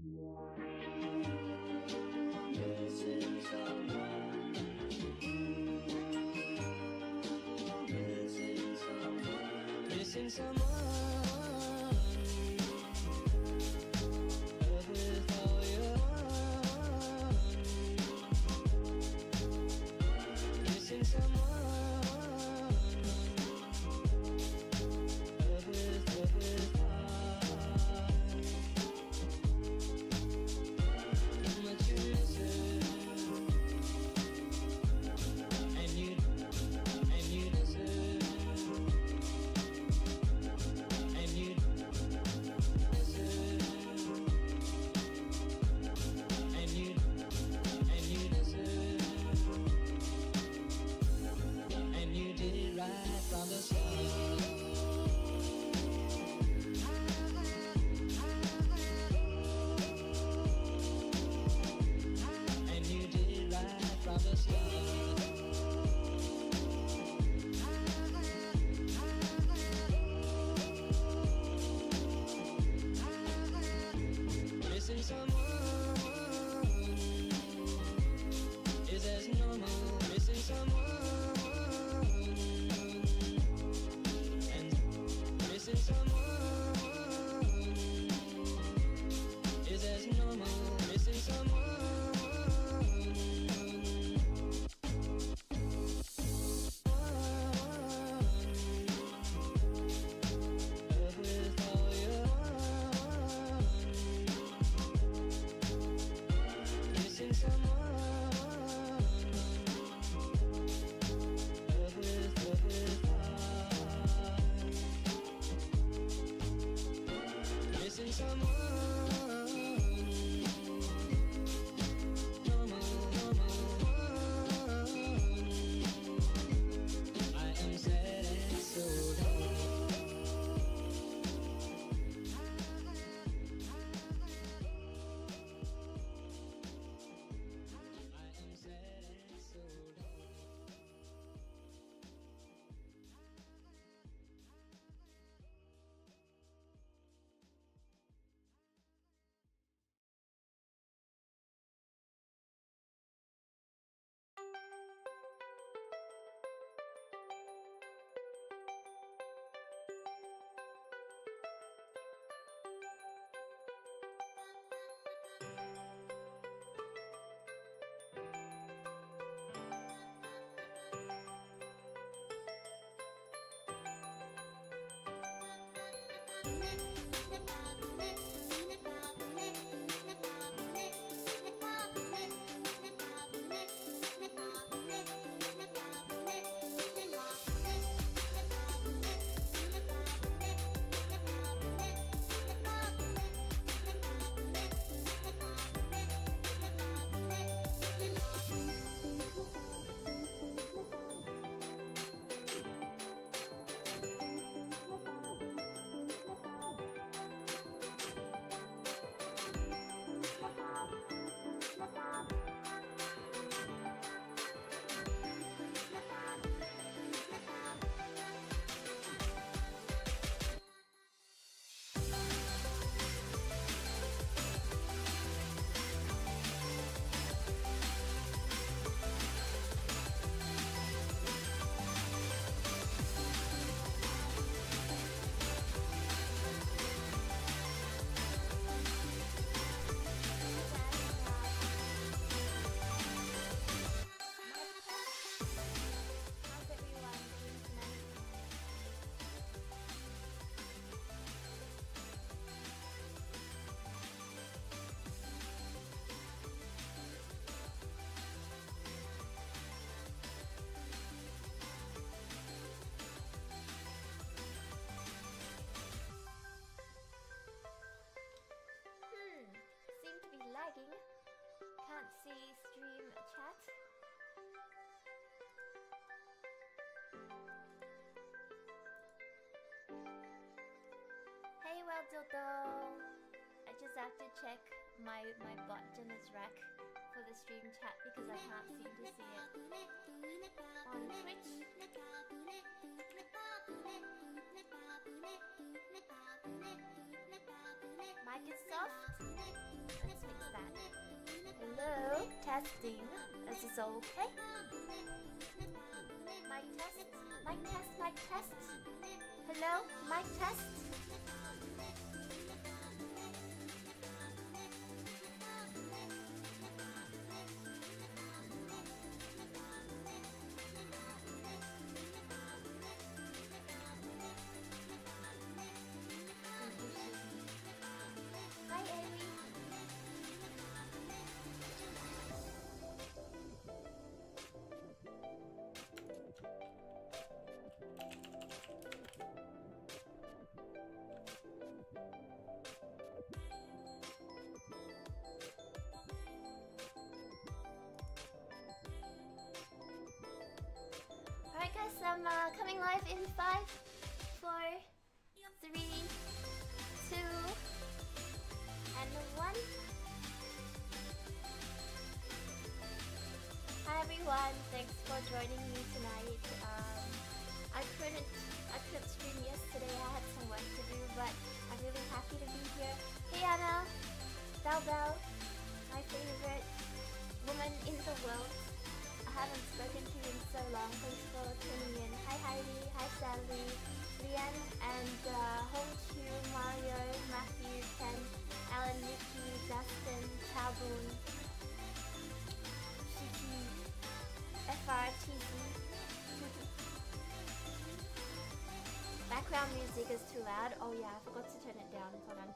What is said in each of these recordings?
Missing someone. Missing someone. Missing someone. Love with all your heart. Missing someone. Love with heart. How much you miss it. And you deserve. And you deserve. And you deserve. And you did it right from the start. And you did it right from the start. Missing someone is as normal. Missing someone and missing someone is as normal. Missing someone. Love with all your heart. Missing someone. Love with heart. Missing someone. Normal. I am sad and so down. I am sad and so down. How's everyone doing tonight? Seem to be lagging. Can't see stream chat. Hey, well, Dildo. I just have to check my button is rec for the stream chat because I can't seem to see it on Twitch. Mic is soft. Testing. Is this okay? Mic test. Mic test. Mic test. Hello? Mic test. Hi, Amy. Alright guys, I'm coming live in 5, 4, 3, 2, and 1. Hi everyone, thanks for joining me tonight. I couldn't stream yesterday, I had some work to do, but I'm really happy to be here. Hey Anna, Bell, my favorite woman in the world. I haven't spoken to you in so long. Thanks for tuning in. Hi Heidi, hi Sally, Lian, and Hong Chu, Mario, Matthew, Ken, Alan, Nikki, Dustin, Talboon, Shiki, FRTZ. Background music is too loud. Oh yeah, I forgot to turn it down. Hold on.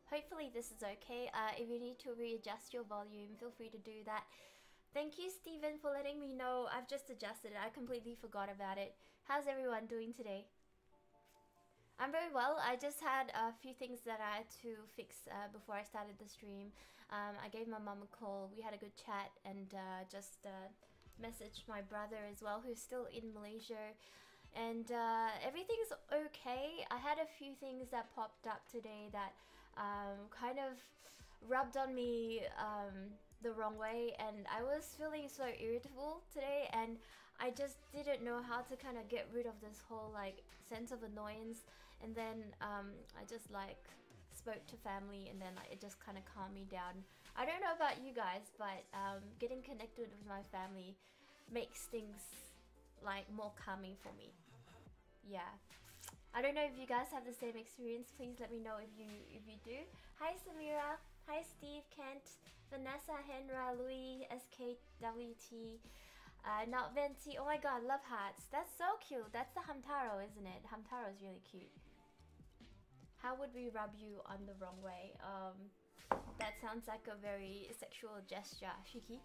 Hopefully this is okay. If you need to readjust your volume, feel free to do that. Thank you, Stephen, for letting me know. I've just adjusted it. I completely forgot about it. How's everyone doing today? I'm very well. I just had a few things that I had to fix before I started the stream. I gave my mom a call. We had a good chat and just messaged my brother as well, who's still in Malaysia. And everything's okay. I had a few things that popped up today that kind of rubbed on me the wrong way, and I was feeling so irritable today, and I just didn't know how to kind of get rid of this whole like sense of annoyance. And then I just like spoke to family, and then like, it just kind of calmed me down. I don't know about you guys, but getting connected with my family makes things like more calming for me. Yeah. I don't know if you guys have the same experience. Please let me know if you do. Hi Samira. Hi Steve, Kent, Vanessa, Henra, Louis, SKWT, not Venti. Oh my god, love hearts. That's so cute. That's the Hamtaro, isn't it? Hamtaro is really cute. How would we rub you on the wrong way? That sounds like a very sexual gesture, Shiki.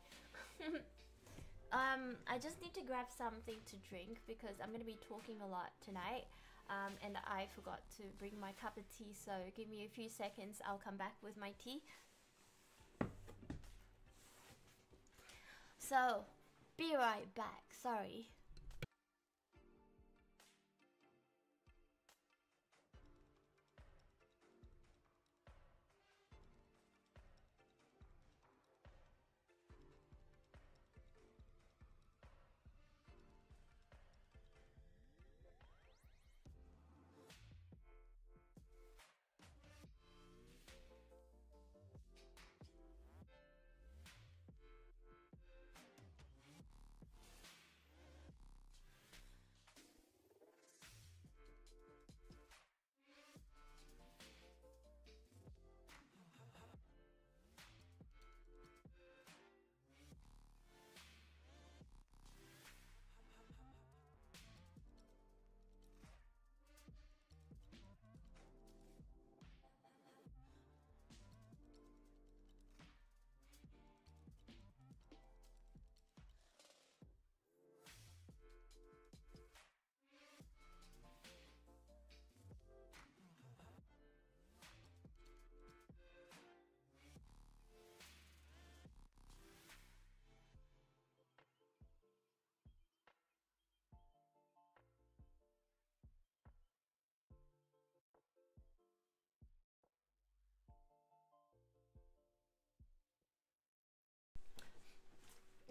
I just need to grab something to drink because I'm gonna be talking a lot tonight. And I forgot to bring my cup of tea, so give me a few seconds. I'll come back with my tea. So, be right back. Sorry.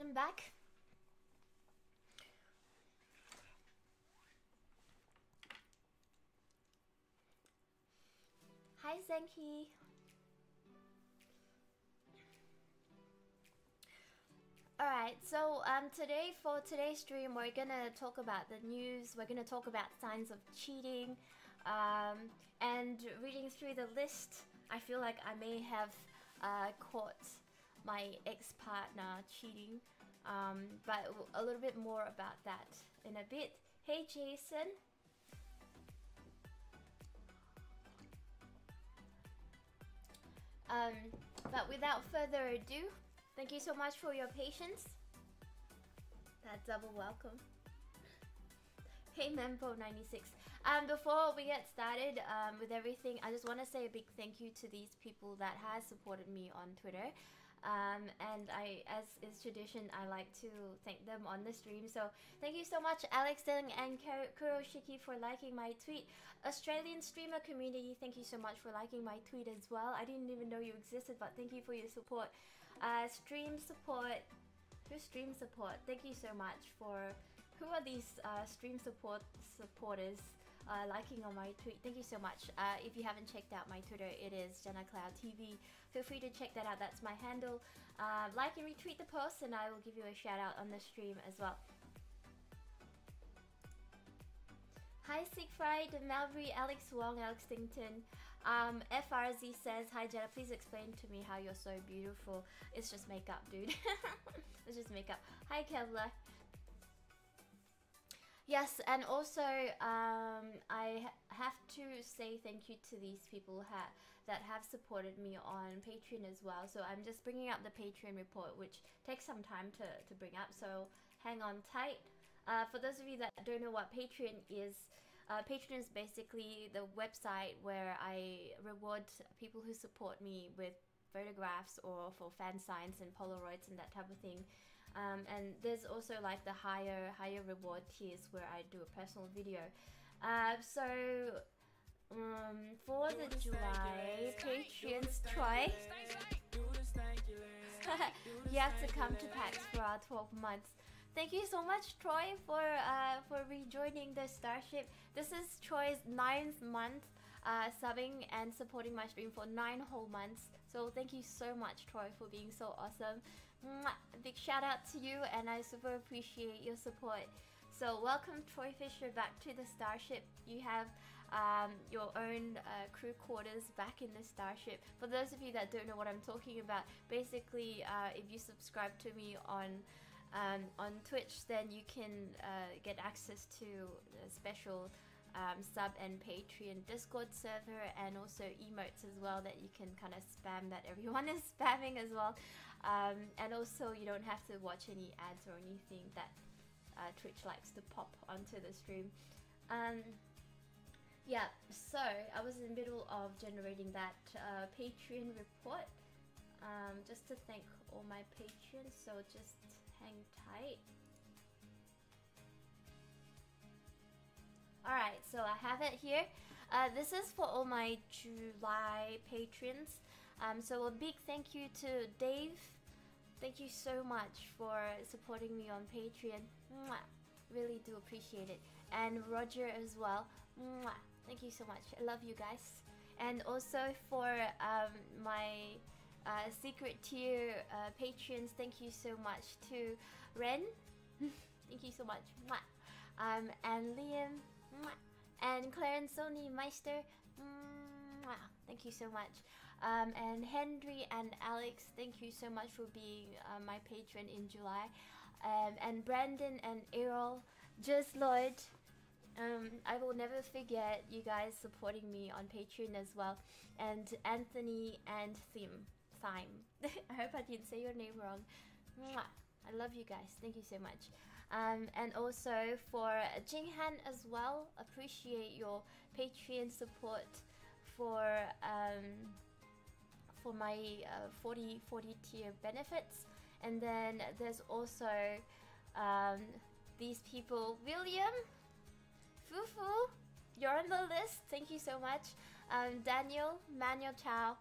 I'm back. Hi Zenki. Alright, so today for today's stream we're gonna talk about the news, we're gonna talk about signs of cheating, and reading through the list, I feel like I may have caught my ex-partner cheating, but a little bit more about that in a bit. Hey Jason. But without further ado, thank you so much for your patience. That double welcome. Hey Mempo96. Before we get started with everything, I just want to say a big thank you to these people that has supported me on Twitter. And as is tradition, I like to thank them on the stream. So thank you so much, Alex Deng and Kuroshiki, for liking my tweet. Australian streamer community, thank you so much for liking my tweet as well. I didn't even know you existed, but thank you for your support. Stream support. Who's stream support? Thank you so much for. Who are these stream supporters liking on my tweet? Thank you so much. If you haven't checked out my Twitter, it is JennaCloud TV. Feel free to check that out. That's my handle. Like and retweet the post, and I will give you a shout out on the stream as well. Hi Siegfried, Malbury, Alex Wong, Alex Stington. FRZ says, hi Jenna, please explain to me how you're so beautiful. It's just makeup, dude. It's just makeup. Hi Kevlar. Yes, and also I have to say thank you to these people that have supported me on Patreon as well. So I'm just bringing up the Patreon report, which takes some time to bring up, so hang on tight. For those of you that don't know what Patreon is basically the website where I reward people who support me with photographs or for fan signs and Polaroids and that type of thing. And there's also like the higher reward tiers where I do a personal video. So for the July Patreons, Troy, you have to come to PAX for our 12 months. Thank you so much, Troy, for rejoining the Starship. This is Troy's 9th month subbing and supporting my stream for 9 whole months. So thank you so much, Troy, for being so awesome. Mwah! Big shout out to you, and I super appreciate your support. So welcome, Troy Fisher, back to the Starship. You have your own crew quarters back in the Starship. For those of you that don't know what I'm talking about, basically if you subscribe to me on Twitch, then you can get access to a special sub and Patreon Discord server, and also emotes as well that you can kind of spam, that everyone is spamming as well. And also you don't have to watch any ads or anything that Twitch likes to pop onto the stream. Yeah, so I was in the middle of generating that Patreon report, just to thank all my patrons, so just hang tight. Alright, so I have it here. This is for all my July patrons. So a big thank you to Dave. Thank you so much for supporting me on Patreon. Mwah. Really do appreciate it. And Roger as well. Mwah. Thank you so much. I love you guys. And also for my secret tier patrons, thank you so much to Ren. Thank you so much. Mwah. And Liam. Mwah. And Clarence Sony Meister. Mwah. Thank you so much. And Henry and Alex, thank you so much for being my patron in July. And Brandon and Errol, Just Lloyd. I will never forget you guys supporting me on Patreon as well. And Anthony and Thime. I hope I didn't say your name wrong. Mwah. I love you guys. Thank you so much. And also for Jinghan as well. Appreciate your Patreon support for my 40 tier benefits. And then there's also these people. William, Fufu, you're on the list. Thank you so much. Daniel, Manuel Chow,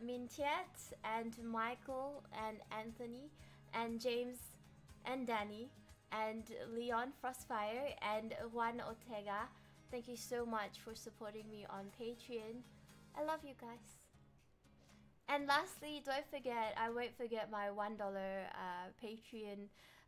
Mintiet, and Michael, and Anthony, and James, and Danny, and Leon Frostfire, and Juan Ortega. Thank you so much for supporting me on Patreon. I love you guys. And lastly, don't forget, I won't forget my $1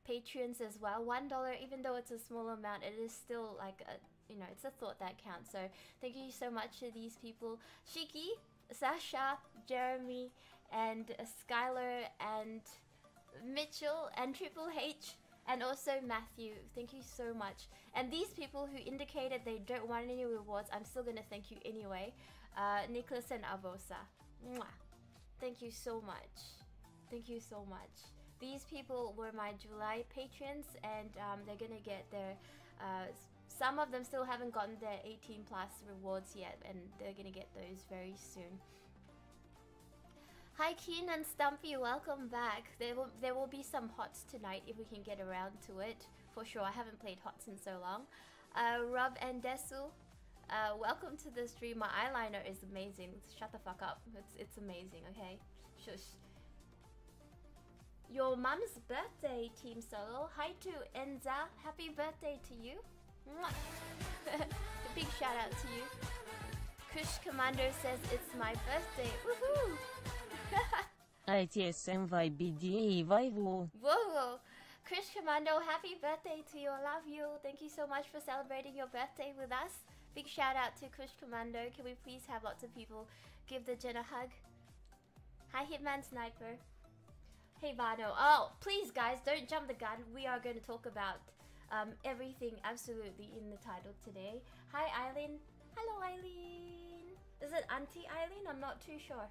patrons as well. $1, even though it's a small amount, it is still like a, you know, it's a thought that counts. So thank you so much to these people: Shiki, Sasha, Jeremy, and Skylar, and Mitchell, and Triple H, and also Matthew. Thank you so much. And these people who indicated they don't want any rewards, I'm still gonna thank you anyway. Nicholas and Avosa. Mwah. Thank you so much. Thank you so much. These people were my July patrons, and they're gonna get their some of them still haven't gotten their 18 plus rewards yet, and they're gonna get those very soon. Hi Keen and Stumpy, welcome back. There will be some HOTS tonight if we can get around to it, for sure. I haven't played HOTS in so long. Rob and Desu, welcome to the stream. My eyeliner is amazing. Shut the fuck up. It's amazing, okay? Shush. Your mom's birthday, Team Solo. Hi to Enza. Happy birthday to you. Mwah. A big shout out to you. Kush Commander says it's my birthday. Woohoo! ITSMYBD Vaivu. Whoa! Chris Commando, happy birthday to you. I love you. Thank you so much for celebrating your birthday with us. Big shout out to Chris Commando. Can we please have lots of people give the Jen a hug? Hi Hitman Sniper. Hey Vano. Oh, please guys, don't jump the gun. We are going to talk about everything absolutely in the title today. Hi Eileen. Hello Eileen. Is it Auntie Eileen? I'm not too sure.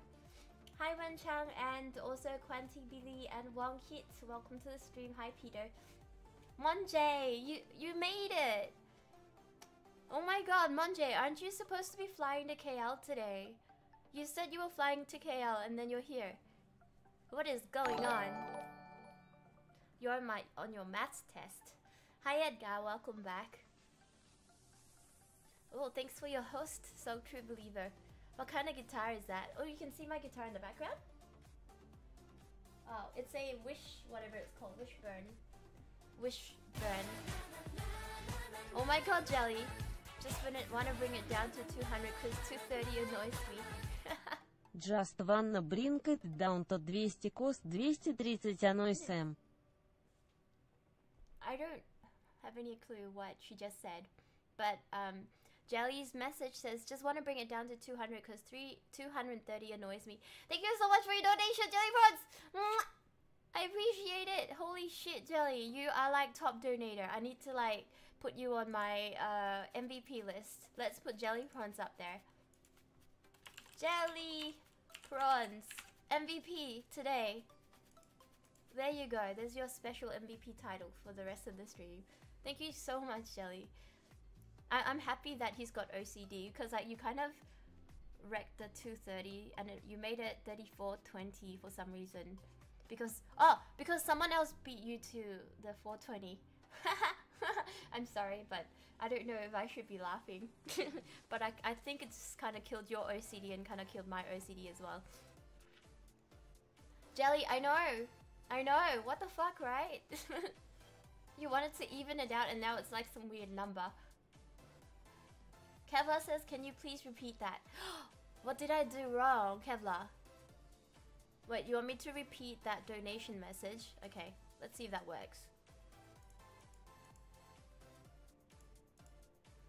Hi Wen Chang, and also Quanti Billy and Wong Hit. Welcome to the stream. Hi Peter. Monjay, you made it. Oh my god, Monjay, aren't you supposed to be flying to KL today? You said you were flying to KL and then you're here. What is going on? You're on your maths test. Hi Edgar, welcome back. Oh, thanks for your host, So True Believer. What kind of guitar is that? Oh, you can see my guitar in the background? Oh, it's a whatever it's called, Wishburn. Wishburn. Oh my god, Jelly. Just want to bring it down to 200 because 230 annoys me. Just wanna bring it down to 200 cost 230 annoys him. I don't have any clue what she just said, but Jelly's message says, just want to bring it down to 200 because 230 annoys me. Thank you so much for your donation, Jelly Prawns! I appreciate it. Holy shit, Jelly. You are like top donator. I need to like put you on my MVP list. Let's put Jelly Prawns up there. Jelly Prawns. MVP today. There you go. There's your special MVP title for the rest of the stream. Thank you so much, Jelly. I'm happy that he's got OCD because like you kind of wrecked the 230 and you made it 3420 for some reason because someone else beat you to the 420. I'm sorry, but I don't know if I should be laughing. But I think it's kind of killed your OCD and kind of killed my OCD as well. Jelly, I know, what the fuck, right? You wanted to even it out and now it's like some weird number. Kevlar says, can you please repeat that? What did I do wrong, Kevlar? Wait, you want me to repeat that donation message? Okay, let's see if that works.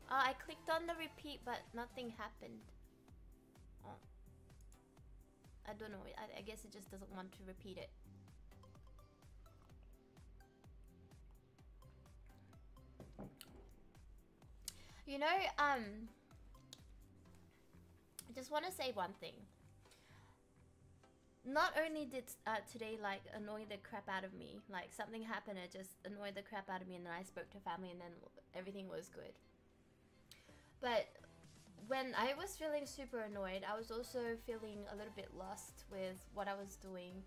Oh, I clicked on the repeat, but nothing happened. Oh. I don't know, I guess it just doesn't want to repeat it. You know, I just want to say one thing. Not only did today like annoy the crap out of me, like something happened, it just annoyed the crap out of me, and then I spoke to family and then everything was good. But when I was feeling super annoyed, I was also feeling a little bit lost with what I was doing.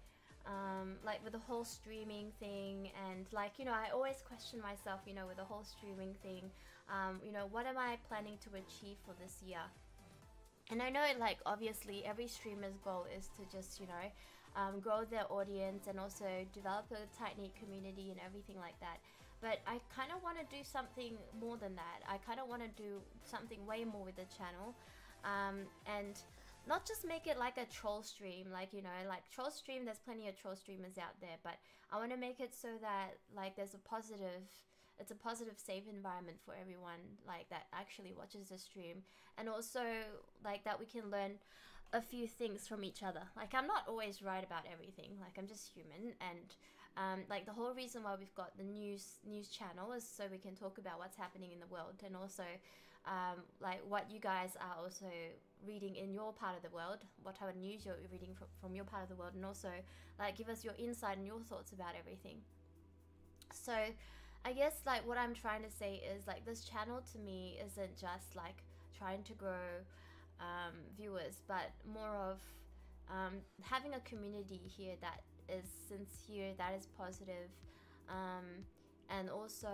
Like with the whole streaming thing, and like, you know, I always question myself, you know, with the whole streaming thing. You know, what am I planning to achieve for this year? And I know, like, obviously every streamer's goal is to just, you know, grow their audience and also develop a tight-knit community and everything like that. But I kind of want to do something more than that. I kind of want to do something way more with the channel. And not just make it like a troll stream, like, you know, like troll stream, there's plenty of troll streamers out there, but I want to make it so that like there's a positive, it's a positive, safe environment for everyone like that actually watches the stream, and also like that we can learn a few things from each other. Like, I'm not always right about everything, like I'm just human, and like the whole reason why we've got the news channel is so we can talk about what's happening in the world, and also like what you guys are also reading in your part of the world, what type of news you're reading from your part of the world, and also like give us your insight and your thoughts about everything. So I guess like what I'm trying to say is like this channel to me isn't just like trying to grow viewers, but more of having a community here that is sincere, that is positive, and also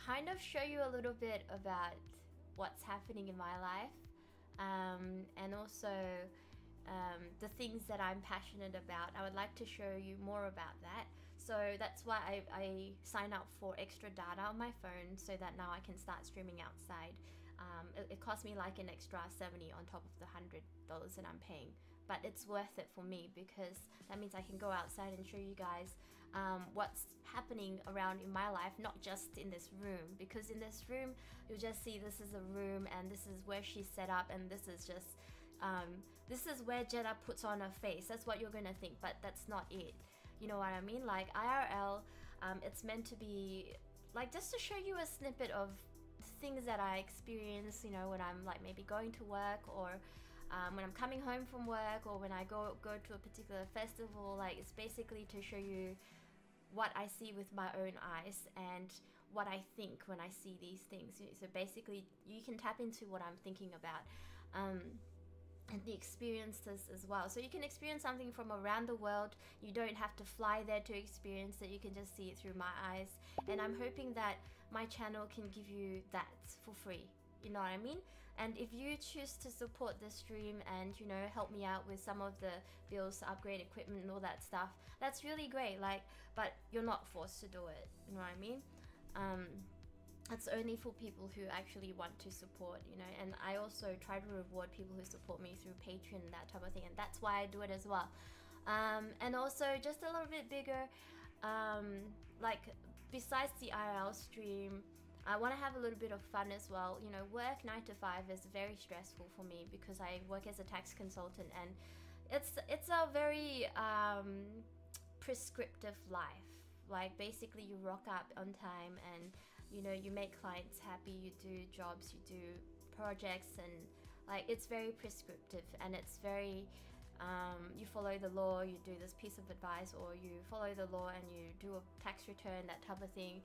kind of show you a little bit about what's happening in my life, and also the things that I'm passionate about. I would like to show you more about that. So that's why I sign up for extra data on my phone, so that now I can start streaming outside. It cost me like an extra $70 on top of the $100 that I'm paying, but it's worth it for me because that means I can go outside and show you guys what's happening around in my life, not just in this room, because in this room you'll just see this is a room and this is where she's set up, and this is just this is where Jeddah puts on her face. That's what you're gonna think, but that's not it. You know what I mean? Like IRL, it's meant to be like just to show you a snippet of things that I experience, you know, when I'm like maybe going to work, or when I'm coming home from work, or when I go to a particular festival. Like, it's basically to show you what I see with my own eyes and what I think when I see these things. So basically you can tap into what I'm thinking about, and the experiences as well. So you can experience something from around the world. You don't have to fly there to experience it. You can just see it through my eyes. And I'm hoping that my channel can give you that for free. You know what I mean? And if you choose to support the stream and, you know, help me out with some of the bills to upgrade equipment and all that stuff, that's really great. Like, but you're not forced to do it. You know what I mean? It's only for people who actually want to support, you know. And I also try to reward people who support me through Patreon and that type of thing, and that's why I do it as well. And also just a little bit bigger, like besides the IRL stream, I want to have a little bit of fun as well. You know, work 9 to 5 is very stressful for me because I work as a tax consultant, and it's a very prescriptive life. Like, basically you rock up on time, and you know, you make clients happy, you do jobs, you do projects, and like it's very prescriptive, and it's very you follow the law, you do this piece of advice, or you follow the law and you do a tax return, that type of thing.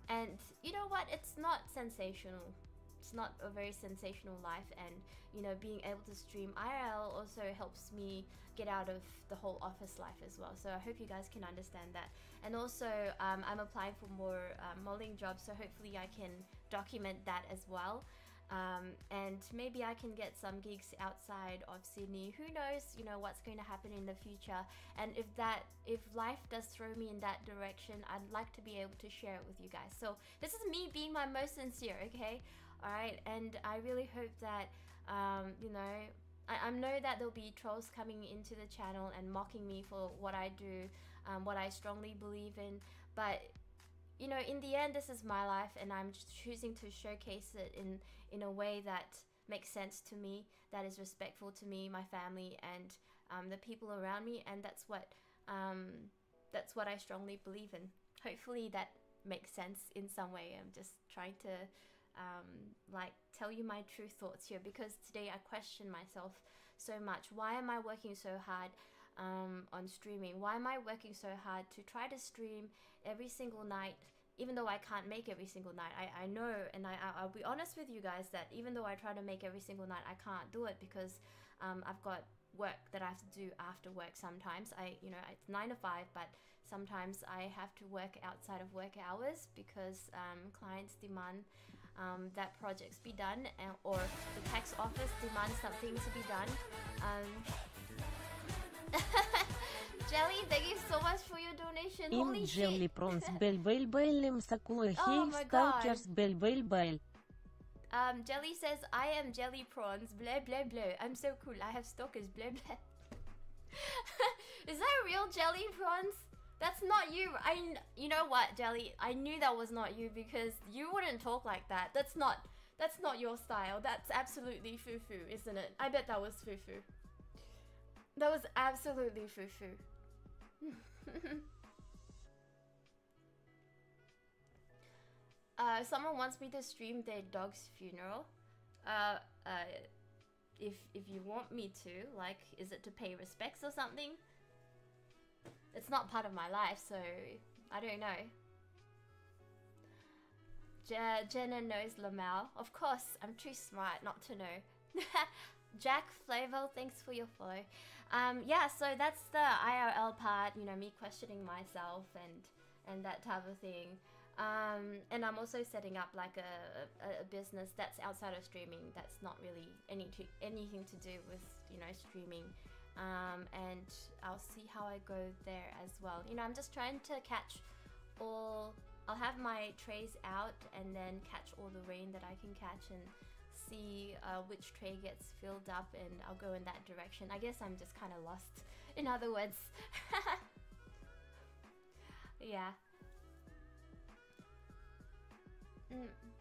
And you know what, it's not sensational. It's not a very sensational life. And you know, being able to stream IRL also helps me get out of the whole office life as well. So I hope you guys can understand that. And also I'm applying for more modeling jobs, so hopefully I can document that as well. And maybe I can get some gigs outside of Sydney. Who knows, you know, what's going to happen in the future. And if life does throw me in that direction, I'd like to be able to share it with you guys. So this is me being my most sincere, okay? All right, and I really hope that you know, I know that there'll be trolls coming into the channel and mocking me for what I do, what I strongly believe in, but you know, in the end, this is my life, and I'm just choosing to showcase it in a way that makes sense to me, that is respectful to me, my family, and the people around me, and that's what I strongly believe in. Hopefully that makes sense in some way. I'm just trying to like tell you my true thoughts here, because today I question myself so much. Why am I working so hard on streaming? Why am I working so hard to try to stream every single night, even though I can't make every single night? I know, and I'll be honest with you guys, that even though I try to make every single night, I can't do it because I've got work that I have to do after work. Sometimes you know, it's 9 to 5, but sometimes I have to work outside of work hours because clients demand that projects be done, or the tax office demands something to be done. Jelly, thank you so much for your donation. Im Holy Jelly shit. Prawns Bell Bell Bellem Sakula Oh Hey my God. Stalkers Bell Bell Bell. Jelly says, I am Jelly Prawns, blah blah blah. I'm so cool, I have stalkers, blah blah. Is that real Jelly Prawns? That's not you. You know what, Jelly? I knew that was not you because you wouldn't talk like that. That's not your style. That's absolutely Fufu, isn't it? I bet that was Fufu. That was absolutely Fufu. Someone wants me to stream their dog's funeral. If you want me to, like, is it to pay respects or something? It's not part of my life, so I don't know. Jenna knows Lamau. Of course, I'm too smart not to know. Jack Flavor, thanks for your follow. Yeah, so that's the IRL part, you know, me questioning myself and that type of thing. And I'm also setting up like a business that's outside of streaming, that's not really anything to do with, you know, streaming. And I'll see how I go there as well. You know, I'm just trying to catch all... I'll have my trays out and then catch all the rain that I can catch and see which tray gets filled up, and I'll go in that direction. I guess I'm just kind of lost, in other words. Yeah.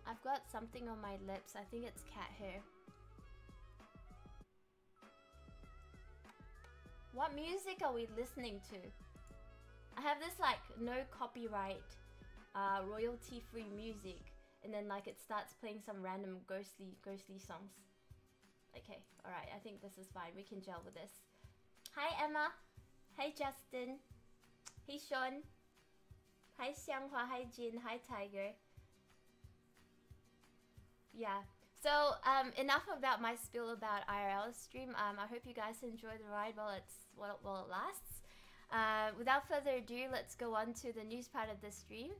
I've got something on my lips. I think it's cat hair. What music are we listening to? I have this like no copyright, royalty-free music, and then like it starts playing some random ghostly songs. Okay, alright, I think this is fine. We can gel with this. Hi Emma. Hi Justin. Hey Sean. Hi Xianghua. Hi Jin. Hi Tiger. Yeah. So enough about my spiel about IRL stream. I hope you guys enjoy the ride while it lasts. Without further ado, let's go on to the news part of the stream.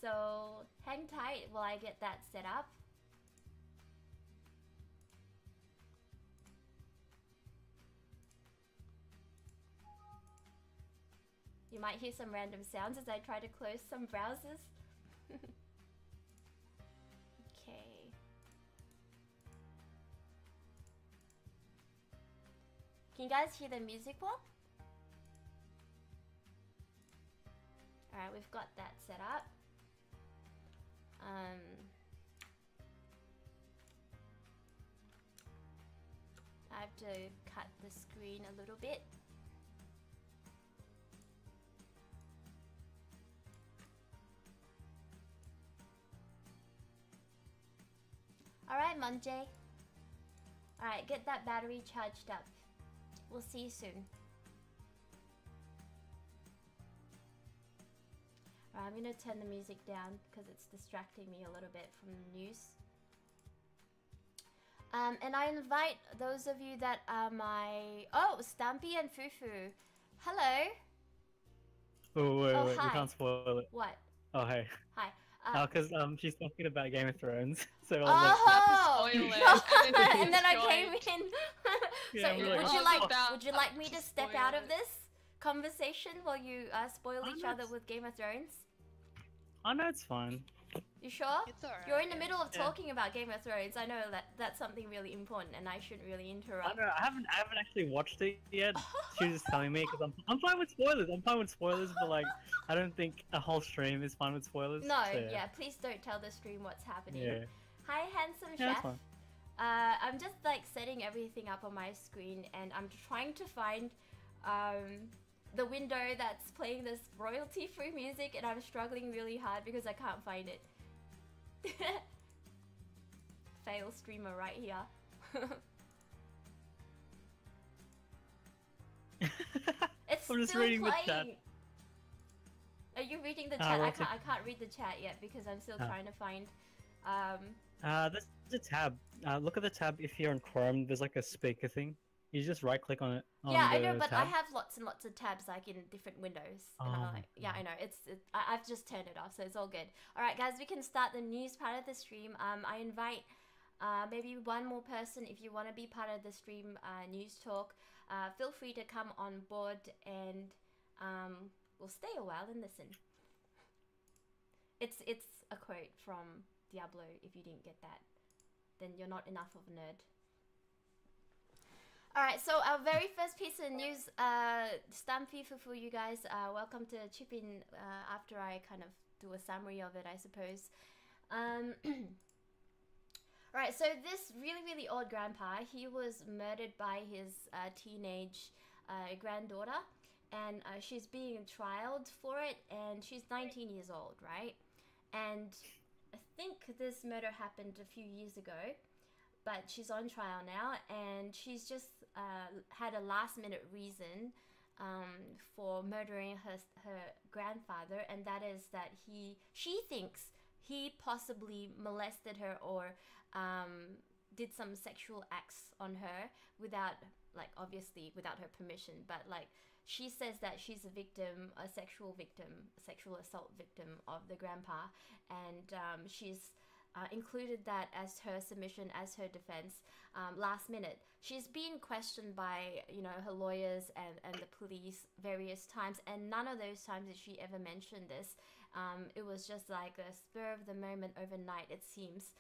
So hang tight while I get that set up. You might hear some random sounds as I try to close some browsers. Okay. Can you guys hear the music well? Alright, we've got that set up. I have to cut the screen a little bit. Alright, Monjay. Alright, get that battery charged up. We'll see you soon. Alright, I'm gonna turn the music down because it's distracting me a little bit from the news. And I invite those of you that are my... Oh, Stampy and Fufu. Hello. Oh, wait, Oh, wait, hi. we can't spoil it. What? Oh, hey. Hi. Because she's talking about Game of Thrones. So I was Oh! Spoil it. And then I Destroy came it. in. Yeah, So we're like, would "Oh, you like that- would you like me to step spoil out of it." this conversation while you spoil Oh, each no, other it's- with Game of Thrones? oh no, it's fine. You sure? It's alright. You're in the middle of Yeah. talking about Game of Thrones. I know that that's something really important, and I shouldn't really I interrupt. don't know, I haven't actually watched it yet. She was just telling me because I'm fine with spoilers. I'm fine with spoilers, but like I don't think a whole stream is fine with spoilers. No, so, yeah, please don't tell the stream what's happening. Yeah. Hi, handsome Yeah, that's chef. fine. I'm just like setting everything up on my screen, and I'm trying to find the window that's playing this royalty-free music, and I'm struggling really hard because I can't find it. Fail streamer right here. It's I'm just still reading the playing. chat. Are you reading the Ah, chat? well, I can't read the chat yet because I'm still Ah. trying to find. There's a tab. Look at the tab if you're on Chrome. There's like a speaker thing. You just right click on it. On Yeah, I the know, but I tab. have lots and lots of tabs like in different windows. And I'm Oh. like, yeah, I know. I've just turned it off, so it's all good. All right, guys, we can start the news part of the stream. I invite maybe one more person if you want to be part of the stream news talk. Feel free to come on board, and we'll stay a while and listen. It's a quote from Diablo if you didn't get that. then you're not enough of a nerd. Alright, so our very first piece of news, Stampy Fufu, you guys, welcome to chip in after I kind of do a summary of it, I suppose. Right, so this really, really old grandpa, he was murdered by his teenage granddaughter, and she's being trialed for it, and she's 19 years old, right? And I think this murder happened a few years ago, but she's on trial now, and she's just had a last-minute reason for murdering her grandfather, and that is that she thinks he possibly molested her or did some sexual acts on her without, like, obviously without her permission, but like she says that she's a victim, a sexual assault victim of the grandpa, and she's included that as her submission, as her defense, last minute. She's been questioned by, you know, her lawyers and the police various times, and none of those times did she ever mention this. It was just like a spur of the moment overnight, it seems.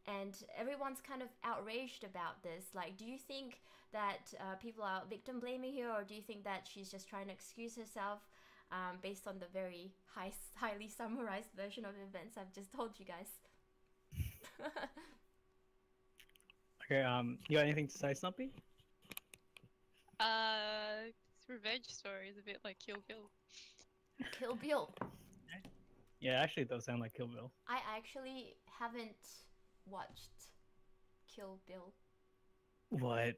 And everyone's kind of outraged about this. Like, do you think that people are victim blaming here, or do you think that she's just trying to excuse herself based on the very highly summarized version of events I've just told you guys? Okay, you got anything to say, Snuppy? This revenge story is a bit like Kill Bill. Kill Bill. Yeah, actually it does sound like Kill Bill. I actually haven't watched Kill Bill. What?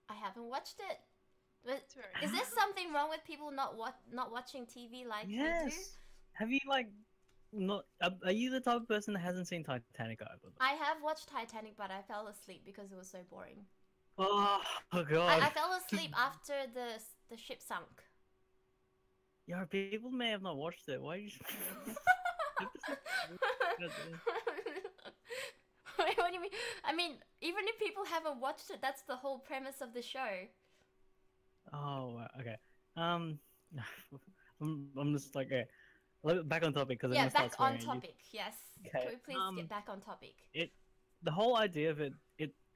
I haven't watched it. But It's very is there something wrong with people not watching TV like you do? Yes! Have you, like, not... Are you the type of person that hasn't seen Titanic either? I have watched Titanic, but I fell asleep because it was so boring. Oh god. I fell asleep after the ship sunk. Yeah, people may have not watched it. Why are you... Wait, what do you mean? I mean, even if people haven't watched it, that's the whole premise of the show. Oh, wow, okay. I'm just like, okay. Back on topic, because Yeah, I'm gonna back start on swearing at you. topic. Yes. Okay, Can we please get back on topic? The whole idea of it,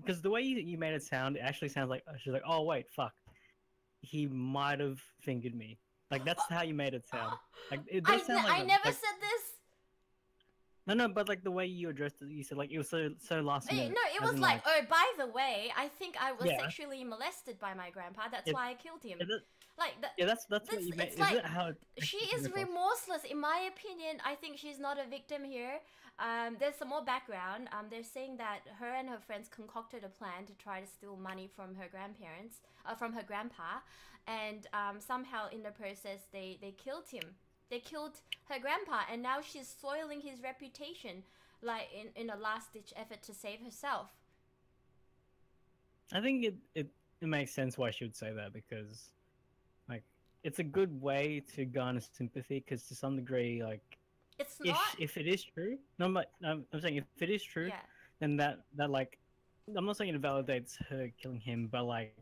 because the way you made it sound, it actually sounds like she's like, oh wait, fuck, he might have fingered me. Like that's how you made it sound. Like it does sound like I never said this. No, but like the way you addressed it, you said like it was so last minute. No, it as was in, like, oh, by the way, I think I was Yeah. sexually molested by my grandpa. That's Yeah. why I killed him. Yeah, Like, yeah, that's what you made. it's Is like- it how it she actually is came across? remorseless. In my opinion, I think she's not a victim here. There's some more background. They're saying that her and her friends concocted a plan to try to steal money from her grandparents, from her grandpa, and somehow in the process they killed him. They killed her grandpa, and now she's soiling his reputation, like in a last-ditch effort to save herself. I think it makes sense why she would say that, because like it's a good way to garner sympathy, because to some degree, like It's not. if it is true, no, but I'm saying if it is true, Yeah. then that like I'm not saying it validates her killing him, but like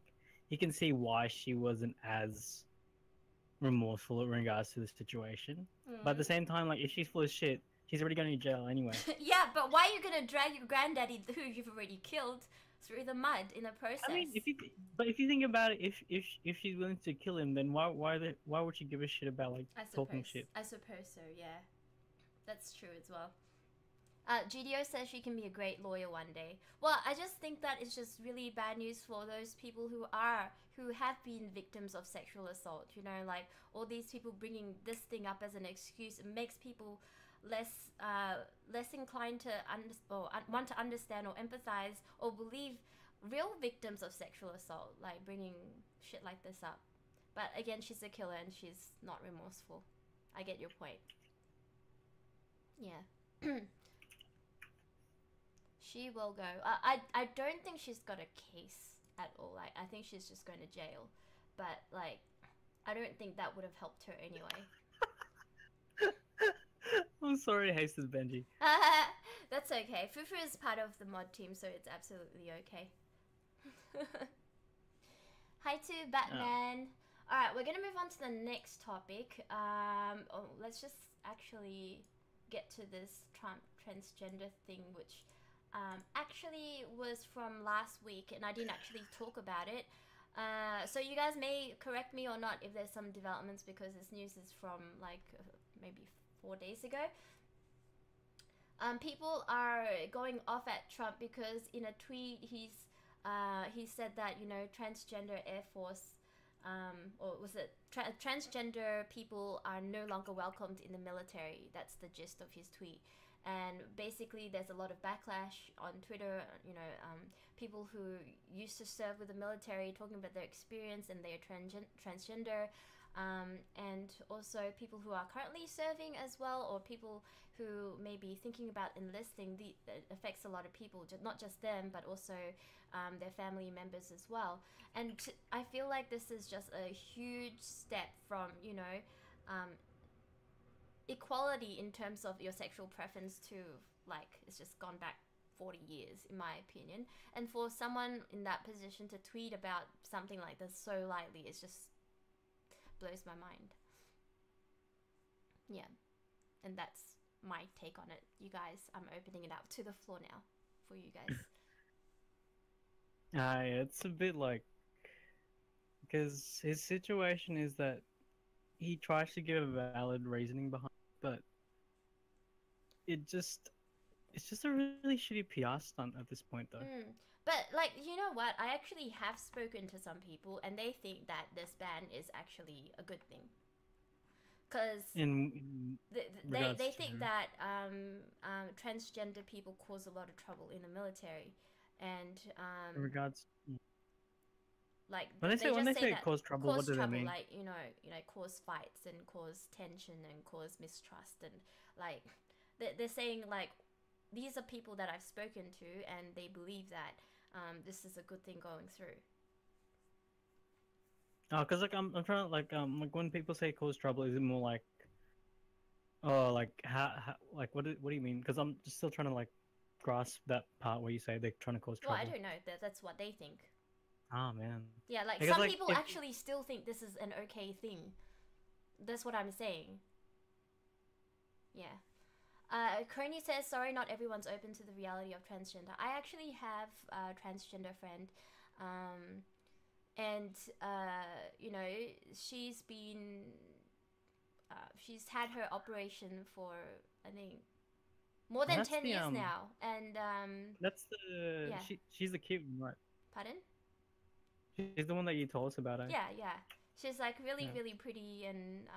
you can see why she wasn't as remorseful in regards to the situation. But at the same time, like if she's full of shit, she's already going to jail anyway. Yeah, but why are you gonna drag your granddaddy, who you've already killed, through the mud in the process? I mean, if you think about it, if she's willing to kill him, then why would she give a shit about like talking shit? I suppose so. Yeah, that's true as well. GDO says she can be a great lawyer one day. Well, I just think that it's just really bad news for those people who have been victims of sexual assault. You know, like all these people bringing this thing up as an excuse, it makes people less inclined to want to understand or empathize or believe real victims of sexual assault, like bringing shit like this up. But again, she's a killer and she's not remorseful. I get your point. Yeah. She will go. I don't think she's got a case at all. Like, I think she's just going to jail. But, like, I don't think that would have helped her anyway. I'm sorry, Hastings Benji. That's okay. Fufu is part of the mod team, so it's absolutely okay. Hi to Batman. Alright, we're going to move on to the next topic. Let's just actually get to this transgender thing, which actually was from last week, and I didn't actually talk about it. So you guys may correct me or not if there's some developments, because this news is from like maybe 4 days ago. People are going off at Trump because in a tweet he said that, you know, transgender Air Force, or was it transgender people are no longer welcomed in the military. That's the gist of his tweet. And basically there's a lot of backlash on Twitter, you know, people who used to serve with the military talking about their experience and their transgender, and also people who are currently serving as well, or people who may be thinking about enlisting. It affects a lot of people, not just them, but also their family members as well. And I feel like this is just a huge step from, you know, equality in terms of your sexual preference to, like, it's just gone back 40 years in my opinion. And for someone in that position to tweet about something like this so lightly, it just blows my mind. Yeah, and that's my take on it. You guys, I'm opening it up to the floor now for you guys. It's a bit like, because his situation is that he tries to give a valid reasoning behind it, but it's just a really shitty PR stunt at this point, though. But, like, you know what? I actually have spoken to some people, and they think that this ban is actually a good thing. Because they think that transgender people cause a lot of trouble in the military. And in regards, like, when they say cause trouble, what do they mean? Like, you know, cause fights and cause tension and cause mistrust, and like they're saying, like, these are people that I've spoken to, and they believe that this is a good thing going through. Oh, because like I'm trying to like when people say cause trouble, is it more like, oh, like how like what do you mean? Because I'm just still trying to like grasp that part where you say they're trying to cause trouble. Well, I don't know. That's what they think. Oh man. Yeah, like because, some like, people actually still think this is an okay thing. That's what I'm saying. Yeah. Coney says, sorry, not everyone's open to the reality of transgender. I actually have a transgender friend, and you know, she's been, she's had her operation for, I think, more than 10 years now, and that's the yeah. She's the cute one, right? Pardon? She's the one that you told us about, eh? Yeah. She's like really pretty, and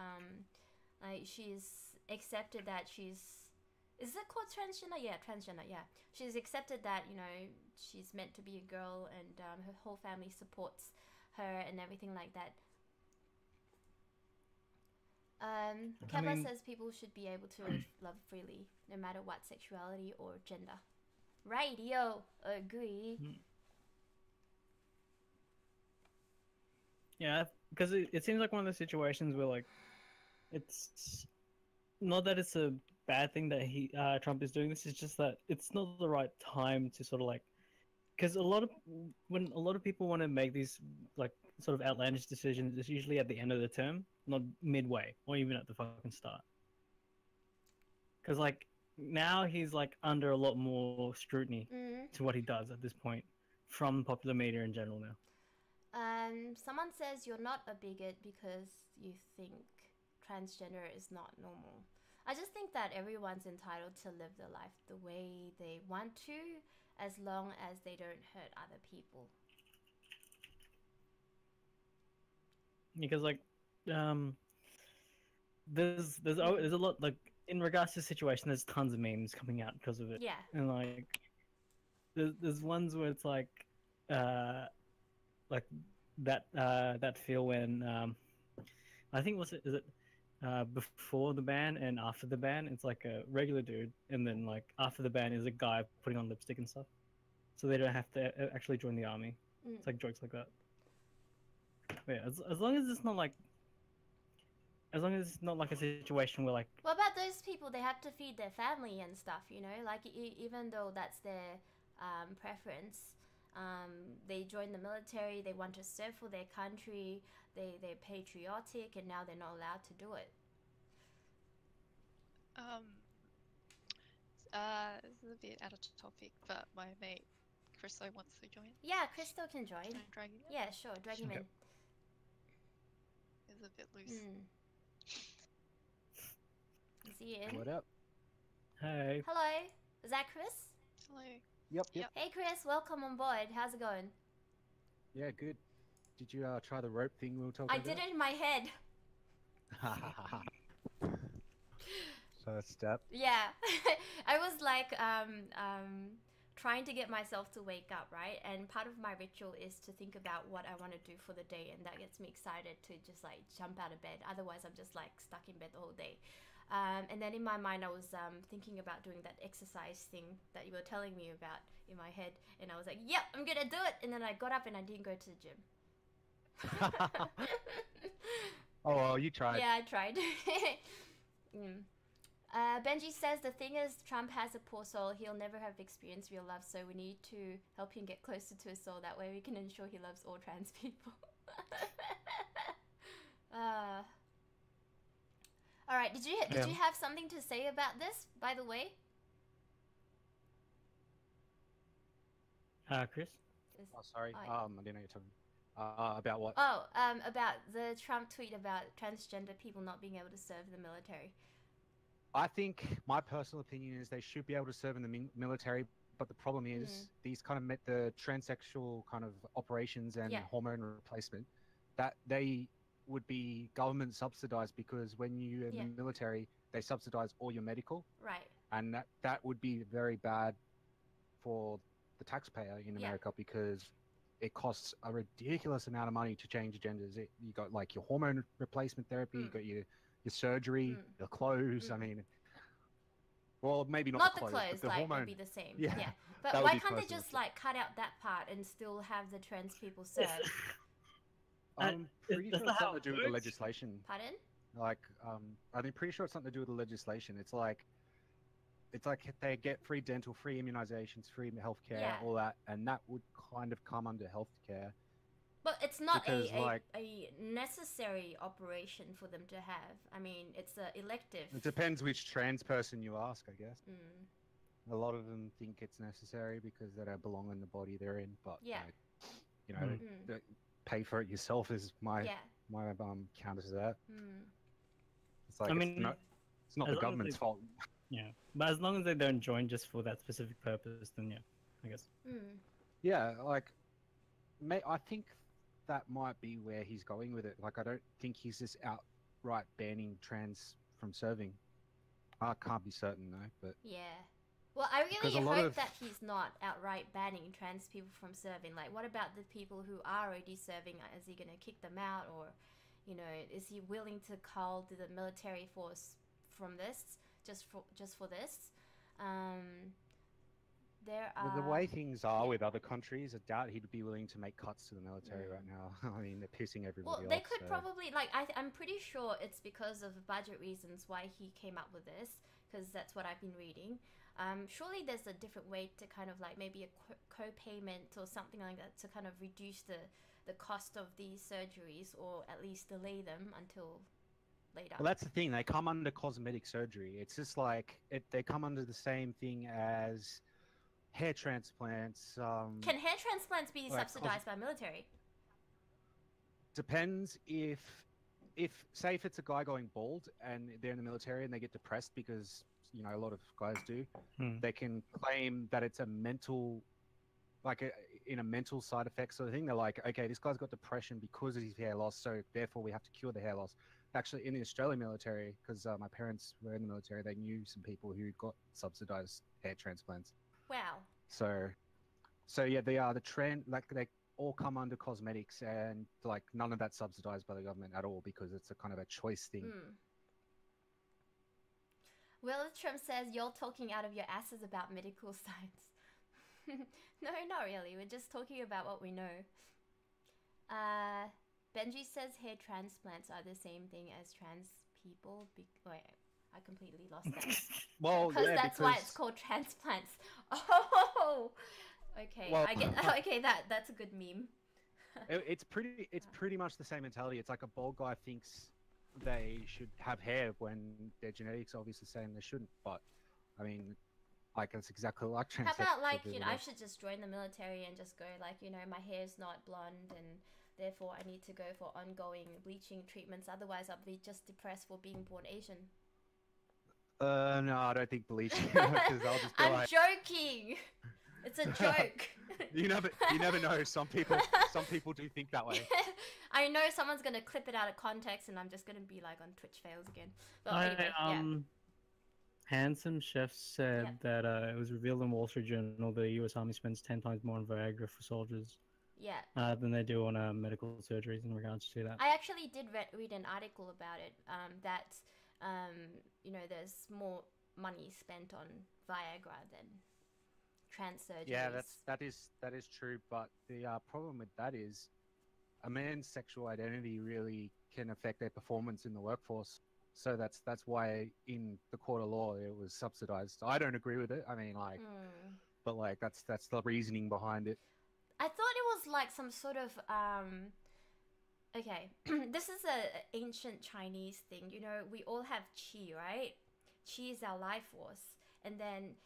like she's accepted that she's. Is it called transgender? Yeah, transgender, yeah. She's accepted that, you know, she's meant to be a girl, and her whole family supports her and everything like that. Kevla says people should be able to love freely, no matter what sexuality or gender. Radio, agree. Yeah, because it seems like one of those situations where, like, it's not that it's a bad thing that Trump is doing this. It's just that it's not the right time to sort of like, because when a lot of people want to make these like sort of outlandish decisions, it's usually at the end of the term, not midway or even at the fucking start. Because like now he's like under a lot more scrutiny to what he does at this point from popular media in general now. Someone says you're not a bigot because you think transgender is not normal. I just think that everyone's entitled to live their life the way they want to, as long as they don't hurt other people. Because like, there's a lot, like, in regards to the situation, there's tons of memes coming out because of it. Yeah. And like, there's ones where it's like that feel when I think is it before the ban and after the ban, it's like a regular dude, and then like after the ban is a guy putting on lipstick and stuff, so they don't have to actually join the army. It's like jokes like that. But yeah, as long as it's not like, as long as it's not like a situation where like. What about those people? They have to feed their family and stuff, you know. Like even though that's their preference, they join the military. They want to serve for their country. They're patriotic, and now they're not allowed to do it. This is a bit out of topic, but my mate Christo wants to join. Yeah, Crystal can join. Can I drag him in? Yeah, sure. Drag him Okay. in. It's a bit loose. Is he in? What up? Hey. Hello. Is that Chris? Hello. Yep. Yep. Hey, Chris. Welcome on board. How's it going? Yeah, good. Did you try the rope thing we were talking I about? did it in my head. First step. Yeah. I was like trying to get myself to wake up, right? And part of my ritual is to think about what I want to do for the day, and that gets me excited to just like jump out of bed. Otherwise, I'm just like stuck in bed the whole day. And then in my mind, I was thinking about doing that exercise thing that you were telling me about in my head, and I was like, "Yep, I'm gonna do it." And then I got up and I didn't go to the gym. Oh, well, you tried. Yeah, I tried. Benji says the thing is, Trump has a poor soul. He'll never have experienced real love, so we need to help him get closer to his soul. That way, we can ensure he loves all trans people. All right. Did you have something to say about this? By the way, Chris? Is- Oh, sorry. Oh, I yeah. didn't know you're talking. About what? about the Trump tweet about transgender people not being able to serve the military. I think my personal opinion is they should be able to serve in the military, but the problem is these kind of met the transsexual kind of operations and Yeah. hormone replacement that they would be government subsidized, because when you're in Yeah. the military, they subsidize all your medical, Right. and that would be very bad for the taxpayer in Yeah. America, because it costs a ridiculous amount of money to change genders. You got like your hormone replacement therapy, you got your surgery, your clothes. I mean, well, maybe not, Not the the clothes, clothes, but the like hormone. would be the same. Yeah, Yeah. But that would why be can't they personal just choice. like cut out that part and still have the trans people Yes. serve? I'm pretty that's sure not it's how something to it do with the works. legislation. Pardon? Like, I'm pretty sure it's something to do with the legislation. It's like they get free dental, free immunizations, free healthcare, Yeah. all that, and that would kind of come under healthcare. But it's not Because, like- a necessary operation for them to have. I mean, it's a elective. It depends which trans person you ask, I guess. Mm. A lot of them think it's necessary because they don't belong in the body they're in, but Yeah. you know, Mm. pay for it yourself is my Yeah. counter to that. Mm. It's like I mean, it's not as the long as government's they- fault. Yeah. But as long as they don't join just for that specific purpose, then yeah, I guess. Mm. Yeah, like, I think that might be where he's going with it. Like, I don't think he's just outright banning trans from serving. I can't be certain though, but Yeah. Well, I Because really a lot hope of- that he's not outright banning trans people from serving. Like, what about the people who are already serving? Is he going to kick them out, or, you know, is he willing to call to the military force from this just for this? There with are the way things are with other countries, I doubt he'd be willing to make cuts to the military right now. I mean, they're pissing everybody Well, off. they could so- probably like. I'm pretty sure it's because of budget reasons why he came up with this, because that's what I've been reading. Surely there's a different way to kind of like maybe a co-payment or something like that to kind of reduce the cost of these surgeries, or at least delay them until later. Well, that's the thing. They come under cosmetic surgery. It's just like they come under the same thing as hair transplants. Can hair transplants be like subsidized by military? Depends if say if it's a guy going bald and they're in the military and they get depressed, because you know a lot of guys do. They can claim that it's a mental, like in a mental side effect sort of thing. They're like, okay, this guy's got depression because of his hair loss, so therefore we have to cure the hair loss. Actually, in the Australian military, because my parents were in the military, they knew some people who got subsidized hair transplants. Wow. So yeah, they are the trend. Like they all come under cosmetics, and like none of that's subsidized by the government at all, because it's a kind of a choice thing. Will Trump says you're talking out of your asses about medical science. No, not really. We're just talking about what we know. Benji says hair transplants are the same thing as trans people. Wait, I completely lost that. Well, Because yeah, that's why it's called transplants. Oh, okay. Well- I get. Okay, that's a good meme. it's pretty much the same mentality. It's like a bald guy thinks they should have hair when their genetics obviously saying they shouldn't. But I mean, Like it's exactly like How transsexual about like, people. I should just join the military and just go like, my hair's not blonde and therefore I need to go for ongoing bleaching treatments. Otherwise, I'll be just depressed for being born Asian. No, I don't think bleaching. Because I'll just be I'm like, joking. It's a joke. you never know. Some people do think that way. I know someone's gonna clip it out of context, and I'm just gonna be like on Twitch fails again. But anyway, Handsome Chef said Yeah. that it was revealed in Wall Street Journal the U.S. Army spends 10 times more on Viagra for soldiers yeah. than they do on medical surgeries in regards to that. I actually did read an article about it. That there's more money spent on Viagra than trans surgeries. Yeah, that is true. But the problem with that is, a man's sexual identity really can affect their performance in the workforce. So that's why in the court of law it was subsidized. I don't agree with it. I mean, like, but like that's the reasoning behind it. I thought it was like some sort of okay, this is a ancient Chinese thing. We all have qi, right? Qi is our life force, and then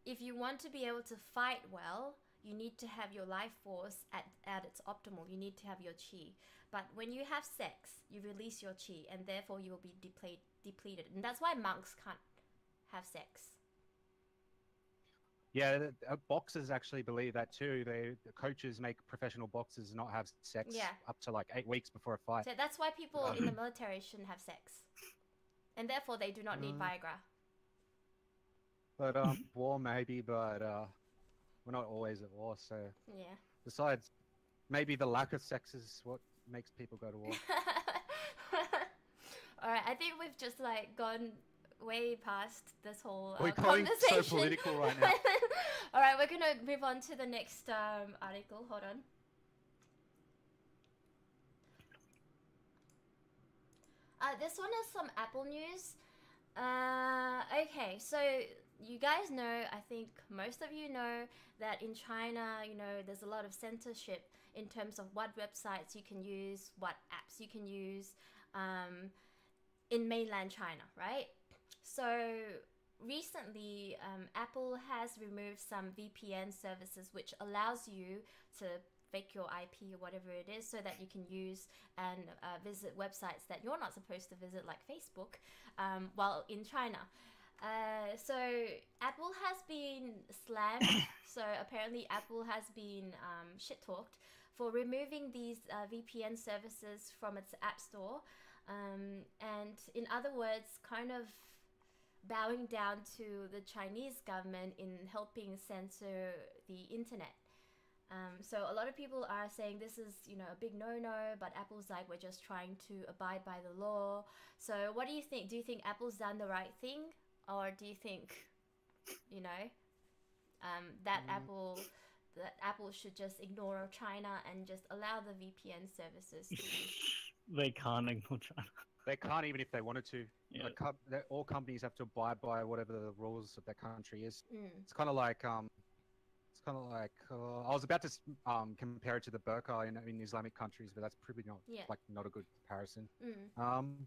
if you want to be able to fight well, you need to have your life force at its optimal. You need to have your qi. But when you have sex, you release your qi, and therefore you will be depleted. And that's why monks can't have sex. Yeah, boxers actually believe that too. The coaches make professional boxers not have sex up to like 8 weeks before a fight. So that's why people in the military shouldn't have sex. And therefore they do not need Viagra. But war maybe, but we're not always at war, so Yeah. besides, maybe the lack of sex is what makes people go to war. Alright, I think we've just like gone way past this whole We're going conversation. so political right now. Alright, we're gonna move on to the next article. Hold on. This one is some Apple news. Okay, so you guys know, I think most of you know that in China, there's a lot of censorship in terms of what websites you can use, what apps you can use in mainland China, right? So recently, Apple has removed some VPN services which allows you to fake your IP or whatever it is so that you can use and visit websites that you're not supposed to visit, like Facebook, while in China. So Apple has been slammed. So apparently Apple has been shit-talked for removing these VPN services from its app store. And in other words, kind of bowing down to the Chinese government in helping censor the internet. So a lot of people are saying this is, a big no-no, but Apple's like, we're just trying to abide by the law. So what do you think? Do you think Apple's done the right thing? Or do you think, that Apple should just ignore China and just allow the VPN services to... They can't ignore China. They can't even if they wanted to. Yeah. All companies have to abide by whatever the rules of their country is. Mm. It's kind of like I was about to compare it to the burqa in Islamic countries, but that's probably not a good comparison. Mm.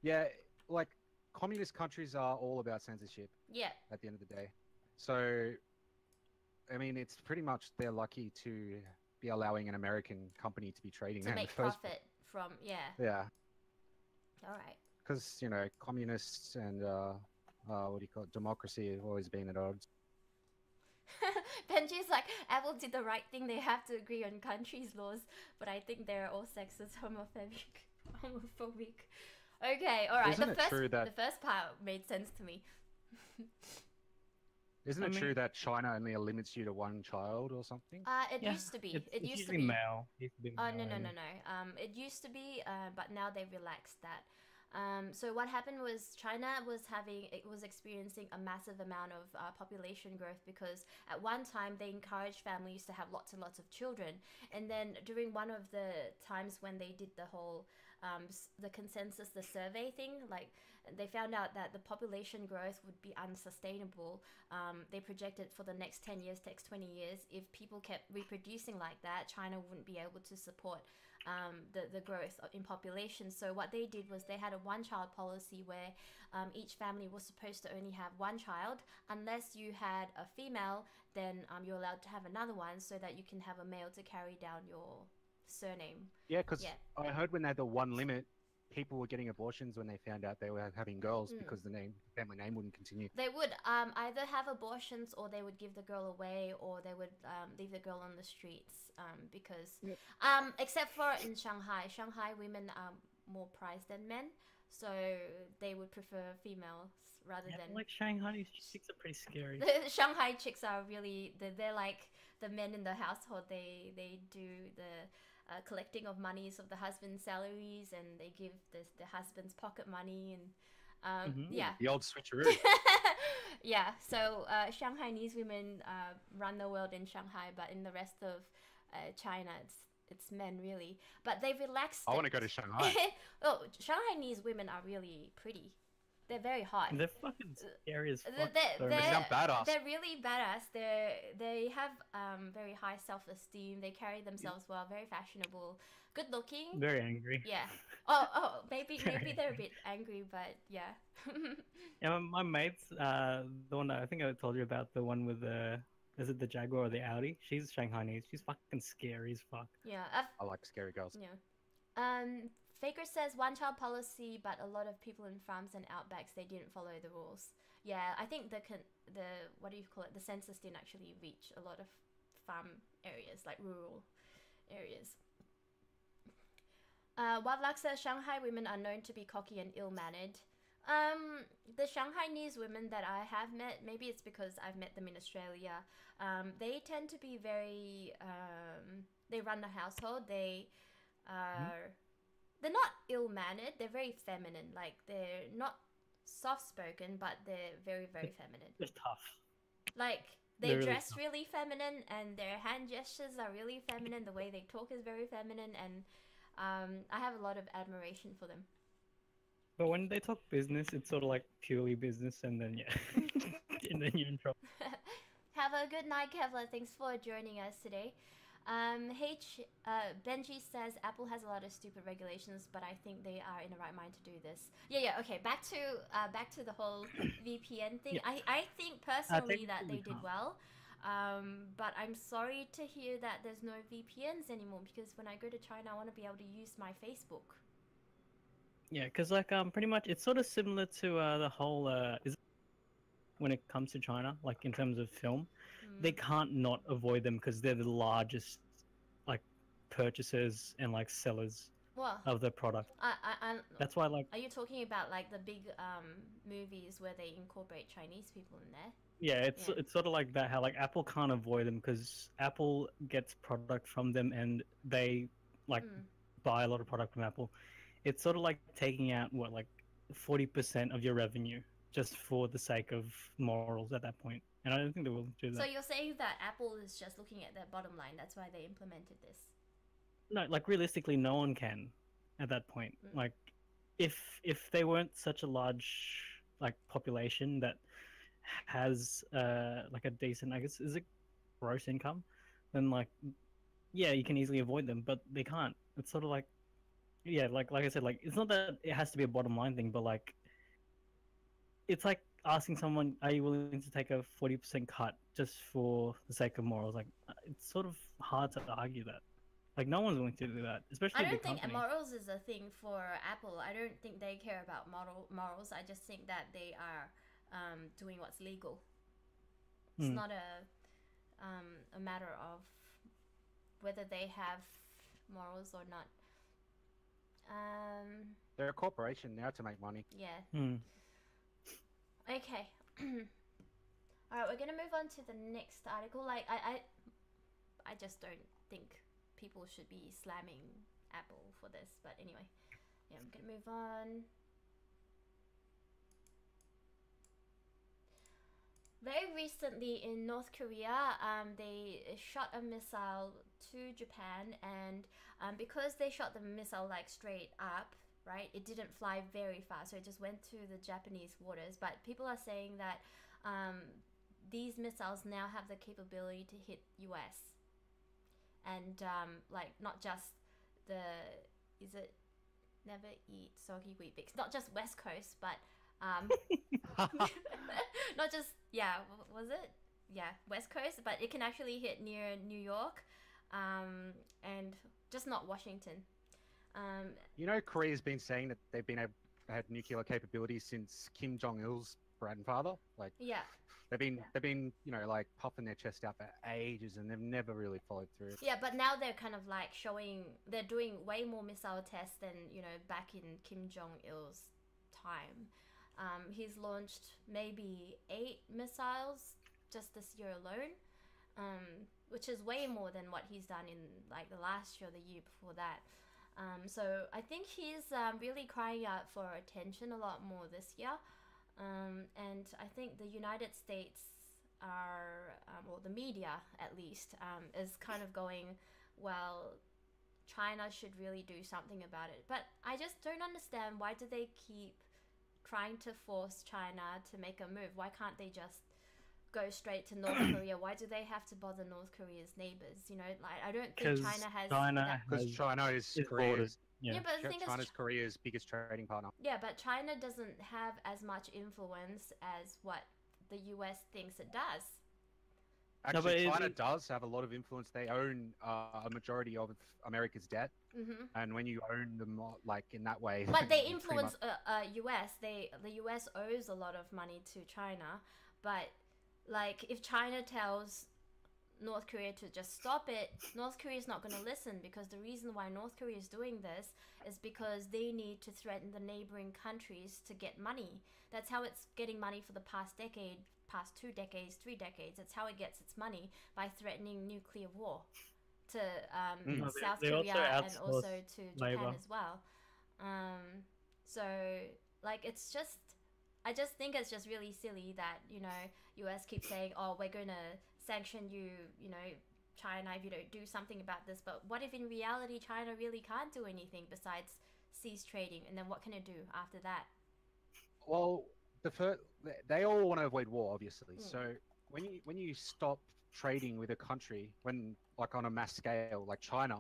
Yeah, like communist countries are all about censorship. Yeah. At the end of the day, so I mean, it's pretty much they're lucky to be allowing an American company to be trading To there in make the first profit from, yeah. Yeah. All right. Because communists and democracy have always been at odds. Benji's like, Apple did the right thing. They have to agree on countries' laws, but I think they're all sexist, homophobic. Okay, all right. Isn't it true that the first part made sense to me? Isn't it true that China only limits you to one child or something? It used to be. It used to be male. Oh no. It used to be, but now they relaxed that. So what happened was China was experiencing a massive amount of population growth because at one time they encouraged families to have lots and lots of children, and then during one of the times when they did the whole the consensus, the survey thing, like they found out that the population growth would be unsustainable. They projected for the next 10 years, next 20 years, if people kept reproducing like that, China wouldn't be able to support the growth in population. So what they did was they had a one-child policy where each family was supposed to only have one child. Unless you had a female, then you're allowed to have another one so that you can have a male to carry down your surname. Yeah, because Yeah. I heard when they had the one limit, people were getting abortions when they found out they were having girls because the family name wouldn't continue. They would either have abortions, or they would give the girl away, or they would leave the girl on the streets because except for in Shanghai women are more prized than men, so they would prefer females rather Yeah, than like Shanghai chicks are pretty scary. the Shanghai chicks are really they're like the men in the household. They do the collecting of monies of the husband's salaries, and they give the husband's pocket money, and yeah. The old switcheroo. Yeah, so Shanghainese women run the world in Shanghai, but in the rest of China, it's men really. But they relaxed. I want to it. go to Shanghai. Oh, Shanghainese women are really pretty. They're very hot. They're fucking scary as fuck. They sound badass. They're really badass. They have very high self-esteem. They carry themselves well. Very fashionable, good looking. Very angry. Yeah. Oh, maybe they're a bit angry, but yeah. Yeah, my mates, the one that I think I told you about, the one with is it the Jaguar or the Audi? She's Shanghainese. She's fucking scary as fuck. Yeah. I like scary girls. Yeah. Faker says one-child policy, but a lot of people in farms and outbacks, they didn't follow the rules. Yeah, I think the what do you call it? The census didn't actually reach a lot of farm areas, like rural areas. Wildluck says Shanghai women are known to be cocky and ill-mannered. The Shanghainese women that I have met, maybe it's because I've met them in Australia, they tend to be very, they run the household, they are, they're not ill-mannered, they're very feminine, like they're not soft-spoken, but they're very, very feminine. Just tough. Like, they They're really dress tough. really feminine, and their hand gestures are really feminine, the way they talk is very feminine, and I have a lot of admiration for them. But when they talk business, it's sort of like purely business, and then yeah, and then you're in trouble. Have a good night, Kevlar. Thanks for joining us today. Benji says Apple has a lot of stupid regulations, but I think they are in the right mind to do this. Yeah. Okay, back to the whole VPN thing. Yeah. I think personally that they technically did can't. well, but I'm sorry to hear that there's no VPNs anymore, because when I go to China, I want to be able to use my Facebook. Yeah, because like pretty much it's sort of similar to the whole when it comes to China, like in terms of film, they can't not avoid them because they're the largest like purchasers and like sellers Well, of the product. That's why like are you talking about like the big movies where they incorporate Chinese people in there? yeah, it's Yeah. it's sort of like that. How like Apple can't avoid them because Apple gets product from them and they like buy a lot of product from Apple. It's sort of like taking out what like 40% of your revenue just for the sake of morals at that point. And I don't think they will do that. So you're saying that Apple is just looking at their bottom line. That's why they implemented this. No, like realistically, no one can at that point. Like, if they weren't such a large like population that has like a decent, I guess, is it gross income, then like, yeah, you can easily avoid them, but they can't. It's sort of like, yeah, like I said, like it's not that it has to be a bottom line thing, but like, it's like asking someone, are you willing to take a 40% cut just for the sake of morals? Like, it's sort of hard to argue that. Like, no one's willing to do that, especially I don't big think companies. morals is a thing for Apple. I don't think they care about morals. I just think that they are doing what's legal. It's not a matter of whether they have morals or not. They're a corporation now to make money. Yeah. Hmm. Okay. All right, we're gonna move on to the next article. Like, I just don't think people should be slamming Apple for this. But anyway, yeah, I'm gonna move on. Very recently in North Korea, they shot a missile to Japan, and because they shot the missile like straight up, right, it didn't fly very far, so it just went to the Japanese waters. But people are saying that these missiles now have the capability to hit US, and like not just is it never eat soggy wheat bix? Not just West Coast, but not just was it? Yeah, West Coast, but it can actually hit near New York, and just not Washington. You know, Korea's been saying that they've had nuclear capabilities since Kim Jong Il's grandfather. Like, Yeah. they've been like puffing their chest out for ages, and they've never really followed through. Yeah, but now they're kind of like they're doing way more missile tests than, back in Kim Jong Il's time. He's launched maybe 8 missiles just this year alone, which is way more than what he's done in like the last year or the year before that. So I think he's really crying out for attention a lot more this year. And I think the United States are, or the media at least, is kind of going, well, China should really do something about it. But I just don't understand, why do they keep trying to force China to make a move? Why can't they just go straight to North Korea? Why do they have to bother North Korea's neighbors? Like, I don't think China has Because China is It's Korea's. borders. Yeah. but the thing China's is, Korea's biggest trading partner. yeah, but China doesn't have as much influence as what the US thinks it does. No, but Actually, China it- does have a lot of influence. They own a majority of America's debt, and when you own them, like in that way, But they you pretty influence much- US. The US owes a lot of money to China, but like if China tells North Korea to just stop it, North Korea is not going to listen, because the reason why North Korea is doing this is because they need to threaten the neighboring countries to get money. That's how it's getting money for the past decade, past 2 decades, 3 decades. That's how it gets its money, by threatening nuclear war to No, South they also Korea and outsource also to Japan labor. as well. So like it's just, I just think it's just really silly that US keeps saying, oh, we're gonna sanction you, China, if you don't do something about this. But what if in reality China really can't do anything besides cease trading, and then what can it do after that? Well, they all want to avoid war, obviously. Mm. So when you stop trading with a country, when like on a mass scale, like China,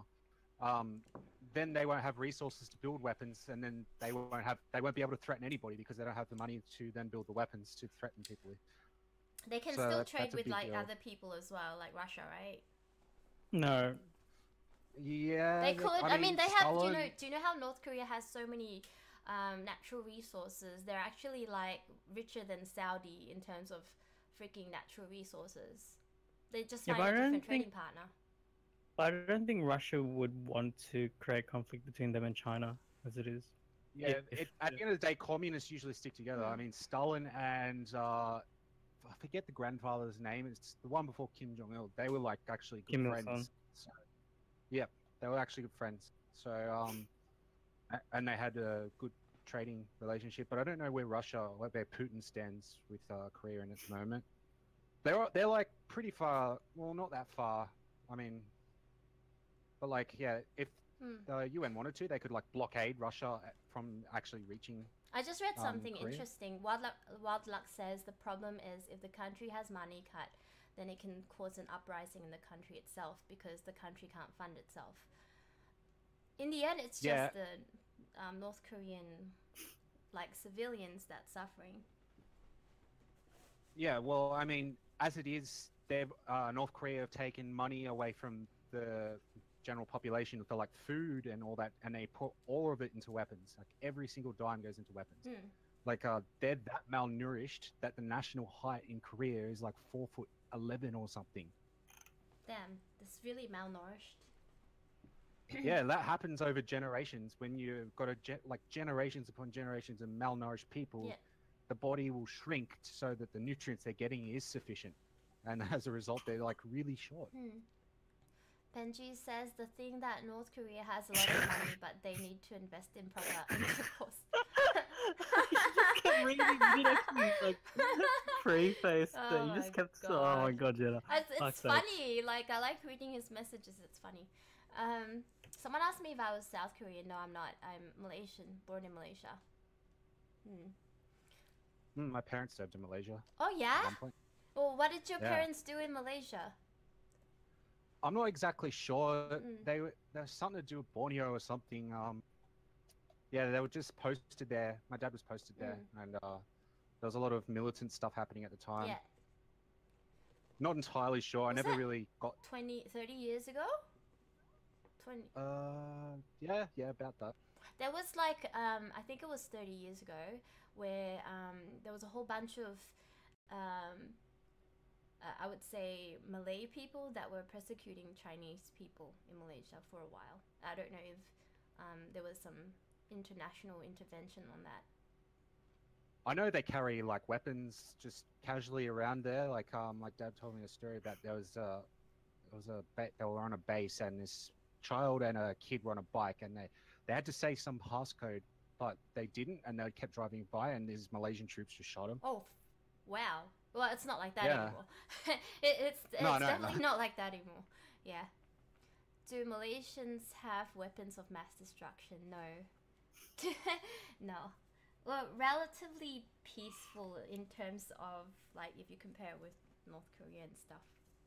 then they won't have resources to build weapons, and then they won't be able to threaten anybody, because they don't have the money to then build the weapons to threaten people with. They can So still that's trade a with big like deal. other people as well, like Russia, right? No. Yeah, They could. I mean, they have. Stalin- Do you know how North Korea has so many natural resources? They're actually like richer than Saudi in terms of freaking natural resources. They just Yeah, find but a I don't different trading think- partner. But I don't think Russia would want to create conflict between them and China, as it is. Yeah, if- at the end of the day, communists usually stick together. Mm. I mean, Stalin and I forget the grandfather's name. It's the one before Kim Jong Il. They were like actually good Kim Il friends. Sung. So, yeah, they were actually good friends. So and they had a good trading relationship. But I don't know where Putin stands with Korea in its moment. They're like pretty far. Well, not that far. I mean, but like yeah, if Hmm. the UN wanted to, they could like blockade Russia from actually reaching. I just read something Korea? interesting. Wildluck says the problem is if the country has money cut, then it can cause an uprising in the country itself, because the country can't fund itself. In the end, it's Yeah. just the North Korean like civilians that's suffering. Yeah, well, I mean, as it is, North Korea have taken money away from the general population for like food and all that, and they put all of it into weapons. Like every single dime goes into weapons. Hmm. Like they're that malnourished that the national height in Korea is like 4'11" or something. Damn, this really malnourished. Yeah, that happens over generations. When you've got like generations upon generations of malnourished people, Yeah. the body will shrink so that the nutrients they're getting is sufficient, and as a result, they're like really short. Benji says the thing that North Korea has a lot of money, but they need to invest in proper intercourse. You kept reading, you didn't actually like preface Oh that. You my just kept. Oh my god, Jenna. It's Fuck's sake. funny. Like I like reading his messages. It's funny. Someone asked me if I was South Korean. No, I'm not. I'm Malaysian, born in Malaysia. My parents served in Malaysia Oh at yeah. one point. Well, what did your Yeah. parents do in Malaysia? I'm not exactly sure. Mm. There's something to do with Borneo or something. Yeah, they were just posted there. My dad was posted there, and there was a lot of militant stuff happening at the time. Yeah, Not entirely sure. I Was never that- really got. 20, 30 years ago. 20. Yeah, about that. There was like I think it was 30 years ago where there was a whole bunch of I would say Malay people that were persecuting Chinese people in Malaysia for a while. I don't know if there was some international intervention on that. I know they carry like weapons just casually around there. Like my dad told me a story about they were on a base and this child and a kid were on a bike and they had to say some passcode, but they didn't, and they kept driving by, and these Malaysian troops just shot them. Oh, wow. Well, it's not like that Yeah. anymore. It's No, definitely not like that anymore. Yeah. Do Malaysians have weapons of mass destruction? No. No. Well, relatively peaceful in terms of, like, if you compare with North Korea and stuff.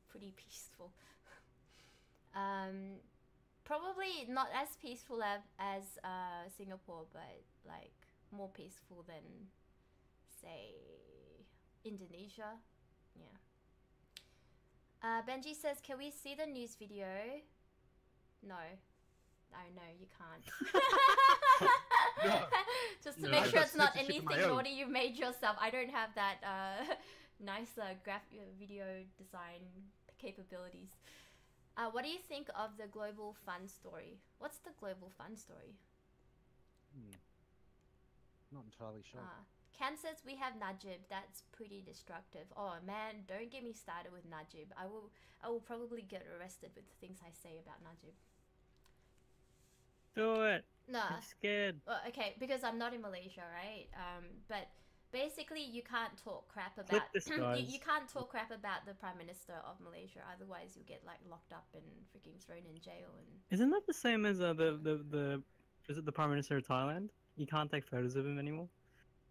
Pretty peaceful. Probably not as peaceful as Singapore, but, like, more peaceful than, say, Indonesia. Yeah. Benji says, can we see the news video? No. Oh, no, you can't. No. Just to No. make I sure just it's not censorship anything my own. naughty you made yourself. I don't have that nice video design capabilities. What do you think of the global fund story? What's the global fund story? Not entirely sure. Ken says we have Najib. That's pretty destructive. Oh man, don't get me started with Najib. I will probably get arrested with the things I say about Najib. Do it. No. I'm scared. Well, okay, because I'm not in Malaysia, right? But basically, you can't talk crap Clip about this, you guys. can't talk crap about the Prime Minister of Malaysia. Otherwise, you'll get like locked up and freaking thrown in jail. And Isn't that the same as the is it the Prime Minister of Thailand? You can't take photos of him anymore.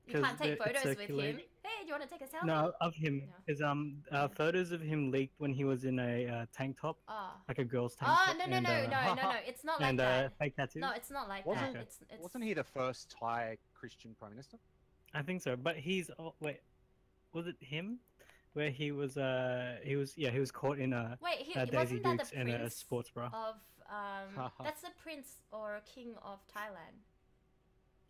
you can't 'Cause take it's photos with him. circulating. Hey, do you want to take a selfie? No, of him. No. Because photos of him leaked when he was in a tank top, Oh. like a girl's tank Oh top. no no and, no no no no! It's not like and that. fake tattoos. No, it's not like Wasn't- that. It's Wasn't he the first Thai Christian prime minister? I think so, but he's wait, was it him? Where he was caught in a Wait, he Daisy wasn't that Dukes the and a prince sports bra. of that's the prince or king of Thailand.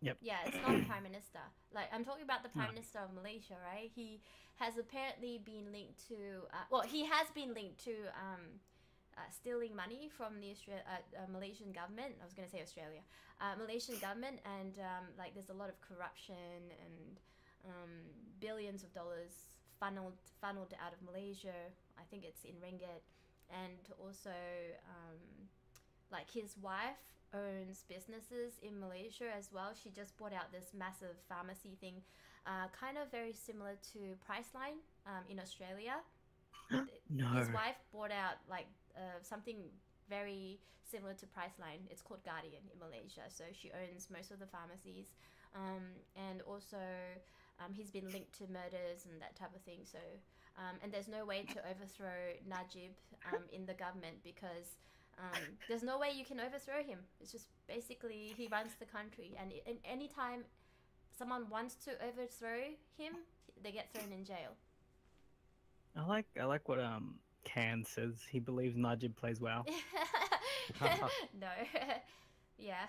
Yep. Yeah, it's not a prime minister. Like I'm talking about the prime No. minister of Malaysia, right? He has apparently been linked to he has been linked to stealing money from the Malaysian government. I was going to say Australia. Malaysian government, and like there's a lot of corruption and billions of dollars funneled out of Malaysia. I think it's in ringgit, and also like his wife owns businesses in Malaysia as well. She just bought out this massive pharmacy thing, kind of very similar to Priceline in Australia. No. His wife bought out like something very similar to Priceline. It's called Guardian in Malaysia. So she owns most of the pharmacies, and also he's been linked to murders and that type of thing. So and there's no way to overthrow Najib in the government because there's no way you can overthrow him. It's just basically he runs the country, and anytime someone wants to overthrow him, they get thrown in jail. I like what Can says. He believes Najib plays WoW. No. Yeah.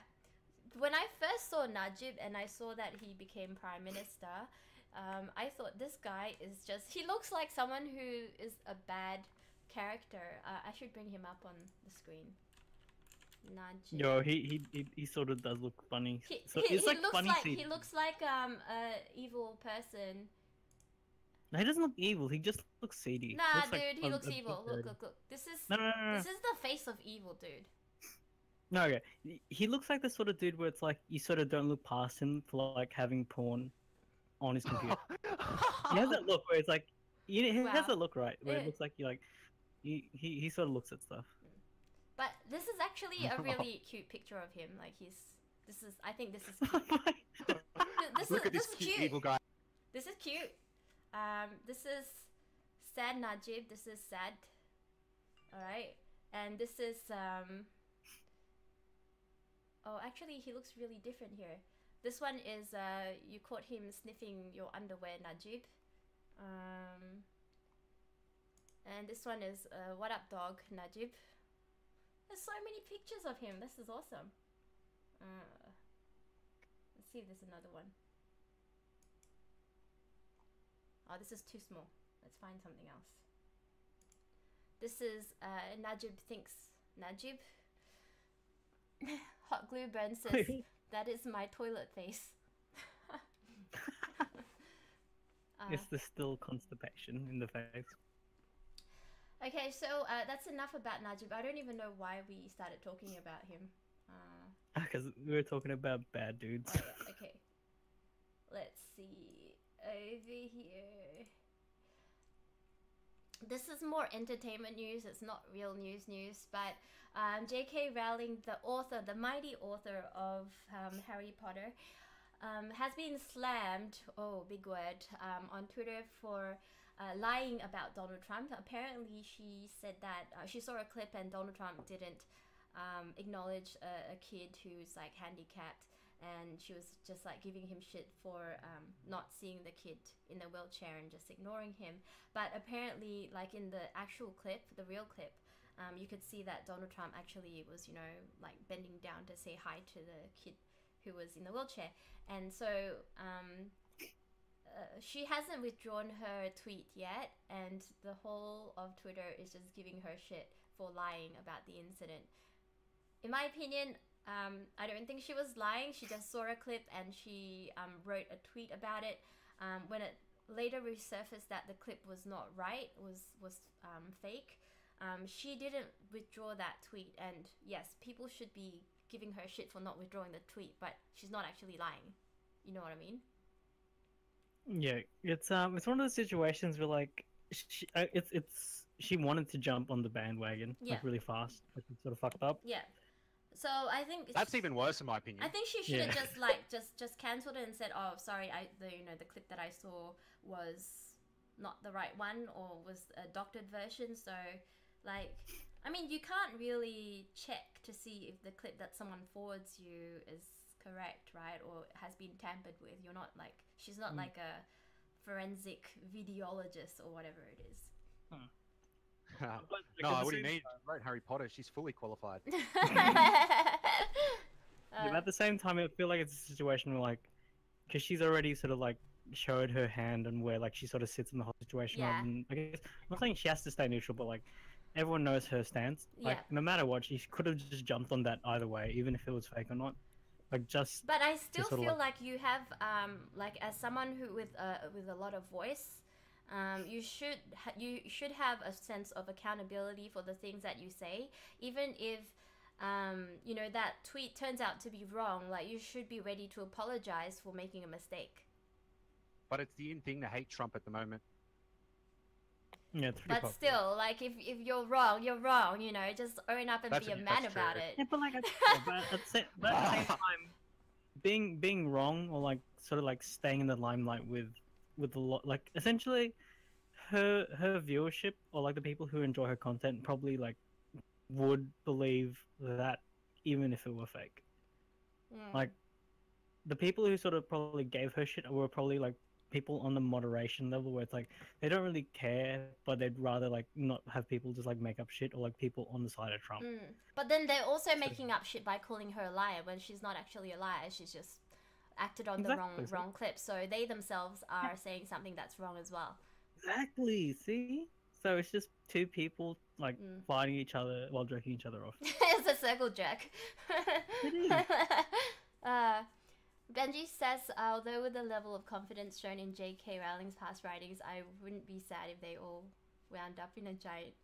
When I first saw Najib and I saw that he became prime minister, I thought this guy is just he looks like someone who is a bad character. I should bring him up on the screen. Najib. Yo, he sort of does look funny. So he it's like looks funny. like See, he looks like a evil person. no, he doesn't look evil. He just looks seedy. Nah, Looks like dude, he looks big evil. bird. Look. This is No. this is the face of evil, dude. No, okay. He looks like the sort of dude where it's like you sort of don't look past him for like having porn on his computer. He has that look where it's like he has Wow. that look, right? Where Yeah. it looks like you like he sort of looks at stuff. But this is actually a really cute picture of him. Like I think this is cute. This Look at is this cute. evil guy. This is cute. This is sad Najib. This is sad. All right. And this is oh, actually he looks really different here. This one is you caught him sniffing your underwear, Najib. And this one is what up, dog, Najib. There's so many pictures of him. This is awesome. Let's see if there's another one. Oh, this is too small. Let's find something else. This is Najib thinks Najib. Hot Glue Burn says that is my toilet face. It's the still constipation in the face. Okay, so that's enough about Najib. I don't even know why we started talking about him. Because we were talking about bad dudes. Oh, yeah, okay. Let's see. Over here. This is more entertainment news. It's not real news, but J.K. Rowling, the author, the mighty author of Harry Potter, has been slammed, oh, big word, on Twitter for lying about Donald Trump. Apparently, she said that she saw a clip and Donald Trump didn't acknowledge a kid who's like handicapped, and she was just like giving him shit for not seeing the kid in the wheelchair and just ignoring him. But apparently, like in the actual clip, the real clip, you could see that Donald Trump actually was, you know, like bending down to say hi to the kid who was in the wheelchair. And so she hasn't withdrawn her tweet yet, and the whole of Twitter is just giving her shit for lying about the incident. In my opinion, I don't think she was lying. She just saw a clip and she wrote a tweet about it. When it later resurfaced that the clip was not right, was fake, she didn't withdraw that tweet. And yes, people should be giving her shit for not withdrawing the tweet, but she's not actually lying. You know what I mean? Yeah, it's one of those situations where like she wanted to jump on the bandwagon like really fast, like it's sort of fucked up. Yeah. So I think That's even worse in my opinion. I think she should have just like just cancelled it and said, "Oh, sorry, the clip that I saw was not the right one, or was a doctored version." So, like, I mean, you can't really check to see if the clip that someone forwards you is correct, right, or has been tampered with. You're not like, she's not like a forensic videologist or whatever it is. No, I wouldn't need. Wrote Harry Potter. She's fully qualified. Yeah, but at the same time, I feel like it's a situation where, like, because she's already sort of like showed her hand and where like she sort of sits in the whole situation. Yeah. And I guess I'm not saying she has to stay neutral, but like everyone knows her stance. Like Yeah. no matter what, she could have just jumped on that either way, even if it was fake or not. Like just. But I still sort of feel like you have, like as someone who with a lot of voice, you should have a sense of accountability for the things that you say, even if you know that tweet turns out to be wrong. Like you should be ready to apologize for making a mistake. But it's the in thing to hate Trump at the moment. Yeah, it's pretty But popular. still, like if you're wrong, you're wrong. You know, just own up and That's be a true. man That's about true. it. Yeah, but like, but at the same time, being wrong or like sort of like staying in the limelight with a lot, like essentially, her viewership or like the people who enjoy her content probably like would believe that even if it were fake. Mm. Like the people who sort of probably gave her shit were probably like people on the moderation level where it's like they don't really care, but they'd rather like not have people just like make up shit, or like people on the side of Trump. But then they're also making up shit by calling her a liar when she's not actually a liar. She's just acted on the Exactly. wrong clip. So they themselves are saying something that's wrong as well. Exactly. See, so it's just two people like fighting each other while jerking each other off. It's a circle jerk. It is. Benji says, although with the level of confidence shown in J.K. Rowling's past writings, I wouldn't be sad if they all wound up in a giant...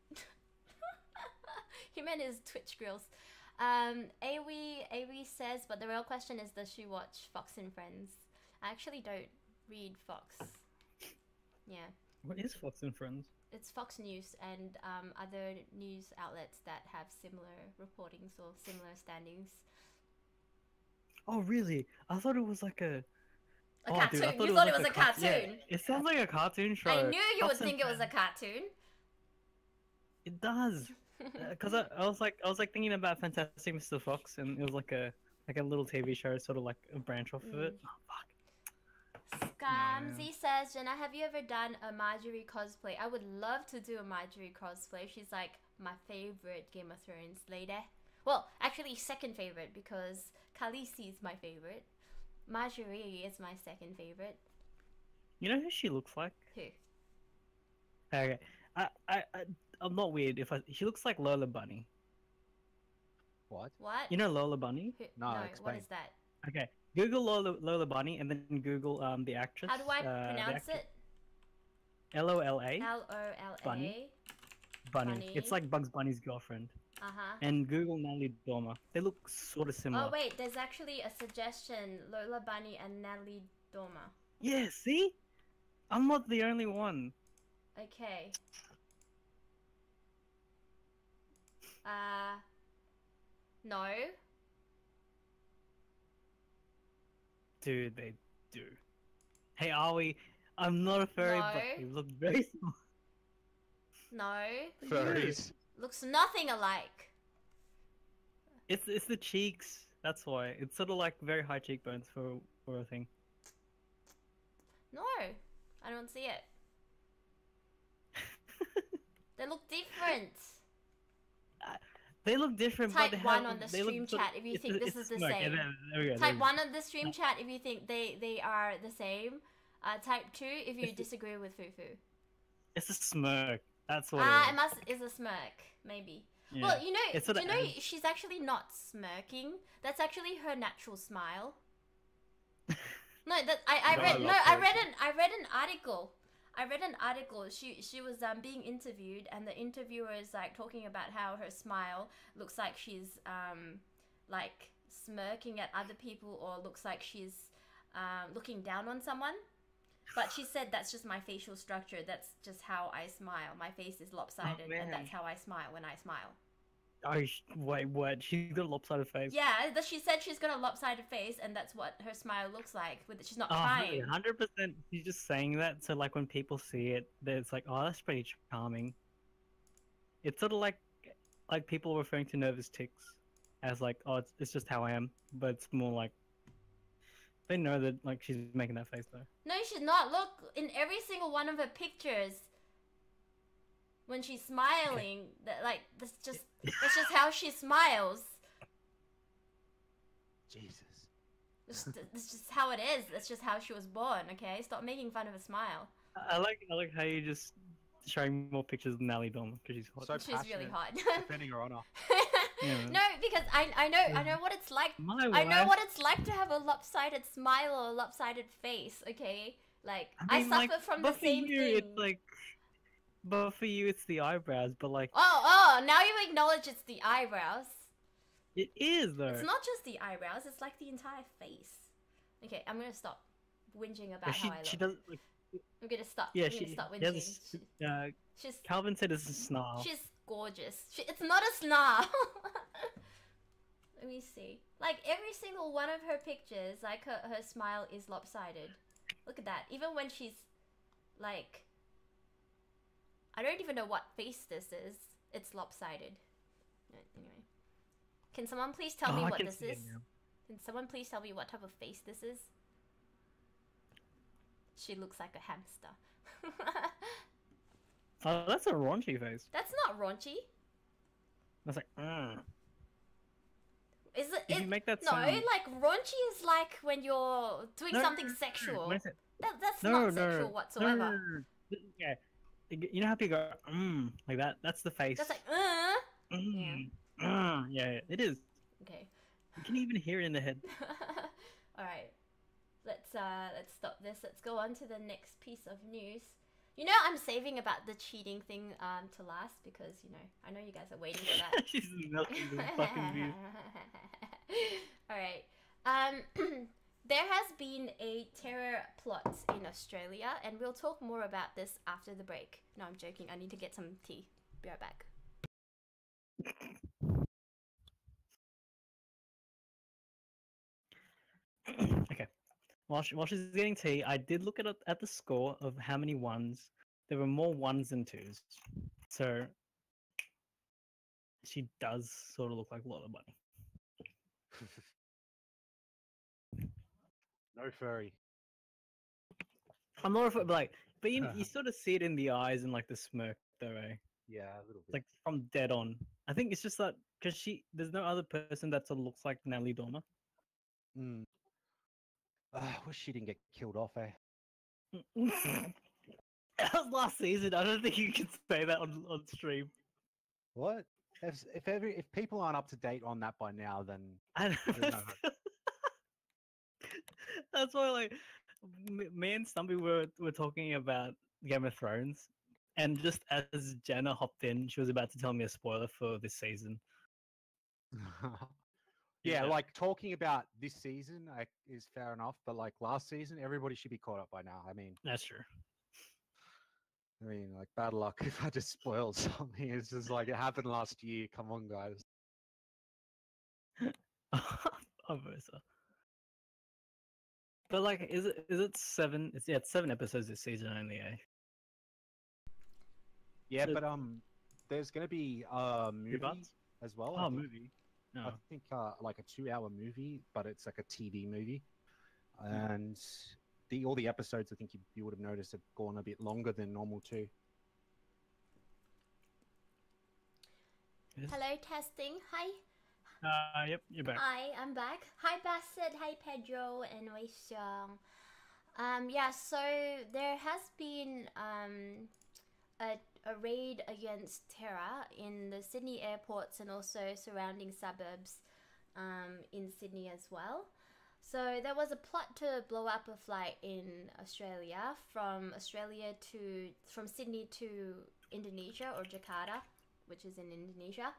Him and his Twitch grills. Awi says, but the real question is, does she watch Fox and Friends? I actually don't read Fox. Yeah. What is Fox and Friends? It's Fox News and other news outlets that have similar reportings or similar standings. Oh, really? I thought it was like a. A Oh, cartoon. dude, I You thought it was like a car- yeah, cartoon. it sounds like a cartoon show. I knew you Fox would and think it was a Friends. cartoon. It does. Because I was like thinking about Fantastic Mr. Fox, and it was like a little TV show, sort of like a branch off of it. Oh, fuck. Scamsy says, Jenna, have you ever done a Marjorie cosplay? I would love to do a Marjorie cosplay. She's like my favorite Game of Thrones lady. Well, actually second favorite because Khaleesi is my favorite. Marjorie is my second favorite. You know who she looks like? Who? Okay, I'm not weird if she looks like Lola Bunny. What? What? You know Lola Bunny? Who? No, what explain. is that? Okay, Google Lola Bunny and then Google the actress. How do I the pronounce actress. it? Lola Lola. Bunny. Bunny. It's like Bugs Bunny's girlfriend. Uh-huh. And Google Natalie Dormer. They look sort of similar. Oh wait, there's actually a suggestion: Lola Bunny and Natalie Dormer. Yeah, see? I'm not the only one. Okay. No. Dude, they do. Hey, Aoi, I'm not a furry, but No. they look very similar. No. Furries. Looks nothing alike. It's the cheeks. That's why. It's sort of like very high cheekbones for a thing. No, I don't see it. They look different. They look different, Type but they 1 have, on the they look stream sort of- chat if you it's think a- this it's a is the smirk. same. There we go. Type 1 on the stream chat if you think they are the same. Type 2 if you disagree with Fufu. It's a smirk. That's what Ah, it it is. must is a smirk, maybe. Yeah. Well, you know, It's sort do of you know an- she's actually not smirking. That's actually her natural smile. No, that I No, read I no, love I her. read an article. I read an article. She was being interviewed, and the interviewer is like talking about how her smile looks like she's like smirking at other people, or looks like she's looking down on someone. But she said that's just my facial structure. That's just how I smile. My face is lopsided, and man. that's how I smile when I smile. Oh, wait, what? She's got a lopsided face. Yeah, she said she's got a lopsided face, and that's what her smile looks like. With she's not Oh, trying. 100%. She's just saying that, so like when people see it, it's like, oh, that's pretty charming. It's sort of like people referring to nervous tics as like, oh, it's just how I am, but it's more like they know that like she's making that face though. No, she's not. Look, in every single one of her pictures, when she's smiling, that's just how she smiles. Jesus. That's just how it is. That's just how she was born. Okay, stop making fun of her smile. I like how you just showing more pictures of Natalie Dormer because she's hot. So She's really passionate, hot. defending her honor. Yeah. No, because I know what it's like. My I know wife- what it's like to have a lopsided smile or a lopsided face. Okay, like I mean, suffer like, from the but for same you, thing. It's like, but for you, it's the eyebrows. But like, Oh, now you acknowledge it's the eyebrows. it is though. It's not just the eyebrows, it's like the entire face. Okay, I'm gonna stop whinging about she how I look. she does. Like, I'm gonna stop. yeah, I'm she gonna stop has a whinging. s- She's Calvin said it's a snarl. she's gorgeous. It's not a snarl. Let me see. Like every single one of her pictures, like her smile is lopsided. Look at that. Even when she's like, I don't even know what face this is. It's lopsided. No, anyway, can someone please tell me Oh, I what can this see it is? now. Can someone please tell me what type of face this is? She looks like a hamster. Oh, that's a raunchy face. That's not raunchy. That's like, Is it? if you make that No, sound. like raunchy is like when you're doing No, something no, no, sexual. when I said- That's no, not no, sexual no, whatsoever. no. Yeah, you know how people go, like that. That's the face. That's like, yeah, it is. Okay. You can even hear it in the head. All right. Let's stop this. Let's go on to the next piece of news. You know, I'm saving about the cheating thing to last because I know you guys are waiting for that. She's milking the fucking view. All right. There has been a terror plot in Australia, and we'll talk more about this after the break. No, I'm joking. I need to get some tea. Be right back. Okay. While she's getting tea, I did look at the score of how many ones. There were more ones than twos. So she does sort of look like a lot of money. No furry. I'm not but like, but you sort of see it in the eyes and like the smirk though, eh? Yeah, a little bit. Like from dead on. I think it's just that because there's no other person that sort of looks like Natalie Dormer. Mm. I wish she didn't get killed off, eh? That was last season. I don't think you can say that on stream. What? If people aren't up to date on that by now, then I there's no hope. That's why, like, me and Stumpy were talking about Game of Thrones, and just as Jenna hopped in, she was about to tell me a spoiler for this season. Yeah, Yeah. like talking about this season is fair enough, but like last season, everybody should be caught up by now. I mean, That's true. like bad luck if I just spoiled something. It's just like it happened last year. Come on, guys. Versa. But like, is it 7? It's 7 episodes this season only, eh? Yeah, So- but there's gonna be a Two movie parts? as well. I Oh, think. movie. No. I think like a 2-hour movie, but it's like a TV movie, and all the episodes I think you would have noticed have gone a bit longer than normal too. Yes. Hello, testing. Hi. Yep, you're back. Hi, I'm back. Hi, Bassett. Hi, Pedro and Wei Xiang. Yeah, so there has been a raid against Terra in the Sydney airports and also surrounding suburbs in Sydney as well. So there was a plot to blow up a flight in Australia from Sydney to Indonesia, or Jakarta, which is in Indonesia.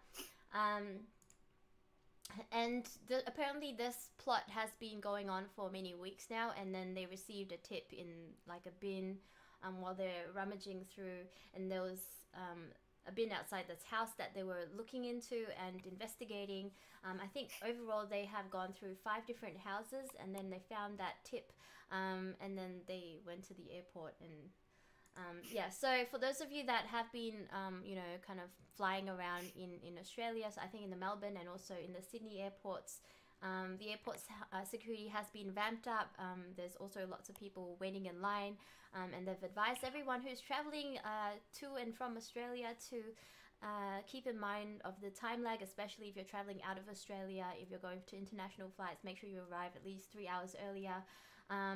And apparently this plot has been going on for many weeks now, and then they received a tip in like a bin while they're rummaging through, and there was a bin outside this house that they were looking into and investigating. I think overall they have gone through 5 different houses, and then they found that tip, and then they went to the airport. And yeah, so for those of you that have been kind of flying around in Australia, so I think in the Melbourne and also in the Sydney airports, the airport's security has been ramped up. There's also lots of people waiting in line, and they've advised everyone who's traveling to and from Australia to keep in mind of the time lag, especially if you're traveling out of Australia. If you're going to international flights, make sure you arrive at least 3 hours earlier,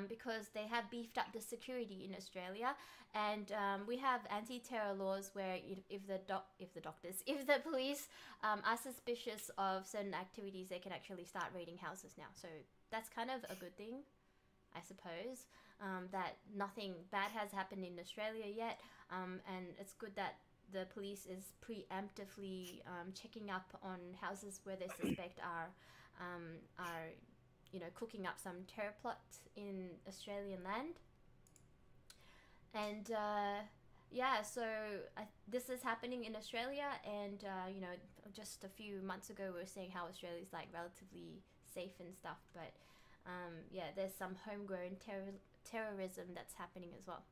because they have beefed up the security in Australia. And we have anti-terror laws where if the police are suspicious of certain activities, they can actually start raiding houses now. So that's kind of a good thing, I suppose, that nothing bad has happened in Australia yet, and it's good that the police is preemptively checking up on houses where they suspect are cooking up some terror plot in Australian land. And yeah, so this is happening in Australia, and just a few months ago we were saying how Australia's like relatively safe and stuff, but yeah, there's some homegrown terrorism that's happening as well.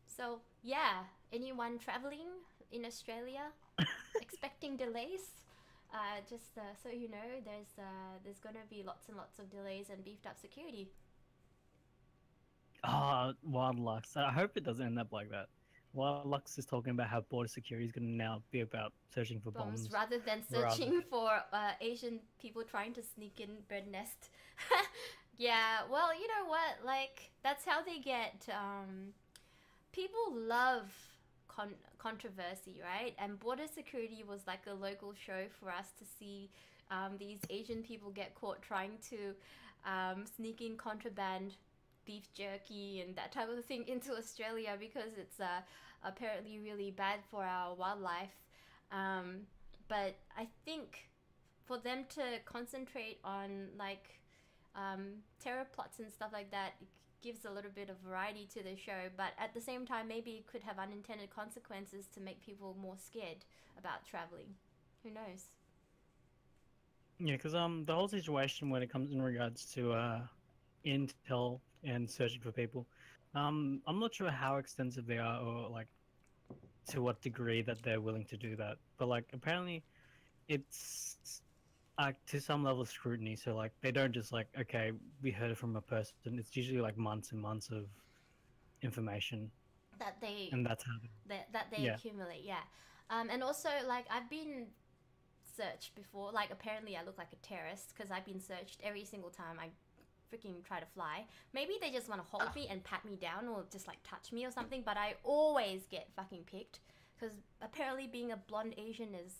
So yeah, anyone traveling in Australia expecting delays, just so you know, there's gonna be lots and lots of delays and beefed up security. Wild Lux. I hope it doesn't end up like that. Wild Lux is talking about how border security is going to now be about searching for bombs. Rather than searching for Asian people trying to sneak in bird nest. Yeah, well, you know what? Like, that's how they get. People love controversy, right? And border security was like a local show for us to see these Asian people get caught trying to sneak in contraband beef jerky and that type of thing into Australia, because it's apparently really bad for our wildlife. But I think for them to concentrate on like terror plots and stuff like that, it gives a little bit of variety to the show, but at the same time maybe it could have unintended consequences to make people more scared about traveling. Who knows? Yeah, because the whole situation when it comes in regards to intel and searching for people, I'm not sure how extensive they are, or like to what degree that they're willing to do that. But like apparently, it's to some level of scrutiny. So like they don't just like, okay, we heard it from a person. It's usually like months and months of information, that they and that's how. that they Yeah. accumulate. Yeah, and also like I've been searched before. Like apparently I look like a terrorist because I've been searched every single time I freaking try to fly. Maybe they just want to hold me and pat me down or just like touch me or something. But I always get fucking picked because apparently being a blonde Asian is,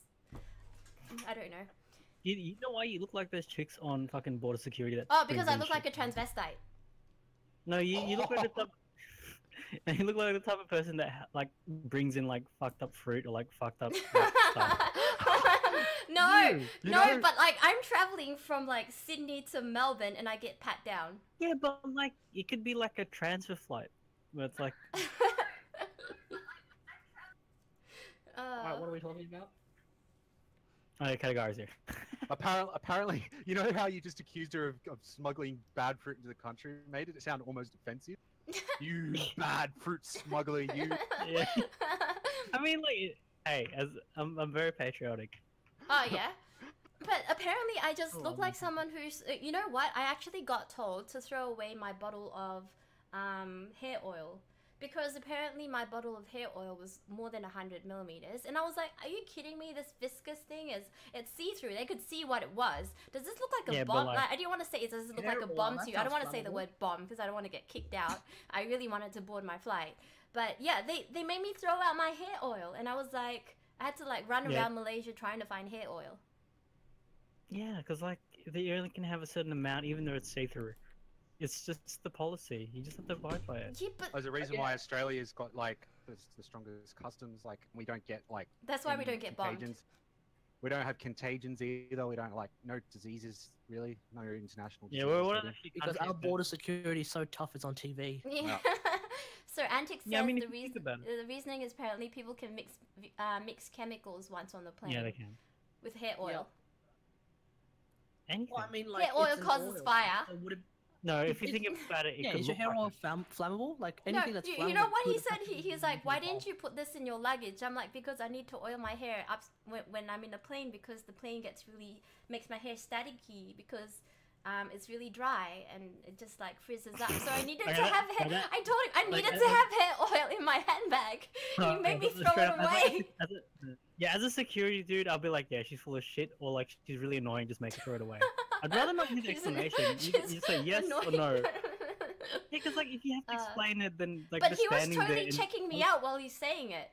I don't know. You know why you look like those chicks on fucking border security? That Oh, because brings I in look like a shit. transvestite. No, you look like the type. And you look like the type of person that like brings in like fucked up fruit or like fucked up like, stuff. No, You no, know- but like I'm traveling from like Sydney to Melbourne and I get pat down. Yeah, but like it could be like a transfer flight where it's like, Alright, what are we talking about? oh, categories here. Apparently, you know how you just accused her of smuggling bad fruit into the country? Made it sound almost offensive. You bad fruit smuggler, you. Yeah. I mean, like, hey, as I'm very patriotic. Oh yeah, but apparently I just Oh, look like someone who's. You know what? I actually got told to throw away my bottle of hair oil because apparently my bottle of hair oil was more than 100 millimeters, and I was like, "Are you kidding me? This viscous thing it's see-through. They could see what it was. Does this look like a Yeah, but, bomb? like- I didn't want to say, does this look Hair like a oil, bomb that to you? I don't sounds want to say the flammable. word bomb because I don't want to get kicked out. I really wanted to board my flight, but yeah, they made me throw out my hair oil, and I was like, I had to like run Yeah. around Malaysia trying to find hair oil. Yeah, because like they only can have a certain amount, even though it's see-through. It's just the policy. You just have to abide by it. Yeah, but There's a reason why Australia's got like the strongest customs. Like we don't get like. that's why we any don't get bombed. contagions. We don't have contagions either. We don't like no diseases really. No international. Yeah, diseases, well, what are really. the few Because our countries that- border security is so tough, it's on TV. Yeah. So Antic says Yeah, I mean, the if you think reason about the reasoning is apparently people can mix chemicals once on the plane Yeah, they can. with hair oil. Anything. Well, I mean, like, Hair oil it's an causes oil, fire. so would it, No, if you Is- think about it, it yeah, could is your look hair like oil it. flammable? Like No, anything that's flammable. you know what he could said? He's like, why didn't you? you put this in your luggage? I'm like, because I need to oil my hair up when I'm in the plane because the plane makes my hair staticky because it's really dry and it just like frizzes up. So I needed Okay, to have that- hair. that- I told him I like, needed that- to have hair oil in my handbag. No, He made me but throw straight it up, as away. as a security dude, I'll be like, yeah, she's full of shit, or like she's really annoying, just make her throw it away. I'd rather not use She's- explanation. You she's say yes or annoying. no. Yeah, because like if you have to Uh, explain it, then like But just he was standing totally there and- checking me out while he's saying it.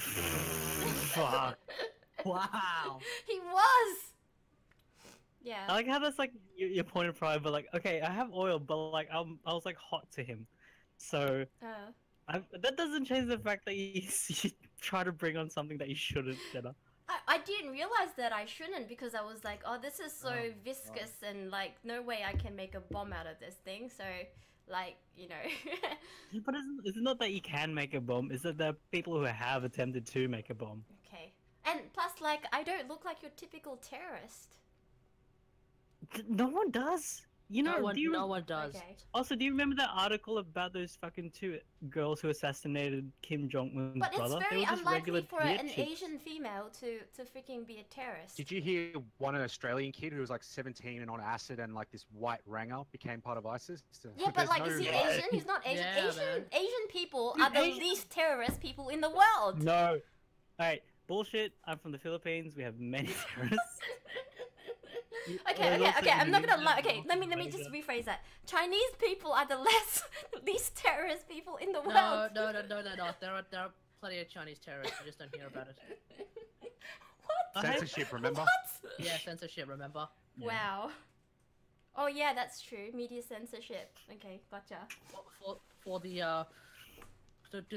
Fuck. Wow. He was. Yeah. I like how that's like your point of pride, but like, okay, I have oil, but like I was like hot to him, so that doesn't change the fact that you try to bring on something that you shouldn't, Jenna. I didn't realize that I shouldn't because I was like, oh, this is so Oh, viscous and like no way I can make a bomb out of this thing. So, like, you know. But it's not that you can make a bomb; it's that there are people who have attempted to make a bomb. Okay. And plus, like, I don't look like your typical terrorist. No one does. You know, No one, do you no one does. Okay. also do you remember that article about those fucking two girls who assassinated Kim Jong Un's But brother? it's They very were just regular unlikely for weird an chicks. Asian female to freaking be a terrorist. Did you hear one Australian kid who was like 17 and on acid and like this white ranger became part of ISIS? Yeah, but There's like, no- is he Asian? He's not Asian. Yeah, man. Asian people Dude, are the Asian- least terrorist people in the world. No. Alright, bullshit. I'm from the Philippines. We have many terrorists. Okay, I'm not gonna lie. Okay, let me just rephrase that. Chinese people are the least terrorist people in the No, world. no. There are plenty of Chinese terrorists. You just don't hear about it. What? Censorship, remember? What? Yeah, censorship. Remember? Wow. Oh yeah, that's true. Media censorship. Okay, gotcha. For the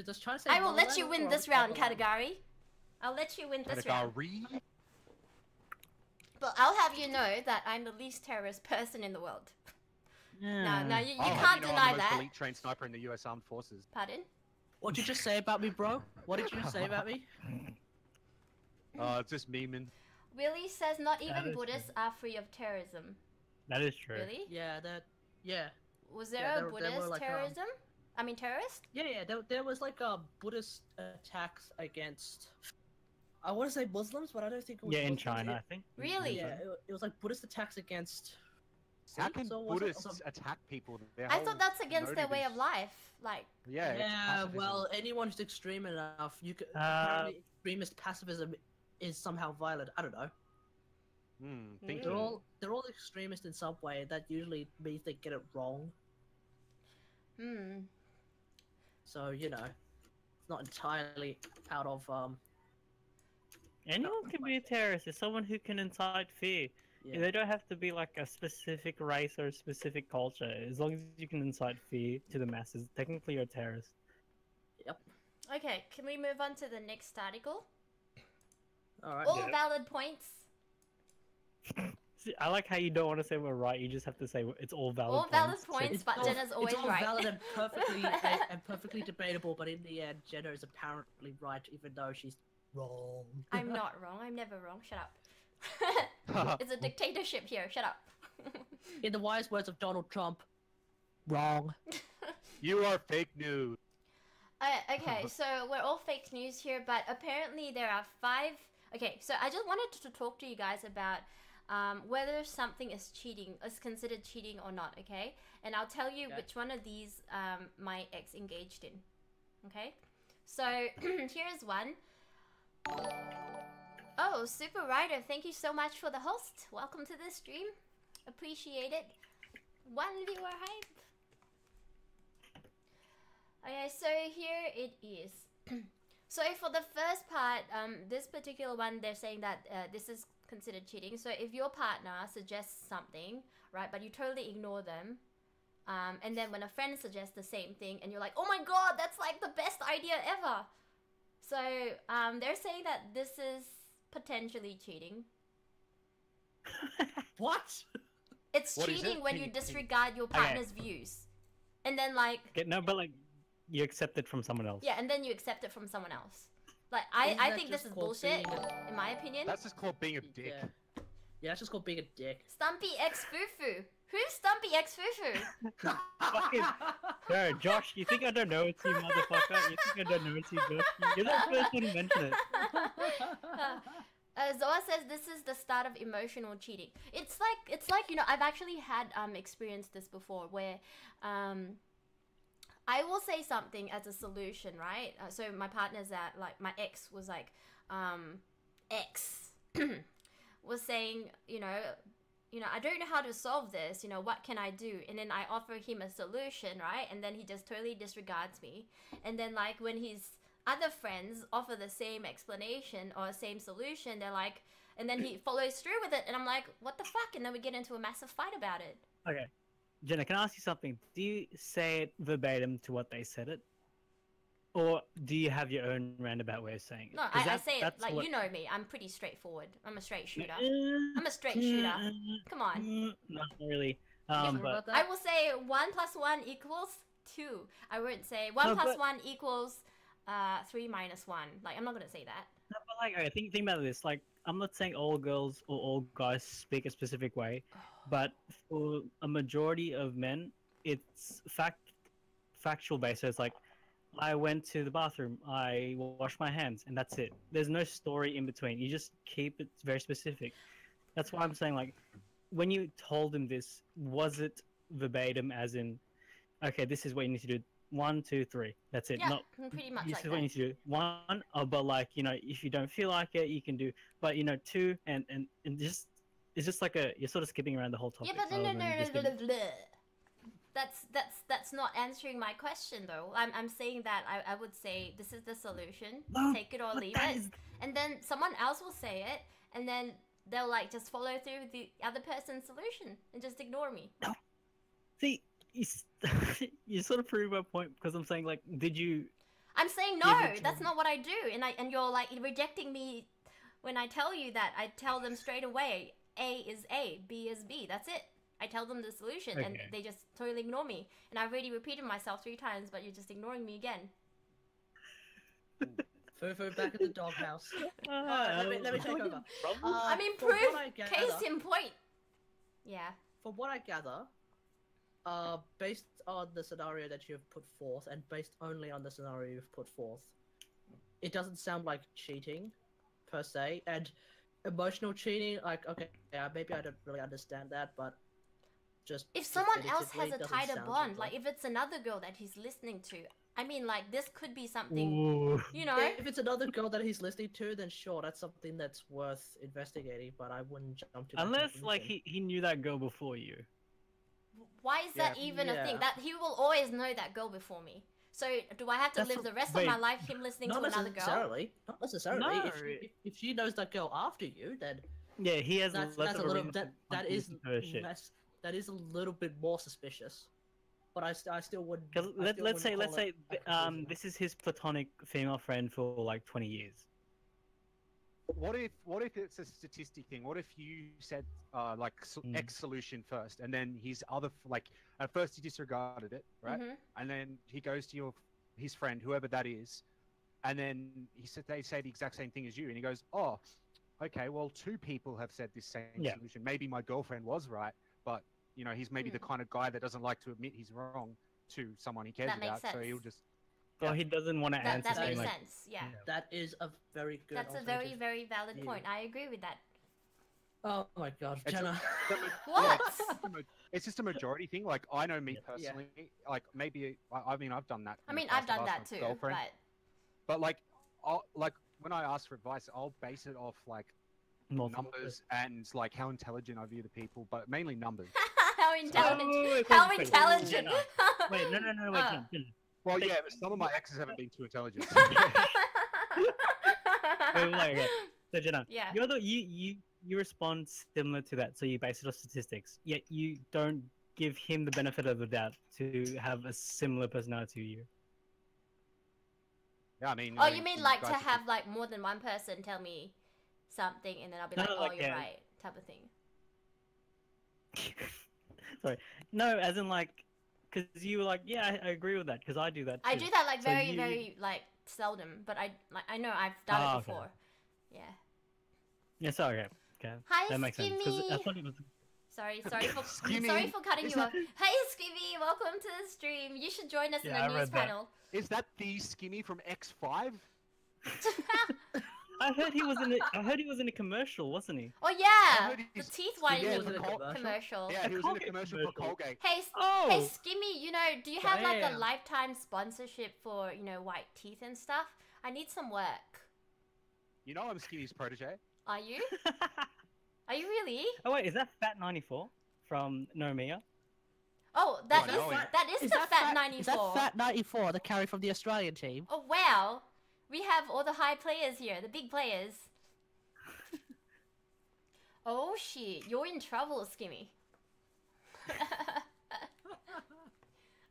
does China say? I will let you motherland win or this round, motherland? Katagari. I'll let you win this round. Category? But I'll have you know that I'm the least terrorist person in the world. No, you I'll have can't you know deny I'm the most that. elite trained sniper in the US Armed Forces. Pardon? What did you just say about me, bro? What did you just say about me? It's just memeing. Willie says not That even is Buddhists are free of terrorism. That is true. Really? Yeah, that. Yeah. Was there Yeah, a there were Buddhist like, terrorism? I mean, terrorist? Yeah. There was like Buddhist attacks against. I want to say Muslims, but I don't think it was. Yeah, in Muslims. China, I think. Really? Yeah, it was like Buddhist attacks against. How Sikhs, can or was it? Buddhists attack people? Their I whole thought that's against their motive way is- of life. Like, Yeah. it's Yeah, pacifism. well, anyone who's extreme enough, you could. Uh, Apparently, extremist pacifism is somehow violent. I don't know. Think They're all extremist in some way. That usually means they get it wrong. hmm. So you know, it's not entirely out of Anyone can be a terrorist. It's someone who can incite fear. Yeah. They don't have to be like a specific race or a specific culture. As long as you can incite fear to the masses, technically you're a terrorist. Okay, can we move on to the next article? All right. All Yeah. valid points. See, I like how you don't want to say we're right. You just have to say it's all valid. All valid So- points, but all- Jenna's always it's all right. valid and perfectly and perfectly debatable, but in the end, Jenna is apparently right, even though she's wrong. I'm not wrong. I'm never wrong. Shut up. It's a dictatorship here. Shut up. In the wise words of Donald Trump, wrong. You are fake news. Okay, so we're all fake news here, but apparently there are 5. Okay, so I just wanted to talk to you guys about whether something is cheating, is considered cheating or not. Okay, and I'll tell you Okay. which one of these my ex engaged in. Okay, so here's one. Oh, Super Rider, thank you so much for the host. Welcome to the stream. Appreciate it. 1 viewer hype. Okay, so here it is. So for the first part, this particular one, they're saying that this is considered cheating. So if your partner suggests something, right, but you totally ignore them, and then when a friend suggests the same thing, and you're like, oh my god, that's like the best idea ever. So they're saying that this is potentially cheating. What? It's What is cheating it? when you disregard your Okay. partner's views, and then like. Okay, no, but like you accept it from someone else. Yeah, and then you accept it from someone else. Like, Isn't I that think this just is called bullshit, being in my opinion. That's just called being a dick. Yeah, that's just called being a dick. Stumpy X Fufu. Who's Stumpy X Fufu? Fucking- No, Josh, you think I don't know it's you, motherfucker? You think I don't know it's you, Josh? You're the first one to mention it. Zoa says this is the start of emotional cheating. It's like you know, I've actually had experienced this before where I will say something as a solution, right? So my partner's at like my ex was like ex was saying, you know, I don't know how to solve this, you know, what can I do? And then I offer him a solution, right? And then he just totally disregards me. And then like when his other friends offer the same explanation or same solution, they're like, and then he follows through with it, and I'm like, what the fuck? And then we get into a massive fight about it. Okay. Jenna, can I ask you something? Do you say it verbatim to what they said it? Or do you have your own roundabout way of saying it? No, 'Cause I say it that's like, what- you know me, I'm pretty straightforward. I'm a straight shooter. I'm a straight shooter. Come on. Not really. Sure But about that? I will say 1 + 1 = 2. I wouldn't say 1 No, + but- 1 = 3 - 1. Like, I'm not gonna say that. No, but like, okay, think about this. Like, I'm not saying all girls or all guys speak a specific way, but for a majority of men, it's factual based. So it's like, I went to the bathroom, I washed my hands, and that's it. There's no story in between. You just keep it very specific. That's why I'm saying, like, when you told him this, was it verbatim, as in, okay, this is what you need to do. 1, 2, 3. That's it. Yeah, Not pretty much this like is what you need that. to do. 1, but like, you know, if you don't feel like it, you can do. But you know, 2 and just it's just like you're sort of skipping around the whole topic. Yeah, but no, rather than just getting- That's not answering my question though. I'm saying that I would say this is the solution. No, Take it or but leave that it. is- And then someone else will say it, and then they'll like just follow through with the other person's solution and just ignore me. See, you sort of prove my point because I'm saying, like, did you? I'm saying Give no, it to that's them. not what I do, and you're like rejecting me when I tell you that. I tell them straight away, A is A, B is B. That's it. I tell them the solution, and Okay. they just totally ignore me. And I've already repeated myself 3 times, but you're just ignoring me again. Fufu back at the doghouse. Let me take over. I mean, from what proof, I gather- case in point. Yeah. From what I gather, based on the scenario that you've put forth, and based only on the scenario you've put forth, it doesn't sound like cheating, per se. And emotional cheating, like, okay, yeah, maybe I don't really understand that, but just If someone else definitively, has a it doesn't tighter sound bond, like like if it's another girl that he's listening to, I mean, like this could be something, Ooh. you know. If it's another girl that he's listening to, then sure, that's something that's worth investigating. But I wouldn't jump to that Unless like conclusion. he knew that girl before you. Why is that even a thing? Yeah. That he will always know that girl before me. So do I have to That's live what- the rest wait. of my life him listening Not to another girl? necessarily. Not necessarily. No. If she knows that girl after you, then Yeah, he has that's less of a a little reason that to that is listen to her shit. that is a little bit more suspicious. But I still wouldn't. Because I still let's say wouldn't call it a conclusion. this is his platonic female friend for like 20 years. What if it's a statistic thing? What if you said like X solution first, and then his other like at first he disregarded it, right? Mhm. And then he goes to his friend, whoever that is, and then they say the exact same thing as you, and he goes, oh, okay, well 2 people have said this same Yeah. solution. Maybe my girlfriend was right, but you know he's maybe the kind of guy that doesn't like to admit he's wrong to someone he cares That makes about, so he'll sense. just So he doesn't want to That answer makes saying like, sense. Yeah. That is a very good. That's a very, alternative. very valid view. point. I agree with that. Oh my god, It's a- Jenna. What? it's just a majority thing. Like I know me Yeah. personally, like maybe I mean I've done that. I in the mean, past, I've done asked that my too, girlfriend, but but like like when I ask for advice, I'll base it off like multiple. numbers and like how intelligent I view the people, but mainly numbers. how intelligent? wait, How wait, wait. intelligent? Jenna. Wait, no, wait, Uh. Jenna. Well, yeah, but some of my exes haven't been too intelligent. Wait, okay. So Jenna, Yeah. you're you respond similar to that, so you base it on statistics. Yet you don't give him the benefit of the doubt to have a similar personality to you. Yeah, I mean. Oh, you mean like to guys are have like more than one person tell me something, and then I'll be No, like, no, "Oh, like, you're yeah. right," type of thing. Sorry, no, as in like, because you were like, yeah, I agree with that, because I do that. I too. do that like So very, you- very like seldom, but I know I've done Ah, it okay. before. Yeah. Yeah, sorry, okay, Hi, that makes sense. Because I Skimmy. thought it was. Sorry for Skimmy. sorry for cutting Is you that- off. Hey, Skimmy, welcome to the stream. You should join us Yeah, in I the news read that. panel. Is that the Skimmy from X5? I heard he was in. I heard he was in a commercial, wasn't he? Oh yeah, heard the he's- teeth yeah, whitening was it a commercial? commercial. Yeah, he was in a Colgate commercial for commercial. Colgate. Hey, Oh. hey, Skimmy, you know, do you have like a Damn. lifetime sponsorship for, you know, white teeth and stuff? I need some work. You know I'm Skimmy's protege. Are you? Are you really? Oh wait, is that Fat 94 from Nomiya? Oh, that I is know it. that is the Fat 94. Is that Fat 94, the carry from the Australian team? Oh wow, we have all the high players here, the big players. Oh shit, you're in trouble, Skimmy.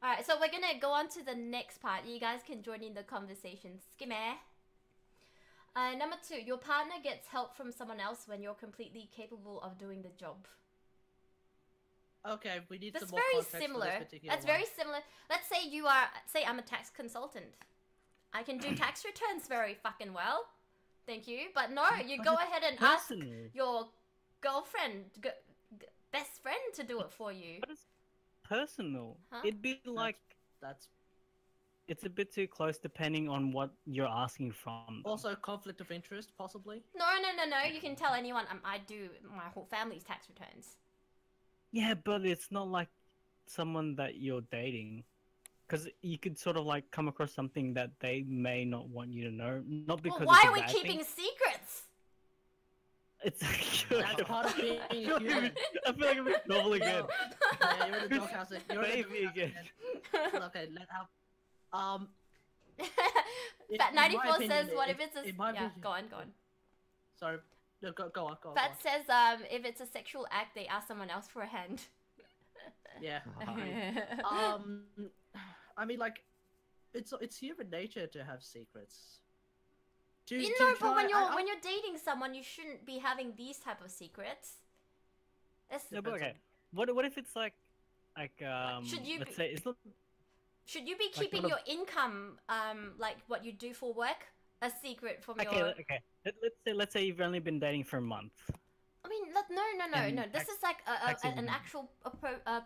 Alright, so we're gonna go on to the next part. You guys can join in the conversation. Skimmy. Number 2, your partner gets help from someone else when you're completely capable of doing the job. Okay, we need That's some more very context for this similar. particular That's one. very similar. Let's say say I'm a tax consultant. I can do tax returns very fucking well. Thank you. But no, you go ahead and ask Personal. your girlfriend, best friend to do it for you. But it's personal. Huh? It'd be like That's it's a bit too close, depending on what you're asking from. them. also conflict of interest, possibly. No. You can tell anyone I do my whole family's tax returns. Yeah, but it's not like someone that you're dating, because you could sort of like come across something that they may not want you to know, not because. Well, why it's a are we bad keeping thing. secrets? It's That's part of being a human. I feel like I'm in trouble again. Yeah, you're in the doghouse. You're in the Baby doghouse again. Okay, let have. In Fat my 94 opinion, says, what if it's a... in my Yeah, opinion- go on. Sorry, no, go on. Fat says, if it's a sexual act, they ask someone else for a hand. Yeah. I mean, like, it's human nature to have secrets. You know, but when you're dating someone, you shouldn't be having these type of secrets. It's, Yeah, but okay. What if it's like Should you let's be- say it's not should you be Like, keeping what your income, like what you do for work, a secret from okay. your? Okay, let's say you've only been dating for a month. I mean, No. And This is like active an in- actual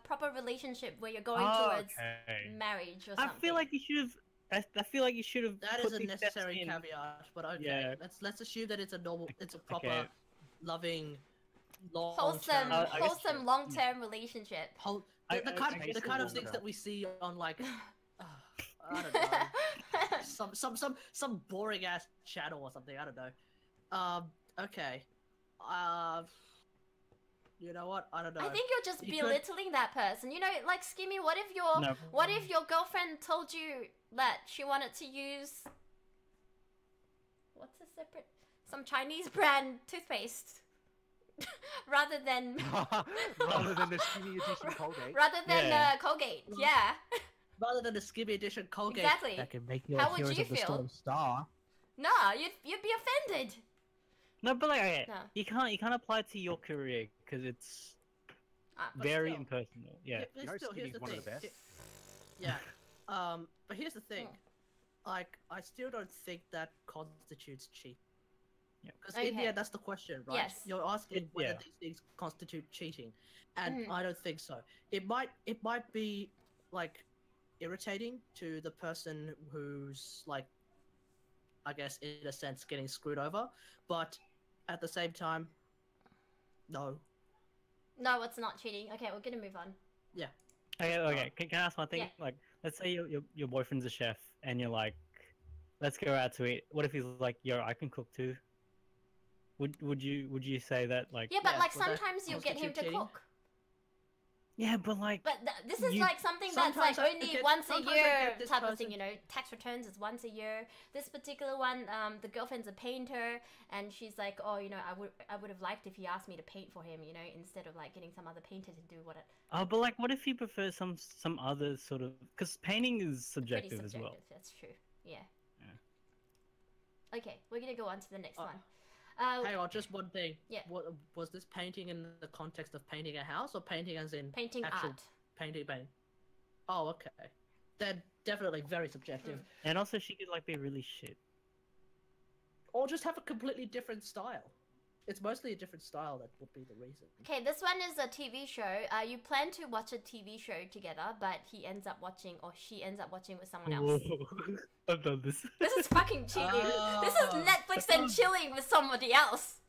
proper relationship where you're going Oh, towards okay. marriage or I something. feel like you should have. I feel like you should have. That put is a these steps necessary in. caveat, but okay. Yeah. Let's assume that it's a normal, it's a proper, Okay. loving, long wholesome, I guess- wholesome long-term relationship. the, I- the I- kind, I the guess kind of it's things long that we see on like, I don't know, some boring ass channel or something. I don't know. Okay. You know what? I don't know. I think you're just You could- belittling that person. You know, like Skimmy, what if your No. what if your girlfriend told you that she wanted to use what's a separate some Chinese brand toothpaste rather than Rather than the skinny edition Colgate. rather than Yeah. Colgate. Yeah. Rather than the Skimmy Edition Colgate Exactly. that can make you How a would Heroes you of the feel? Storm star. No, you'd be offended. No, but like okay, No. you can't apply it to your career because it's But very still. impersonal. Yeah. But You know still, here's Skinny's the one of thing. the best. Yeah. But here's the thing. Like, I still don't think that constitutes cheating. Yeah. Because in the Okay. end, that's the question, right? Yes. You're asking whether yeah. these things constitute cheating, and Mhm. I don't think so. It might be like irritating to the person who's like, I guess in a sense getting screwed over, but at the same time, no. No, it's not cheating. Okay, we're gonna move on. Okay. Can I ask one thing? Yeah. Like, let's say your boyfriend's a chef and you're like, let's go out to eat. What if he's like, yo, I can cook too? Would you say that like? Yeah, but Yeah, like well, that sometimes you'll get him to constitute cheating. cook. Yeah, but like. But this is You- like something that's like Sometimes I only get- once a sometimes I year get this type of person- thing, you know. Tax returns is once a year. This particular one, the girlfriend's a painter, and she's like, oh, you know, I would have liked if he asked me to paint for him, you know, instead of like getting some other painter to do what it. Oh, but like, what if he prefers some other sort of? Because painting is Pretty subjective, subjective. as well. That's true. Yeah. Yeah. Okay, we're gonna go on to the next Uh, one. Hang on, just one thing. Yeah. What was this painting in the context of painting a house, or painting as in Painting actual art. painting? Oh, okay. Then definitely very subjective. And also, she could like be really shit. Or just have a completely different style. It's mostly a different style that would be the reason. Okay, this one is a TV show. You plan to watch a TV show together, but he ends up watching or she ends up watching with someone else. Whoa. I've done this. This is fucking cheating. This is Oh. Netflix and chilling with somebody else.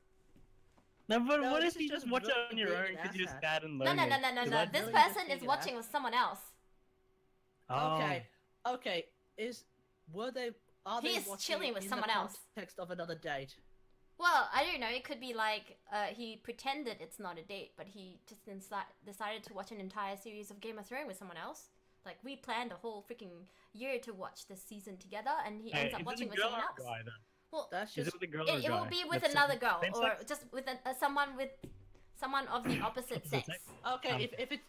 No, but No, what this if is you just just watch it really on your being own an because you're asshat. sad and No, lonely? no, no, no, no, 'Cause no. I This really just person is figured watching out. with someone else. Oh. Okay. Are they He is watching chilling it with in someone the else. context of another date? Well, I don't know. It could be like he pretended it's not a date, but he just decided to watch an entire series of Game of Thrones with someone else. Like we planned a whole freaking year to watch this season together, and he Hey, ends up is it watching a with girl someone or else. a guy, then? Well, That's Is just it with a girl or a it guy? will be with That's another same- girl, same or sex? just with someone of the opposite Opposite sex. sex? okay. Um, If it's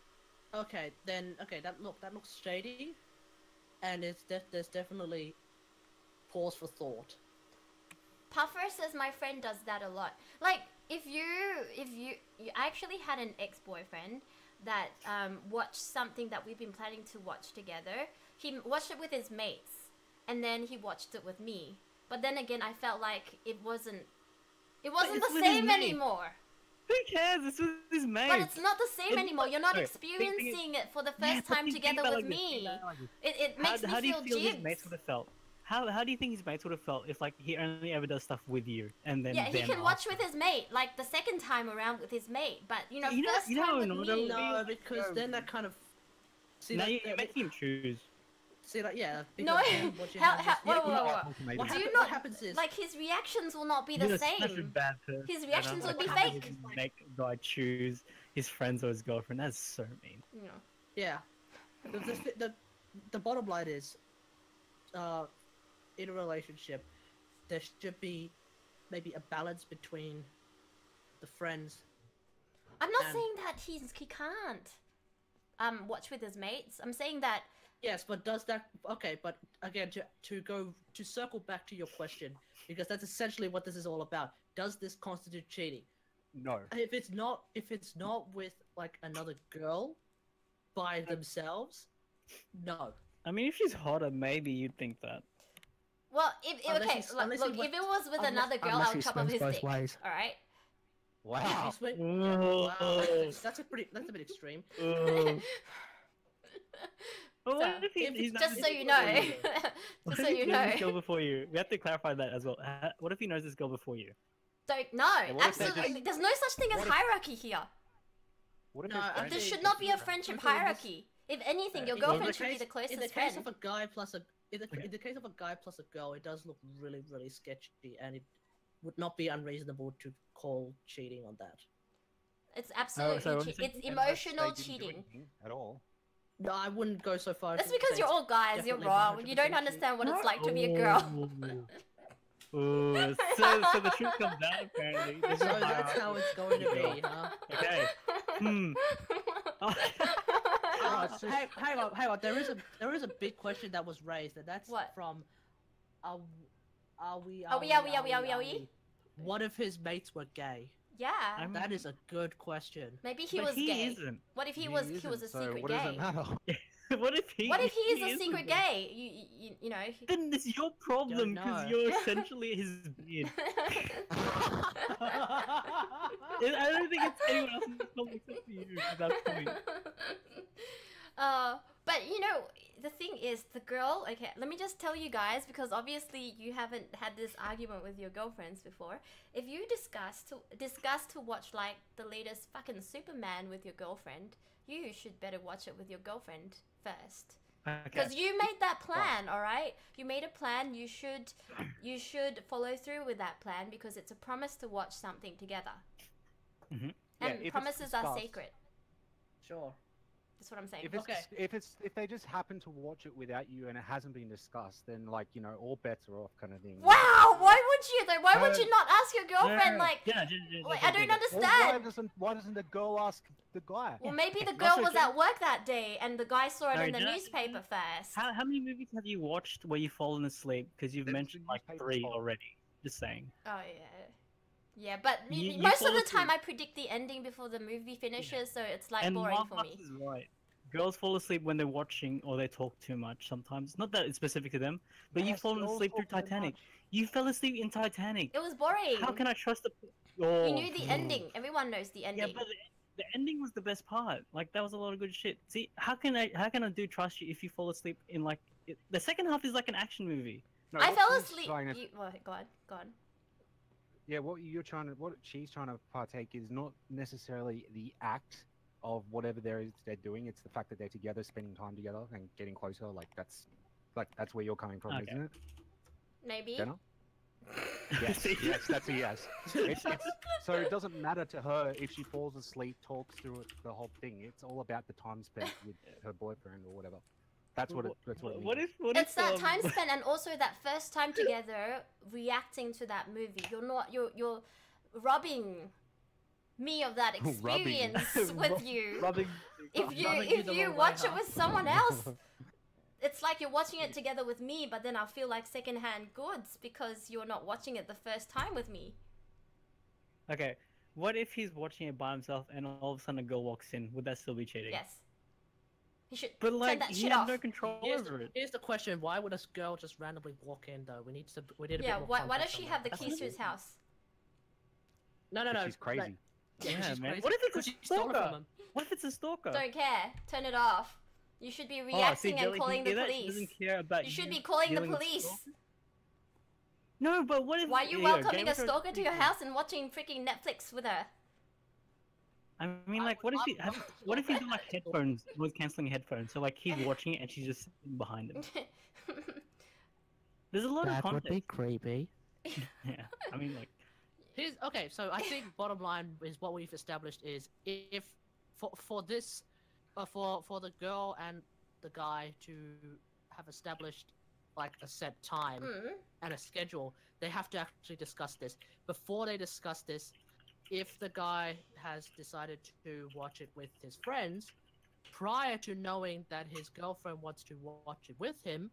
okay, then okay. That looks shady, and there's definitely pause for thought. Puffer says my friend does that a lot. Like if you actually had an ex-boyfriend that watched something that we've been planning to watch together. He watched it with his mates, and then he watched it with me. But then again, I felt like it wasn't it's the with his same mate. anymore. Who cares? It's with his mate. But it's not the same It- anymore. You're not okay, experiencing it for the Yeah, first but time think together about with it like this, think me. about it like this. It makes How do me you feel feel his jibs. mates would have felt? How do you think his mates would have felt if like he only ever does stuff with you and then Yeah, he them can watch after? with his mate, like the second time around with his mate. But You know- first you know time how with annoying me. that would No, be- because then that kind of Now that- you're making him choose. See, like, yeah. No, because then what you how- have how- is- yeah, whoa, you whoa, know, whoa. Ultimatum. What, Do you happen- not- what happens is Like his reactions will not be the You're such a same. bad person. His reactions Anna. would be Like, how fake. would you make a guy choose his friends or his girlfriend? That's so mean. You know. yeah. The bottom line is, in a relationship, there should be maybe a balance between the friends. I'm not And- saying that he can't watch with his mates. I'm saying that Yes, but does that okay? But again, to circle back to your question, because that's essentially what this is all about. Does this constitute cheating? No. If it's not with like another girl by themselves, no. I mean, if she's hotter, maybe you'd think that. well, if Unless okay, he's- look, unless he if went- it was with unless- another girl, unless I'll he chop off swings his both dick. ways. All right. Wow. He's wait- Whoa. wow, that's a bit extreme. Ugh. But So, what if if he's it's Just not- so you know. what Just if so he you knows know. this girl before you? We have to clarify that as well. What if he knows this girl before you? Don't no, what if they absolutely. just- There's no such thing as what if- hierarchy here. What if No, his I friend There think should is not be a just- friendship Because of this- hierarchy. If anything, your In girlfriend the should be case- the closest in the friend. case of a guy plus a in the, Okay. in the case of a guy plus a girl, it does look really really sketchy, and it would not be unreasonable to call cheating on that. It's absolutely so che- it's- it's Unless they emotional didn't do cheating. anything at all. No, I wouldn't go so far. That's as to because say you're it's all guys. You're definitely wrong. You don't 100% understand what it's like to be a girl. Ooh, so the truth comes out apparently. There's So no that's how it's going to be, huh? Okay. Hmm. Alright, so hang on. There is a big question that was raised, and that's What? from are we? What if his mates were gay? Yeah. I'm- That is a good question. Maybe he but was he gay. isn't. What if he He was a isn't, so secret what does gay? it matter? What if he? What if he is a isn't secret then? gay? You know. Then it's your problem Don't because know. you're essentially his beard. I don't think it's anyone else's problem except for you at that point. But you know, the thing is, the girl. Okay, let me just tell you guys, because obviously you haven't had this argument with your girlfriends before. If you discuss to watch like the latest fucking Superman with your girlfriend, you should better watch it with your girlfriend first. Because Okay. you made that plan, all right? You made a plan. You should follow through with that plan because it's a promise to watch something together. Mhm. Yeah, And if it's promises are discussed. sacred. Sure. That's what I'm saying. If they just happen to watch it without you and it hasn't been discussed, then like all bets are off, kind of thing. Wow! Why would you though? Why would No. you not ask your girlfriend? No, Like, yeah, like, I don't Well, understand. why doesn't the girl ask the guy? Well, maybe the Not girl so was gen- at work that day and the guy saw it No, in the Jen- newspaper first. How many movies have you watched where you've fallen asleep? Because you've There's mentioned the like newspaper 3 fault. already. Just saying. Oh yeah, yeah. But You most of fall the time, asleep. I predict the ending before the movie finishes, so it's like And boring Mark for Marx me. is right. Girls fall asleep when they're watching or they talk too much sometimes. Not that it's specific to them, but you've Yes, fallen girls asleep through talk too Titanic. much. You fell asleep in Titanic. It was boring. How can I trust the? You Oh. knew the ending. Everyone knows the Yeah, ending. but the ending was the best part. Like that was a lot of good shit. See, how can I do trust you if you fall asleep in like the second half is like an action movie. No, I what fell she's asleep. trying to- Well, go on. Yeah, what she's trying to partake is not necessarily the act of whatever they're doing. It's the fact that they're together, spending time together, and getting closer. Like that's where you're coming from, Okay. isn't it? Maybe. Jenna? Yes, yes, that's a yes. So it doesn't matter to her if she falls asleep, talks through it, the whole thing. It's all about the time spent with her boyfriend or whatever. That's what it means. What if? It's that time spent and also that first time together reacting to that movie. You're robbing me of that Rubbing. experience with you. Rubbing. If you Rubbing you if the you wrong way, watch it huh? with someone else, it's like you're watching it together with me, but then I feel like secondhand goods because you're not watching it the first time with me. Okay. What if he's watching it by himself and all of a sudden a girl walks in? Would that still be cheating? Yes. You should But turn like that he shit has off. no control over it. Here's the question: why would this girl just randomly walk in though? We need a Yeah, bit more why does context she on have the that. keys to his house? No, But no. she's crazy. like- Yeah, she's man. crazy. What if it's a 'Cause she stole it stalker? from him? What if it's a stalker? Don't care. Turn it off. You should be Oh, see, reacting and Jelly, calling can you the hear that? She police. doesn't care about You should be calling the dealing with police. stalkers? No, but what if? Why are you yeah, welcoming Game a of Thrones stalker to your people- house and watching freaking Netflix with her? I mean, like, what if he? What if he's got like headphones? Was canceling headphones, so like he's watching it and she's just sitting behind him. There's a lot of That would context. be creepy. Yeah, I mean, like, Okay, so I think bottom line is what we've established is if for this for the girl and the guy to have established like a set time Mm. and a schedule, they have to actually discuss this. Before they discuss this, if the guy has decided to watch it with his friends, prior to knowing that his girlfriend wants to watch it with him,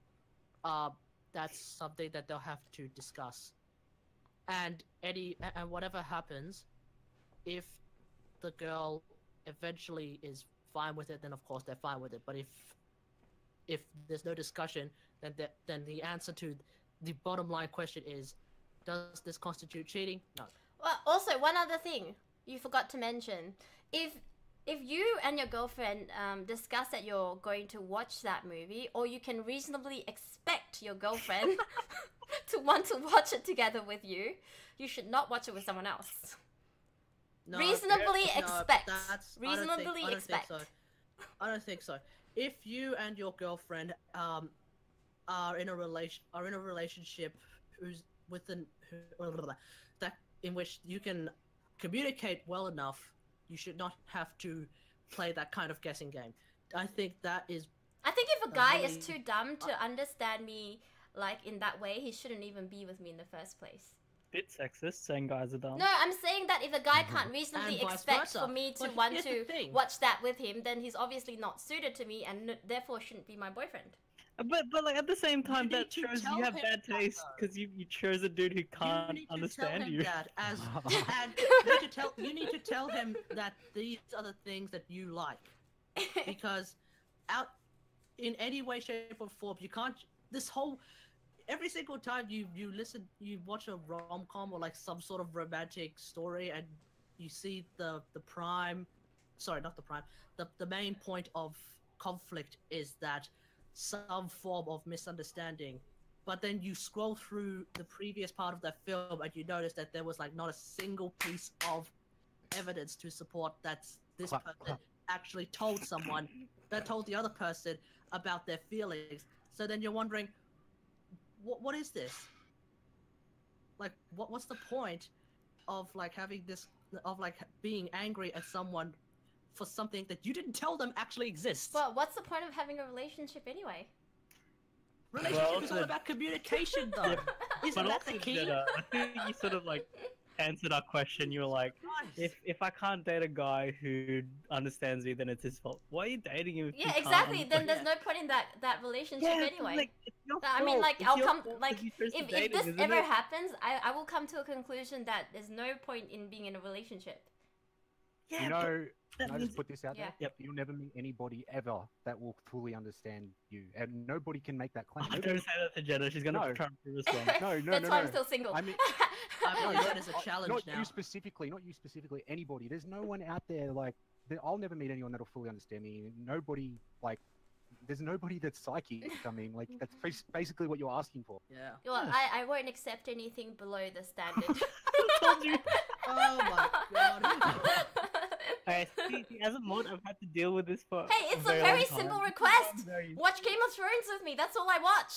that's something that they'll have to discuss. And whatever happens, if the girl eventually is fine with it, then of course they're fine with it. But if there's no discussion, then the answer to the bottom line question is, does this constitute cheating? No. Well, also one other thing. you forgot to mention, if you and your girlfriend discuss that you're going to watch that movie, or you can reasonably expect your girlfriend to want to watch it together with you, you should not watch it with someone else. No, reasonably no, expect. that's- Reasonably I don't expect. Think so. I don't think so. If you and your girlfriend are in a relationship who's within that in which you can communicate well enough, you should not have to play that kind of guessing game. I think that is. I think if a guy is really- too dumb to understand me like in that way, he shouldn't even be with me in the first place. Bit sexist, saying guys are dumb. No, I'm saying that if a guy can't reasonably And vice expect versa. for me to But want here's the to thing. watch that with him, then he's obviously not suited to me and therefore shouldn't be my boyfriend. But like at the same time, need that to shows tell you have him bad that, taste though. because you chose a dude who You can't need to understand tell him you. that as and you need to tell him that these are the things that you like, because out in any way, shape, or form, you can't. This whole every single time you watch a rom-com or like some sort of romantic story, and you see the main point of conflict is that some form of misunderstanding, but then you scroll through the previous part of that film and you notice that there was like not a single piece of evidence to support that this Clap, person clap. actually told someone that told the other person about their feelings. So then you're wondering, what is this? Like, what's the point of like having this, of like being angry at someone for something that you didn't tell them actually exists? Well, what's the point of having a relationship anyway? Relationship is all also- about communication, though. Yeah, Isn't But that the also, key? Jenna, I think you sort of like answered our question. You were like, if I can't date a guy who understands me, then it's his fault. Why are you dating him? If Yeah, you can't exactly. Then understand- there's no point in that relationship Yeah, anyway. like, it's your I mean, fault. like, It's I'll your come, fault like, that you chose to if date this him, isn't ever it? happens, I will come to a conclusion that there's no point in being in a relationship. Yeah, You but know, that can I means- just put this out Yeah. there? Yep. You'll never meet anybody ever that will fully understand you, and nobody can make that claim. Oh, don't say that to Jenna. She's gonna No. try and prove us wrong. No, no, That's no, why no. I'm still single. I mean- I believe that is a not- challenge not now. you specifically, not you specifically. Anybody. There's no one out there like I'll never meet anyone that'll fully understand me. Nobody like. There's nobody that's psychic. I mean, like that's basically what you're asking for. Yeah. Well, I won't accept anything below the standard. I told you. Oh my god. Hey, see, as a mod, I've had to deal with this for. Hey, it's a very very long time. simple I'm request. very- Watch Game of Thrones with me. That's all I watch.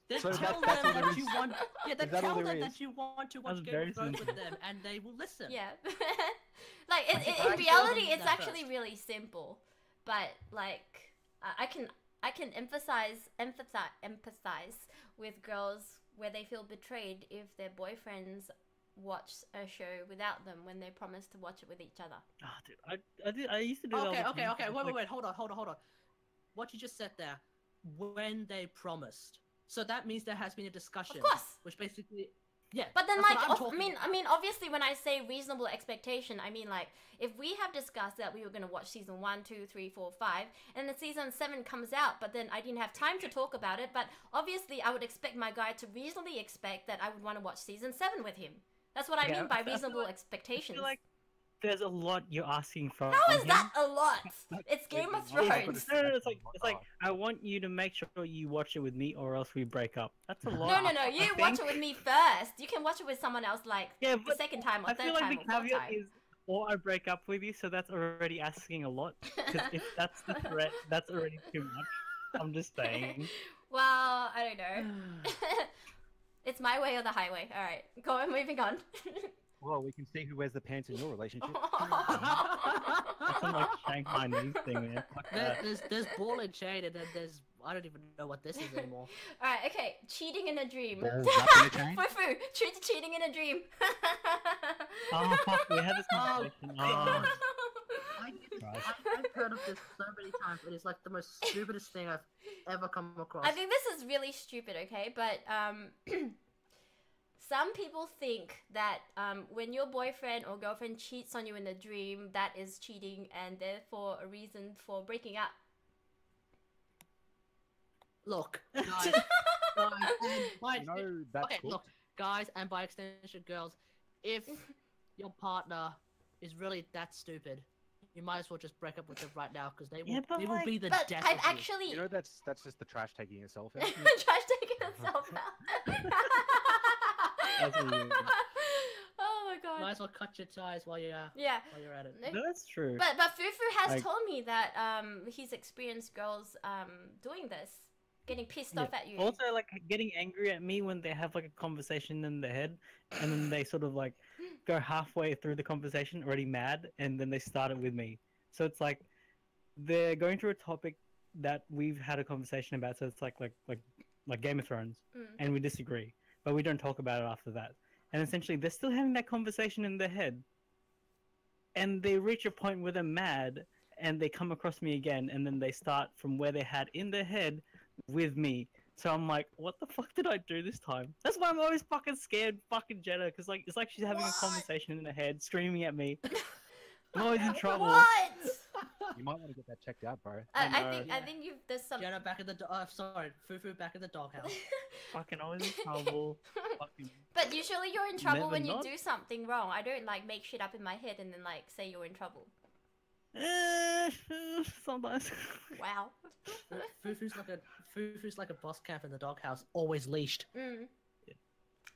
Then So tell that's all them there that you is? want. Yeah, then Is that all tell there them is? that you want to watch That's Game very of Thrones simple. with them, and they will listen. Yeah. Like in Alright, reality, tell them it's that actually first. really simple. But like, I can empathize with girls where they feel betrayed if their boyfriends watch a show without them when they promise to watch it with each other. Ah, dude, I used to do that. all Okay, the okay, time. okay. It's Wait, like- wait, hold on. What you just said there, when they promised. So that means there has been a discussion. Of course. Which basically, yeah. But then, that's like, what I'm I talking mean, about. I mean, obviously, when I say reasonable expectation, I mean like if we have discussed that we were going to watch season 1, 2, 3, 4, 5, and then season 7 comes out, but then I didn't have time to talk about it. But obviously, I would expect my guy to reasonably expect that I would want to watch season 7 with him. That's what I Yeah, mean by I feel reasonable like- I expectations. feel like there's a lot you're asking from. How is him. that a lot? It's Game of Yeah, but Thrones. No, it's like I want you to make sure you watch it with me, or else we break up. That's a lot. No. You I watch think. it with me first. You can watch it with someone else, like Yeah, the but second time or I third feel like time the or fourth caveat time. is, or I break up with you, so that's already asking a lot. Because if that's the threat, that's already too much. I'm just saying. Well, I don't know. It's my way or the highway. All right, go on. Moving on. Well, we can see who wears the pants in your relationship. That's some like Shanghai news thing, man. Fuck that. There's ball and chain, and then there's I don't even know what this is anymore. All right, okay. Cheating in a dream. Balls up in a chain? Fufu, cheating in a dream. Oh fuck, we had this conversation. Oh. I've heard of this so many times. It is like the most stupidest thing I've ever come across. I think this is really stupid, okay? But some people think that when your boyfriend or girlfriend cheats on you in a dream, that is cheating and therefore a reason for breaking up. Look, guys, and by You know, that's okay, cool. look, guys, and by extension, girls, if your partner is really that stupid, you might as well just break up with them right now because they will, Yeah, but they will like- be the But death I've of you. actually You know, that's just the trash taking itself out. trash taking itself out. That's weird. Oh my god. Might as well cut your ties while you're Yeah. at it. No, that's true. But Fufu has Like- told me that he's experienced girls doing this, getting pissed Yeah. off at you. Also, like getting angry at me when they have like a conversation in their head, and then they sort of like go halfway through the conversation already mad, and then they start it with me. So it's like they're going through a topic that we've had a conversation about. So it's like Game of Thrones, Mm. and we disagree, but we don't talk about it after that. And essentially, they're still having that conversation in their head, and they reach a point where they're mad, and they come across me again, and then they start from where they had in their head with me. So I'm like, what the fuck did I do this time? That's why I'm always fucking scared, fucking Jenna, because like it's like she's having What? a conversation in her head, screaming at me. I'm always in trouble. What? You might want to get that checked out, bro. I know. think you've there's some. Jenna back in the sorry, Fufu back in the doghouse. Fucking always in trouble. Fucking. But usually you're in trouble Never when you not. do something wrong. I don't like make shit up in my head and then like say you're in trouble. Sometimes. Wow. Fufu's like a boss cat in the doghouse, always leashed. Mm. Yeah.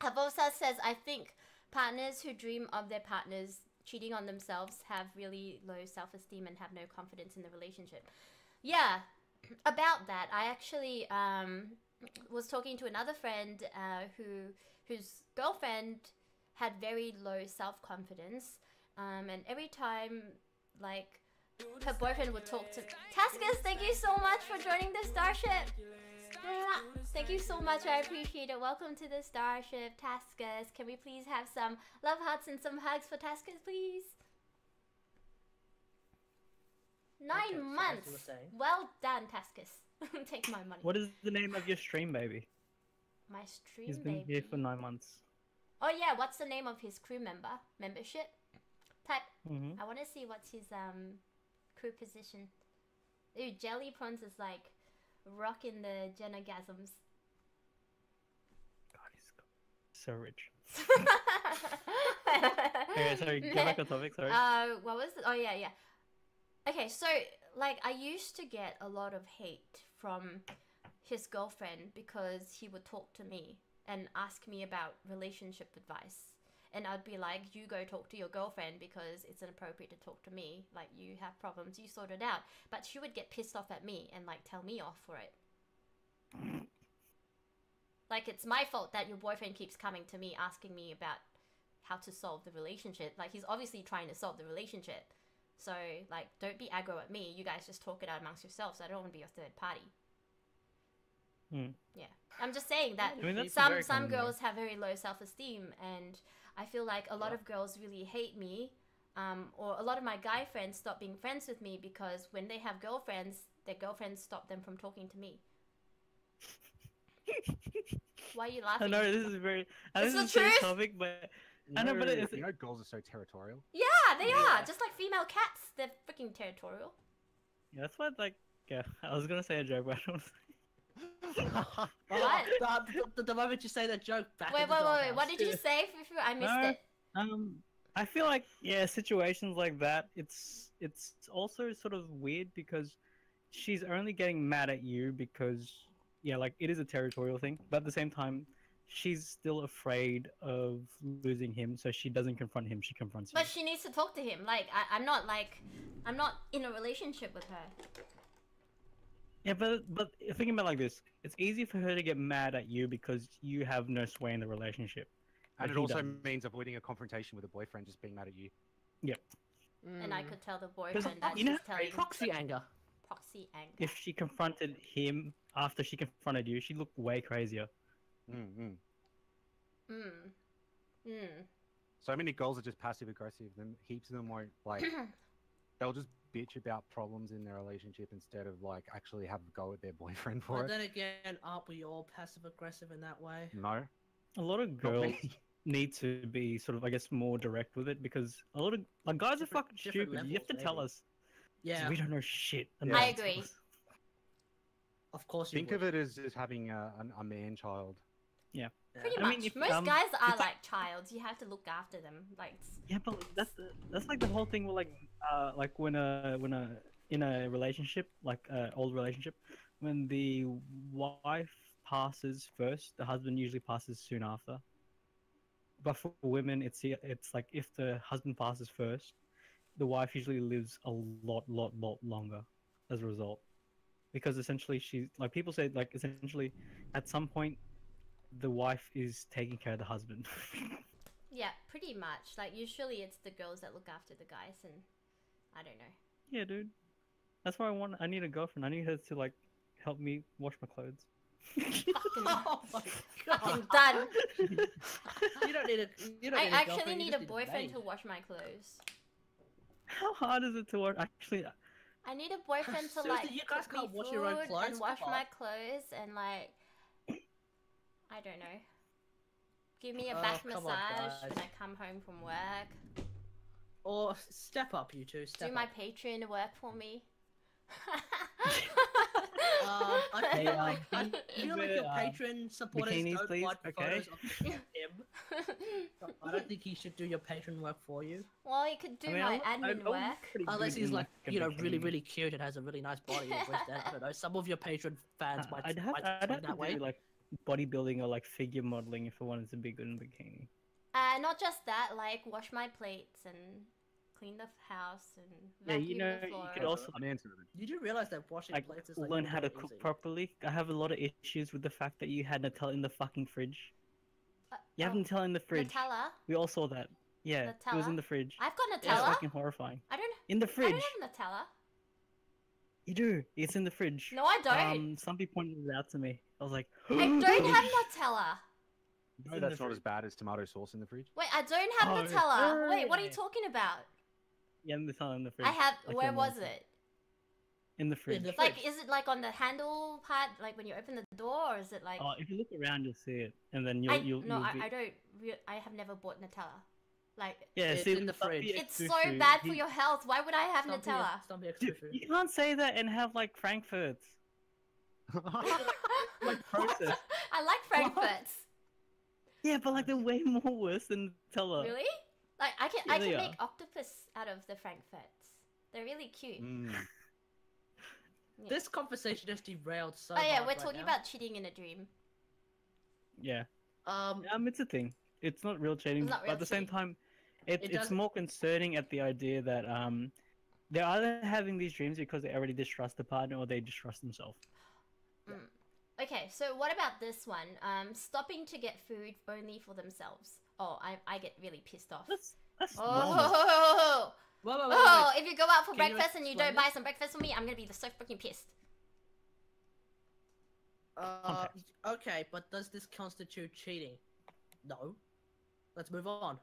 Havosa says, I think partners who dream of their partners cheating on themselves have really low self-esteem and have no confidence in the relationship. Yeah, about that, I actually was talking to another friend whose girlfriend had very low self-confidence, and every time, like, her boyfriend would talk to Taskus, thank you so much for joining the Starship. Mwah. Thank you so much, I appreciate it. Welcome to the Starship, Taskus. Can we please have some love hearts and some hugs for Taskus, please? 9 Okay, so as you months. were saying. Well done, Taskus. Take my money. What is the name of your stream, baby? My stream, He's been baby. here for 9 months. Oh yeah, what's the name of his crew membership? Type. Mm-hmm. I want to see what's his crew position. Ooh, Jelly Prawns is like rocking the Genagasms. God, he's so rich. Okay, sorry, get back on topic, sorry. What was it? Oh yeah, yeah. Okay, so like I used to get a lot of hate from his girlfriend because he would talk to me and ask me about relationship advice. And I'd be like, you go talk to your girlfriend because it's inappropriate to talk to me. Like, you have problems, you sort it out. But she would get pissed off at me and, like, tell me off for it. Like, it's my fault that your boyfriend keeps coming to me asking me about how to solve the relationship. Like, he's obviously trying to solve the relationship. So, like, don't be aggro at me. You guys just talk it out amongst yourselves. I don't want to be your third party. Hmm. Yeah. I'm just saying that I mean, that's some very common, though. girls have very low self-esteem, and I feel like a lot of girls really hate me, or a lot of my guy friends stop being friends with me because when they have girlfriends, their girlfriends stop them from talking to me. Why are you I laughing? know this is very. It's This the is a serious truth. topic, but You I know, but it's- you know, girls are so territorial. Yeah, they Yeah. are. Just like female cats, they're freaking territorial. yeah, that's what like. Yeah, I was gonna say a joke, but I don't. The moment you say that joke, back Wait, in the wait, wait, wait. doghouse. What did you say, Fufu? I missed No. it. I feel like situations like that. It's also sort of weird because she's only getting mad at you because like it is a territorial thing, but at the same time, she's still afraid of losing him, so she doesn't confront him. She confronts you. But she needs to talk to him. Like, I'm not in a relationship with her. Yeah, but thinking about it like this, it's easy for her to get mad at you because you have no sway in the relationship. And But it he also doesn't. means avoiding a confrontation with a boyfriend just being mad at you. And I could tell the boyfriend that you know, she's telling proxy anger. proxy anger. If she confronted him after she confronted you, she'd look way crazier. Mm-hmm. Mm. So many girls are just passive aggressive. Then heaps of them won't like. They'll just bitch about problems in their relationship instead of like actually have a go at their boyfriend for But it. then again, aren't we all passive aggressive in that way? No, A lot of not girls me. need to be sort of, I guess, more direct with it because a lot of like guys are Different- fucking different stupid. You have to levels, tell maybe. us. Yeah, We don't know shit. Yeah. enough I to agree. tell us. of course you Think would. of it as having a man child. Yeah. Pretty I much. mean, if, Most um, guys are if I- like childs. You have to look after them. Like, Yeah, but that's like the whole thing with like when in a relationship, like old relationship, when the wife passes first, the husband usually passes soon after. But for women, it's like if the husband passes first, the wife usually lives a lot longer as a result, because essentially she, like people say, like essentially at some point the wife is taking care of the husband. yeah, pretty much. Like, usually it's the girls that look after the guys, and I don't know. Yeah, dude. That's why I need a girlfriend. I need her to like help me wash my clothes. Oh my Fucking god. done. You don't need a. You don't I need a actually girlfriend, you need just a boyfriend maid. to wash my clothes. How hard is it to wash? Actually, I need a boyfriend to Seriously, like you guys cook me can't wash your own food clothes? and wash Come my on. clothes and like I don't know. Give me a Oh, back come on, massage when guys. I come home from work. Or step up, you two. Step Do my up. Patreon work for me. I feel like, I be feel like the, your patron supporters bikinis, don't please, want okay? photos of him. I don't think he should do your patron work for you. Well, you could do I mean, my I admin look work. pretty Unless good he's in, like, a you know, really, bikini. really cute and has a really nice body. Which then, I don't know, some of your patron fans might, I'd might have swing to that way. do like bodybuilding or like figure modeling if I wanted to be good in bikini. Not just that, like wash my plates and clean the house and Yeah, vacuum you know, the you floor. could also I'm into it. Did you realize that washing like plates is like learn how to really cook easy? properly. I have a lot of issues with the fact that you had Nutella in the fucking fridge. You have oh, Nutella in the fridge. Nutella. We all saw that. Yeah, it was Nutella? in the fridge. I've got It's Nutella. fucking horrifying. I don't. In the I fridge. don't have Nutella. You do. It's in the fridge. No, I don't. Some people pointed it out to me. I was like, I don't have Nutella. You It's know in the that's not as fridge. bad as tomato sauce in the fridge. Wait, I don't have Oh, Nutella. Wait, what are you yeah. talking about? Yeah, Nutella in the fridge. I have. Like Where your was mom. it? In the fridge. the Like, fridge. is it like on the handle part, like when you open the door, or is it like? Oh, if you look around, you'll see it, and then you'll I you'll. no, you'll be... I don't. I have never bought Nutella. Like, Yeah, It's see, in the stuff fridge. be it's extra so food. bad for You- your health. Why would I have Something Nutella? Something extra Dude, food. you can't say that and have like Frankfurts. Like processed. I like Frankfurts. Yeah, but like they're way more worse than Nutella. Really? Like I can Yeah, they make are. octopus out of the Frankfurts. They're really cute. Mm. Yeah. This conversation just derailed so Oh yeah, hard we're right talking now. about cheating in a dream. Yeah. Um, It's a thing. It's not real cheating, It's not but real at the same cheating. time, It it's doesn't- more concerning at the idea that they're either having these dreams because they already distrust the partner or they distrust themselves. Okay, so what about this one? Stopping to get food only for themselves. Oh, I get really pissed off. That's Oh, normal. wait, wait, wait, oh, wait. if you go out for Can you breakfast and you explain don't buy this? some breakfast for me, I'm gonna be so freaking pissed. Okay, but does this constitute cheating? No. Let's move on.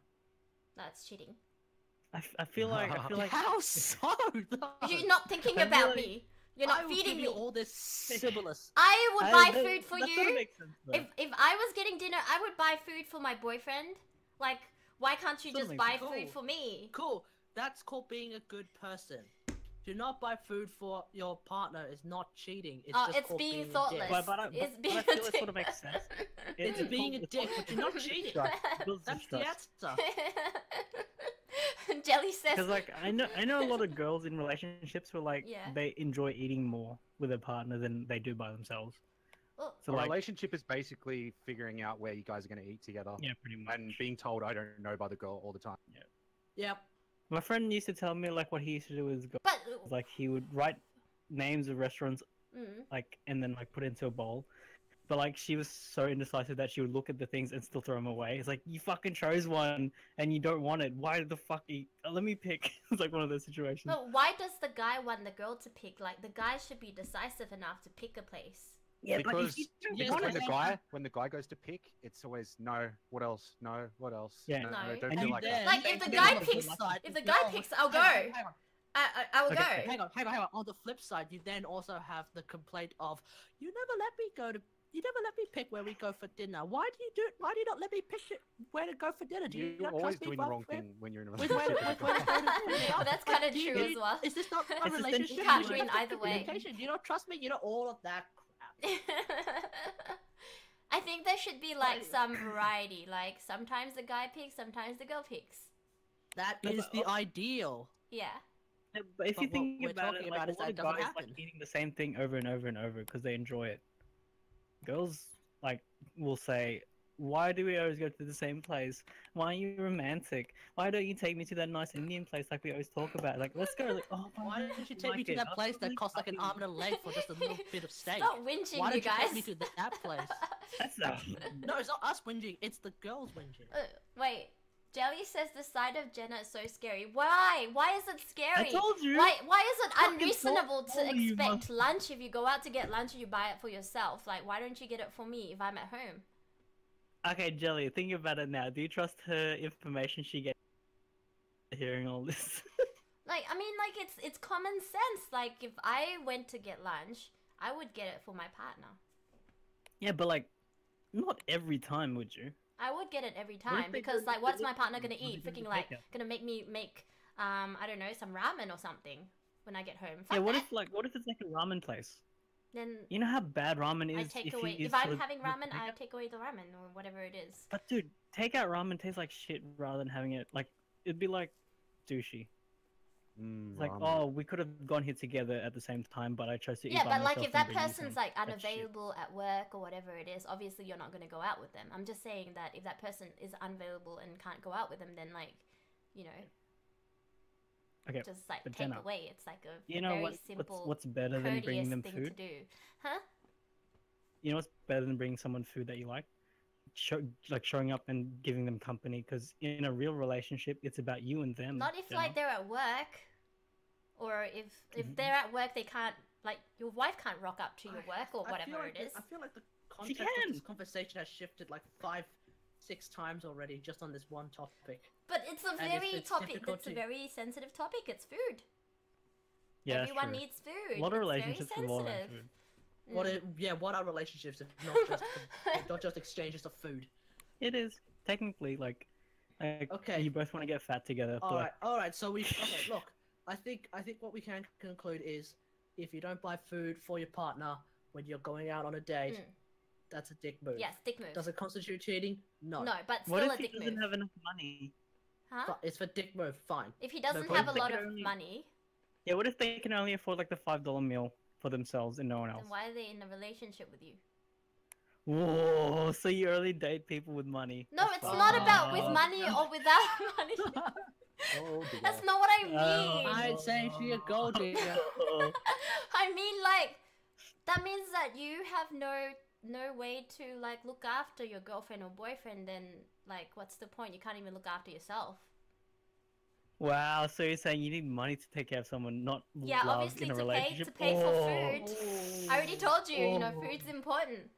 That's cheating. I feel like How so? You're not thinking I about really- me. You're not I will feeding give you me. all this syphilis. I would buy food for that sort of you. makes sense, though. If I was getting dinner, I would buy food for my boyfriend. Like, why can't you Sort of just makes buy sense. food Cool. for me? Cool. That's called being a good person. Do not buy food for your partner is not cheating. It's Oh, just it's called being a dick. thoughtless. but It's I being feel a it dick. sort of makes sense. It's being a dick, but you're not cheating. It builds That's the distrust. answer. Jelly says. Because like I know a lot of girls in relationships who like Yeah. they enjoy eating more with a partner than they do by themselves. Oh, So A like relationship is basically figuring out where you guys are going to eat together yeah, pretty much. and being told I don't know by the girl all the time. Yep. My friend used to tell me like what he used to do is go but like he would write names of restaurants mm, like and then like put it into a bowl. But like she was so indecisive that she would look at the things and still throw them away. It's like you fucking chose one and you don't want it. Why the fuck eat? Let me pick. It's like one of those situations. but why does the guy want the girl to pick? Like the guy should be decisive enough to pick a place. Yeah, because Yeah, because but when the guy goes to pick, it's always no. What else? No. What else? Yeah. No. No. Don't And feel you like then- that. Like, if the and guy then on picks- flip side, if the you guy know- picks, I'll hang on, go. hang on, I will Okay. go. hang on. On the flip side, you then also have the complaint of you never let me pick where we go for dinner. Why do you not let me pick where to go for dinner? Do you You're not always trust me doing if the I'm wrong fair? thing when you're in a With where to relationship. with where to pick Well, up? that's Like, kinda do you- true do as you- well. Is this not a It's relationship? essentially- You can't You win have either way. communication. You don't trust me. You know all of that crap. I think there should be like some variety. Like sometimes the guy picks, sometimes the girl picks. That No, is but- the ideal. Yeah. Yeah, but if But you what think we're about talking it, about like, is a lot that of it doesn't guys happen. like eating the same thing over and over and over because they enjoy it. Girls like will say, "Why do we always go to the same place? Why are you romantic? Why don't you take me to that nice Indian place like we always talk about? Like, let's go." Like, oh, Why don't you I take me like to it. that I'll place that totally costs like an fucking- arm and a leg for just a little bit of steak? Stop whinging, Why you don't you guys. take me to that place? That's not. No, it's not us whinging. It's the girls whinging. Wait. Jelly says the sight of Jenna is so scary. Why? Why is it scary? I told you. Why is it Fucking unreasonable to told you, expect lunch if you go out to get lunch and you buy it for yourself? Like, why don't you get it for me if I'm at home? Okay, Jelly, think about it now. Do you trust her information she gets hearing all this? Like, I mean, like it's common sense. Like, if I went to get lunch, I would get it for my partner. Yeah, but like, not every time, would you? I would get it every if time they because, go like, to what's the- my partner gonna what if eat? they Freaking go like, to- gonna make me make I don't know, some ramen or something when I get home. Yeah, Fuck what that. if it's like a ramen place? Then You know how bad ramen is. I take if away. you If I'm sort of- having ramen, I takeout- take away the ramen or whatever it is. But dude, takeout ramen tastes like shit rather than having it like it'd be like sushi. It's like, oh, we could have gone here together at the same time, but I chose to eat. Yeah, by but like myself if that and bring you person's some. like That's shit. unavailable at work or whatever it is, obviously you're not going to go out with them. I'm just saying that if that person is unavailable and can't go out with them, then like, you know, Okay, just like but take Jenna, away. It's like a you know very what? simple, What's better than courteous bringing them thing food? to do, huh? You know what's better than bringing someone food that you like? Like showing up and giving them company, because in a real relationship, it's about you and them. Not if Jenna. like they're at work, or if Mhm. they're at work, they can't like your wife can't rock up to your work or I feel whatever like it is. I feel like the She context of can. this conversation has shifted like 5-6 times already just on this one topic. But it's a if very it's topic. difficult It's a to- very sensitive topic. It's food. Yeah, that's Everyone true. needs food. A lot of It's very relationships revolve around sensitive. food. What? Mm. What are relationships if not just exchanges of food? It is technically like Okay. you both want to get fat together. All but right, all right. So we okay. Look, I think what we can conclude is if you don't buy food for your partner when you're going out on a date, Mm. that's a dick move. Yes, dick move. Does it constitute cheating? No. No, but what still if a he dick doesn't move. have enough money? Huh? It's for dick move. Fine. If he doesn't but have a if they lot can of only- money, Yeah, what if they can only afford like the $5 meal for themselves and no one else? then why are they in a relationship with you? Whoa, so you only date people with money? No, That's it's fucked not up. about with money or without money. Oh, dear. That's not what I mean. I'd say she a gold digger. I mean, like, that means that you have no way to like look after your girlfriend or boyfriend. Then, like, what's the point? You can't even look after yourself. Wow, so you're saying you need money to take care of someone, not Yeah, love obviously in a to relationship? pay for Oh. food. I already told you, you know, Oh. food's important.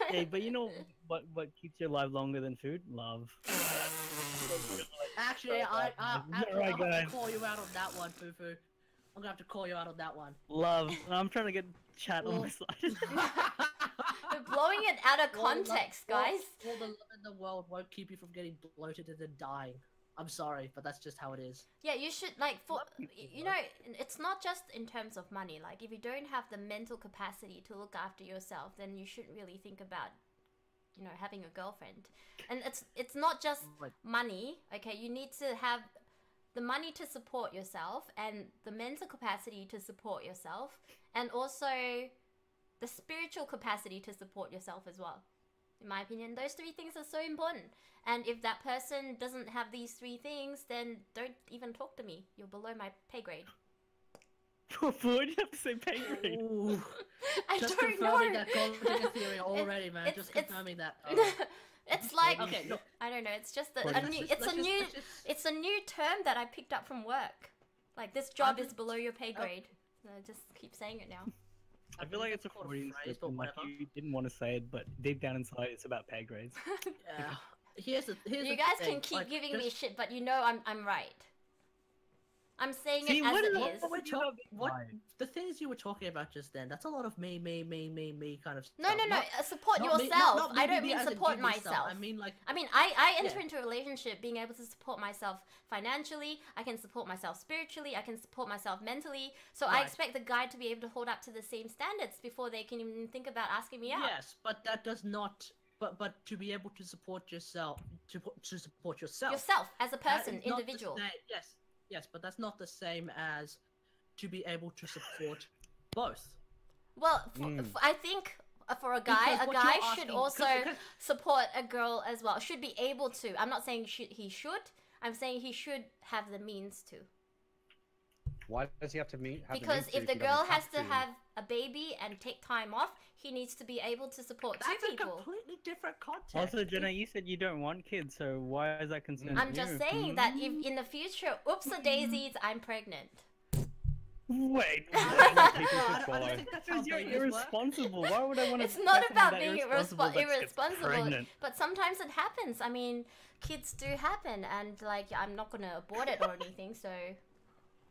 Hey, but you know what keeps you alive longer than food? Love. Actually, I Alright, I'll have guys. to call you out on that one, Fufu. I'm gonna have to call you out on that one. Love. I'm trying to get chat on Well- my side. We're blowing it out of All the love- context, all- guys. All the love in the world won't keep you from getting bloated and then dying. I'm sorry, but that's just how it is. Yeah, you should like for Love people, you know, it's not just in terms of money. Like if you don't have the mental capacity to look after yourself, then you shouldn't really think about, you know, having a girlfriend. And it's not just Like- money. Okay, you need to have the money to support yourself and the mental capacity to support yourself, and also the spiritual capacity to support yourself as well. In my opinion, those three things are so important. And if that person doesn't have these three things, then don't even talk to me. You're below my pay grade. Why do you have to say pay grade? Ooh, I just don't confirming know. that gold digger theory already, man. it's- Just it's- confirming that. It's like Okay, look. I don't know. It's just a, Let's new. just- It's a let's just- new. let's just- It's a new term that I picked up from work. Like this job is just- below your pay oh. grade. So I just keep saying it now. I feel like it's a called Freudian phrase, slip, but and like whatever. you didn't want to say it, but deep down inside, it's about pay grades. Yeah. Here's You the guys thing, can keep like, giving me just- shit, but you know I'm right. I'm saying See, it as what it is- is. what- We're you talk- not being what right. the things you were talking about just then? That's a lot of me kind of. No, stuff. no, no. Not- Support not me- yourself. not I me, don't me mean as in support give me stuff. myself. I mean like. I mean, I enter Yeah. into a relationship being able to support myself financially. I can support myself spiritually. I can support myself mentally. So I Right. expect the guy to be able to hold up to the same standards before they can even think about asking me out. Yes, but that does not. But to be able to support yourself, to support yourself. Yourself as a that person, is not the individual. same- Yes, yes, but that's not the same as to be able to support both. Well, I think for a guy, Because a what guy you're should asking- also because- support a girl as well. Should be able to. I'm not saying he should. I'm saying he should have the means to. Why does he have to meet? Have Because means if the he girl doesn't has to have a baby and take time off, he needs to be able to support That's two a people. completely different context. Also, Jenna, you said you don't want kids, so why is that concerning I'm you? just saying that if in the future, oops a daisies, I'm pregnant. Wait, I what don't do you think- want people no, to I don't follow? think that's how Because you're babies work. irresponsible. Why would I want to? It's not about being irresponsible, Pregnant. but sometimes it happens. I mean, kids do happen, and like I'm not gonna abort it or anything. So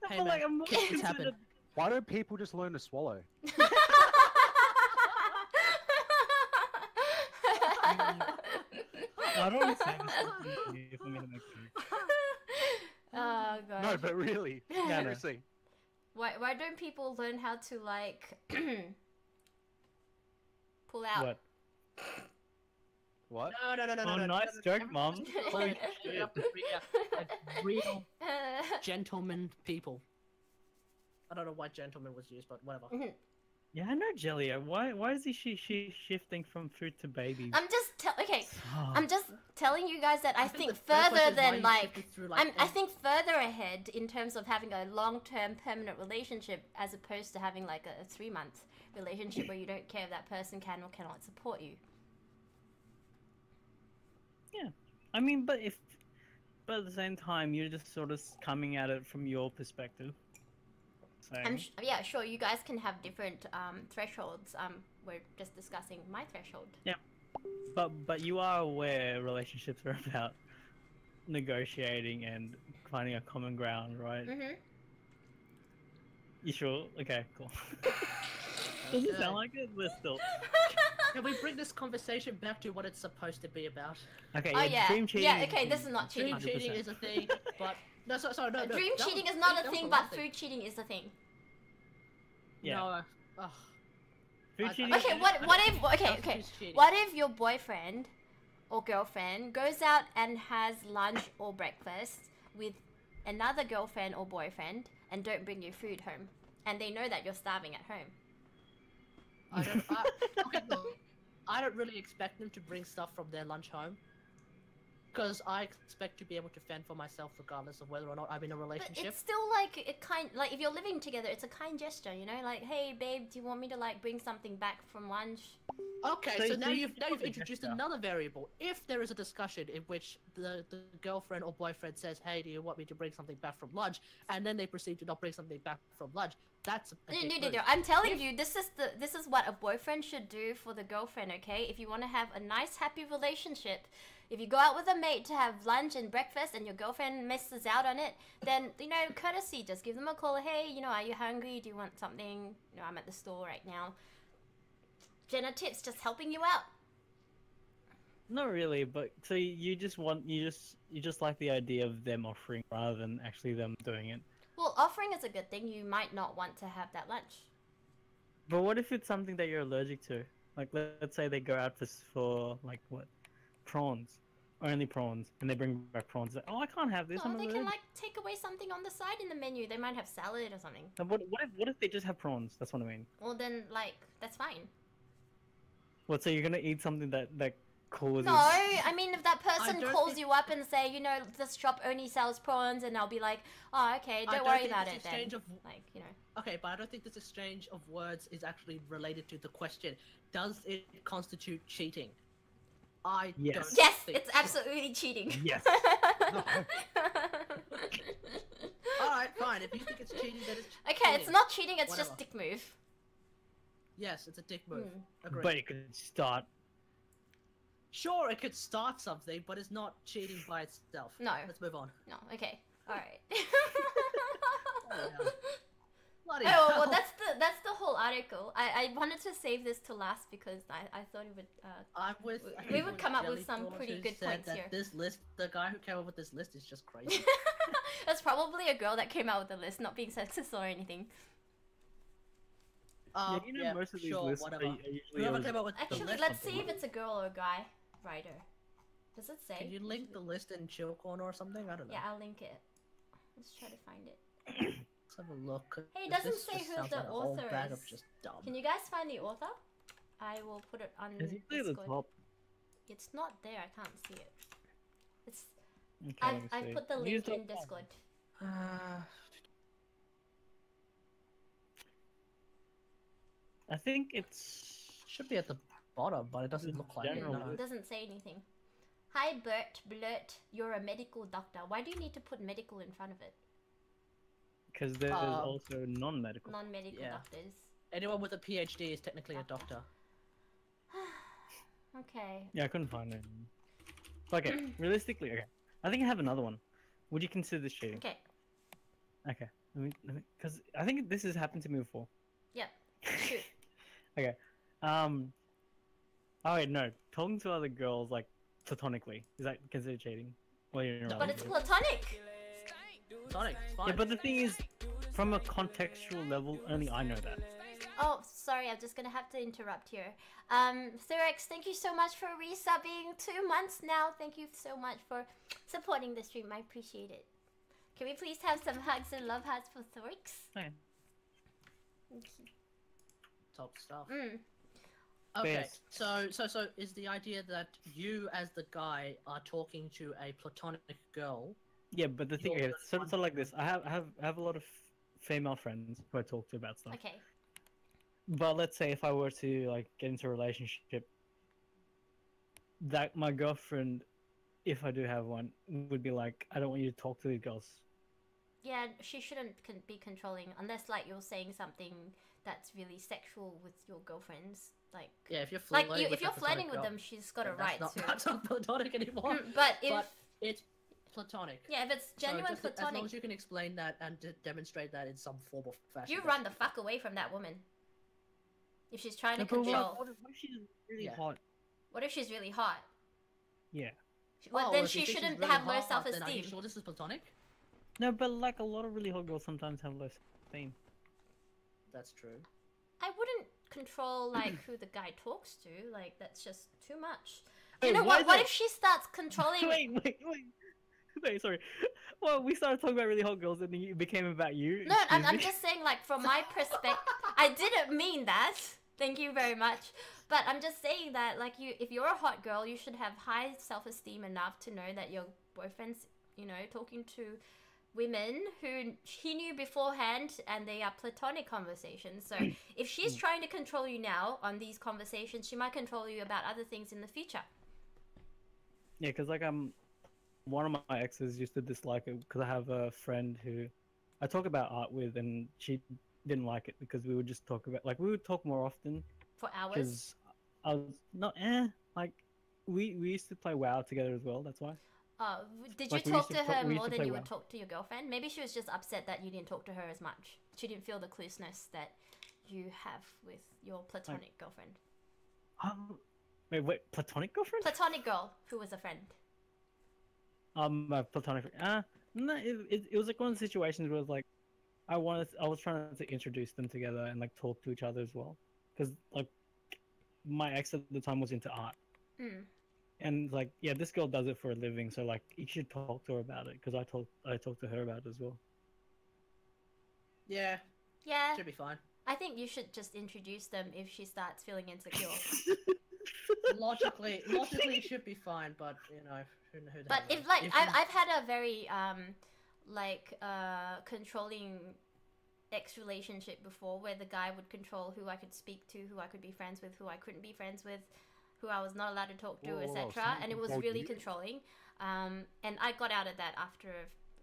Hey, But, man, like, I'm more kids concerned happen. Why don't people just learn to swallow? I don't understand this for me to make sense. Oh god. No, but really, no. seriously. Why don't people learn how to like pull out? What? What? No. Oh, no, nice joke, Mom. Holy shit. Like real gentleman people. I don't know why gentleman was used, but whatever. Yeah, I know, Jelly. Why is she shifting from food to babies? I'm just okay. Oh. I'm just telling you guys that I think the better further question is why than you like shifted through, like, I think further ahead in terms of having a long-term permanent relationship as opposed to having like a 3-month relationship where you don't care if that person can or cannot support you. I mean, but at the same time, you're just sort of coming at it from your perspective. So, Yeah, sure. You guys can have different thresholds. We're just discussing my threshold. but you are aware relationships are about negotiating and finding a common ground, right? Mhm. You sure? Okay, cool. Does it sound like it? But still. Can we bring this conversation back to what it's supposed to be about? Okay, Oh yeah. dream cheating. Yeah. Okay. This is not cheating. Dream cheating 100%. is a thing, but no, sorry, no. Dream that cheating was- is not that a was thing, the but one thing. food cheating is a thing. Yeah. No, ugh. Food I- cheating. Okay. What if? Okay. That's Okay. just cheating. What if your boyfriend or girlfriend goes out and has lunch or breakfast with another girlfriend or boyfriend and don't bring you food home, and they know that you're starving at home? Okay, look, I don't really expect them to bring stuff from their lunch home. Because I expect to be able to fend for myself regardless of whether or not I'm in a But relationship. it's still like like if you're living together, it's a kind gesture, you know. Like, hey, babe, do you want me to like bring something back from lunch? Okay, So so now you- you've you put introduced the gesture. another variable. If there is a discussion in which the girlfriend or boyfriend says, "Hey, do you want me to bring something back from lunch?" and then they proceed to not bring something back from lunch, that's a No, dick no, no, move. no. I'm telling you, this is what a boyfriend should do for the girlfriend. Okay, if you want to have a nice, happy relationship, if you go out with a mate to have lunch and breakfast, and your girlfriend misses out on it, then courtesy, just give them a call. Hey, are you hungry? Do you want something? I'm at the store right now. Jenna tips, just helping you out. Not really, but so you just like the idea of them offering rather than actually them doing it. Well, offering is a good thing. You might not want to have that lunch. But what if it's something that you're allergic to? Like, let's say they go out for like what, prawns, only prawns, and they bring back prawns. Like, oh, I can't have this. No, I'm they allergic. can like take away something on the side in the menu. They might have salad or something. And what if they just have prawns? That's what I mean. Well, then that's fine. What? So you're gonna eat something that causes? No, I mean if that person don't calls think- you up and say, this shop only sells prawns, and I'll be like, oh, okay, I don't don't worry think about this it then. exchange of- Like, Okay, but I don't think this exchange of words is actually related to the question. Does it constitute cheating? I Yes. don't Yes, think it's absolutely cheating. Yes. Alright, fine. If you think it's cheating, then it's Okay, it's cheating. not cheating, it's just Whatever. dick move. Yes, it's a dick move. Agreed. But it could start. Sure, it could start something, but it's not cheating by itself. No. Let's move on. No, okay. Alright. article. I wanted to save this to last because I thought it would. I'm with. We I'm would with come up with some Jellycorn, pretty who good said points that here. This list, the guy who came up with this list is just crazy. That's probably a girl that came out with the list, not being sexist or anything. Yeah, you know, most of these sure, lists whatever. are usually Whoever always- came up with the Actually, list, let's see if it's a girl or a guy writer. Does it say? Can you link the list in Chill Corner or something? I don't know. Yeah, I'll link it. Let's try to find it. Let's have a look. 'cause Hey, it doesn't this say just who sounds the like a whole author bag is. Of just dumb. Can you guys find the author? I will put it on It's usually at the Discord. top. It's not there. I can't see it. It's. Okay, I let me I see. put the Use link in the- Discord. I think it's Should be at the bottom, but it doesn't look like it. General No. It doesn't say anything. Hi Bert, Blurt, you're a medical doctor. Why do you need to put medical in front of it? because there's also non-medical. Non-medical Yeah. doctors. Anyone with a PhD is technically a doctor. Okay. Yeah, I couldn't find it. Okay, realistically, okay. I think I have another one. Would you consider this cheating? Okay. Okay. Because I think this has happened to me before. Yep. Shoot. Okay. Oh wait, no. Talking to other girls like platonically is that considered cheating? Well, you're But it's right. platonic. Sonic, it's fine. Yeah, but the thing is, from a contextual level, only I know that. Oh, sorry, I'm just gonna have to interrupt here. Thurex, thank you so much for resubbing 2 months now. Thank you so much for supporting the stream. I appreciate it. Can we please have some hugs and love hearts for Thurex? Okay. Thank you. Top stuff. Mm. Okay, Best. so is the idea that you, as the guy, are talking to a platonic girl? Yeah, but the thing You're is, sort of like this. I have a lot of female friends who I talk to about stuff. Okay. But let's say if I were to like get into a relationship, that my girlfriend, if I do have one, would be like, I don't want you to talk to these girls. Yeah, she shouldn't be controlling unless like you're saying something that's really sexual with your girlfriends. Like, Yeah, if you're like flirting with if you're a platonic flirting with girl, them, she's got a then right to. That's not platonic anymore. But if But it's platonic. yeah, if it's So genuine just as platonic, long as you can explain that and demonstrate that in some form of fashion. you that's run the fine. fuck away from that woman. If she's trying to No, but what- control. what if she's really Yeah. hot? What if she's really hot? Yeah. Well, Oh, then if she you think she's shouldn't really have low hot, then Are you self-esteem. sure this is platonic? No, but like a lot of really hot girls sometimes have low self-esteem. That's true. I wouldn't control like who the guy talks to. Like that's just too much. Hey, You know why what? What the- if she starts controlling? Wait, sorry. Well, we started talking about really hot girls and it became about you. No, I'm Excuse me. just saying like from my perspective. I didn't mean that. Thank you very much. But I'm just saying that like if you're a hot girl, you should have high self-esteem enough to know that your boyfriend's, you know, talking to women who he knew beforehand and they are platonic conversations. So if she's trying to control you now on these conversations, she might control you about other things in the future. Yeah, because like one of my exes used to dislike it because I have a friend who I talk about art with, and she didn't like it because we would just talk about we would talk more often For hours. because I was not like we used to play WoW together as well. That's why. Did you Like, we talk used to to her we used more to than play you would WoW. talk to your girlfriend? Maybe she was just upset that you didn't talk to her as much. She didn't feel the closeness that you have with your platonic girlfriend. Wait, platonic girlfriend? Platonic girl who was a friend. My platonic. No, it was like one of the situations where it was like, I was trying to introduce them together and like talk to each other as well, because like my ex at the time was into art, Mm. and like yeah, this girl does it for a living, so like you should talk to her about it, because I talked to her about it as well. Yeah, Yeah, should be fine. I think you should just introduce them if she starts feeling insecure. Logically, it should be fine, but you know, who the But hell if knows? like If I've had a very controlling ex relationship before where the guy would control who I could speak to, who I could be friends with, who I couldn't be friends with, who I was not allowed to talk to, Whoa, whoa, whoa, etc. someone And it was controlled really you? controlling. And I got out of that after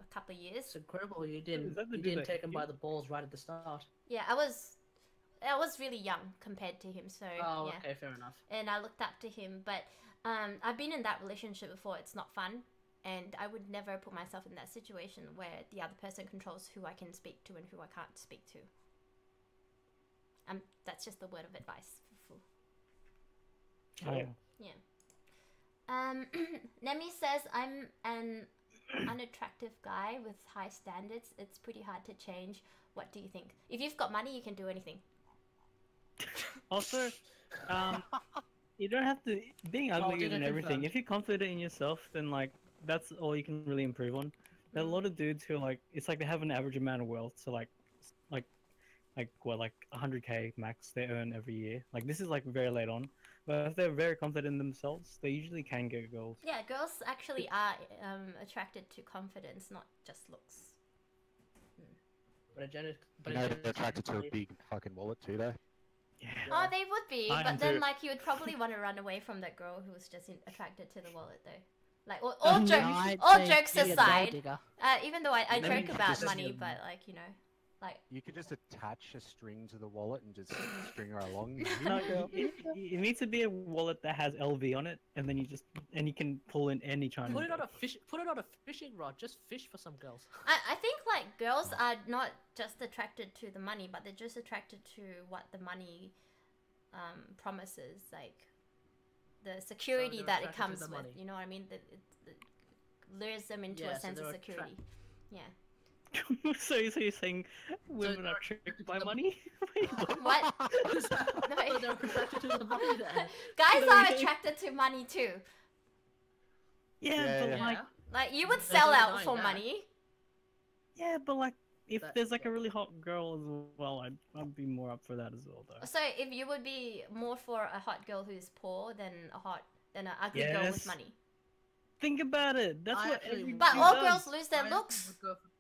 a couple of years. It's incredible you Is didn't that the you dude didn't that take him hit by you? the balls right at the start. Yeah, I was really young compared to him, so Oh, yeah. okay, fair enough. And I looked up to him, but I've been in that relationship before. It's not fun, and I would never put myself in that situation where the other person controls who I can speak to and who I can't speak to. That's just the word of advice. Oh, yeah. Nemi says, I'm an unattractive guy with high standards. It's pretty hard to change. What do you think? If you've got money, you can do anything. Also, you don't have to being ugly did and I everything. confirm? If you're confident in yourself, then like that's all you can really improve on. There are a lot of dudes who like it's like they have an average amount of wealth, so like 100k max they earn every year. Like this is like very late on, but if they're very confident in themselves, they usually can get girls. Yeah, girls actually are attracted to confidence, not just looks. But a gender, You know, they're attracted to a big fucking wallet too, though. Yeah. Oh, they would be, I but am then too. like you would probably want to run away from that girl who was just attracted to the wallet, though. Like all, No, all jokes aside, digger. even though I Let me joke about just- money, but like You could just attach a string to the wallet and just string her along. No, it needs to be a wallet that has LV on it, and then you can pull in any China. Put it on a fishing rod. Just fish for some girls. I think like girls are not just attracted to the money, but they're just attracted to what the money promises, like the security they're that it attracted to comes the with. money. You know what I mean? That it lures them into Yeah, a so sense of they're security. Yeah. so you're saying women are tricked by money? Wait, what? What? So they're attracted to the money then. Guys So are you- attracted to money too. Yeah, Yeah, but yeah. like, Like you would There's sell no out denying for that. money. yeah, but like, if That- there's like a really hot girl as well, I'd be more up for that as well, though. So if you would be more for a hot girl who's poor than an ugly girl with Yes. money. Think about it. That's I what actually every But dude all does. girls lose their I looks. would go for-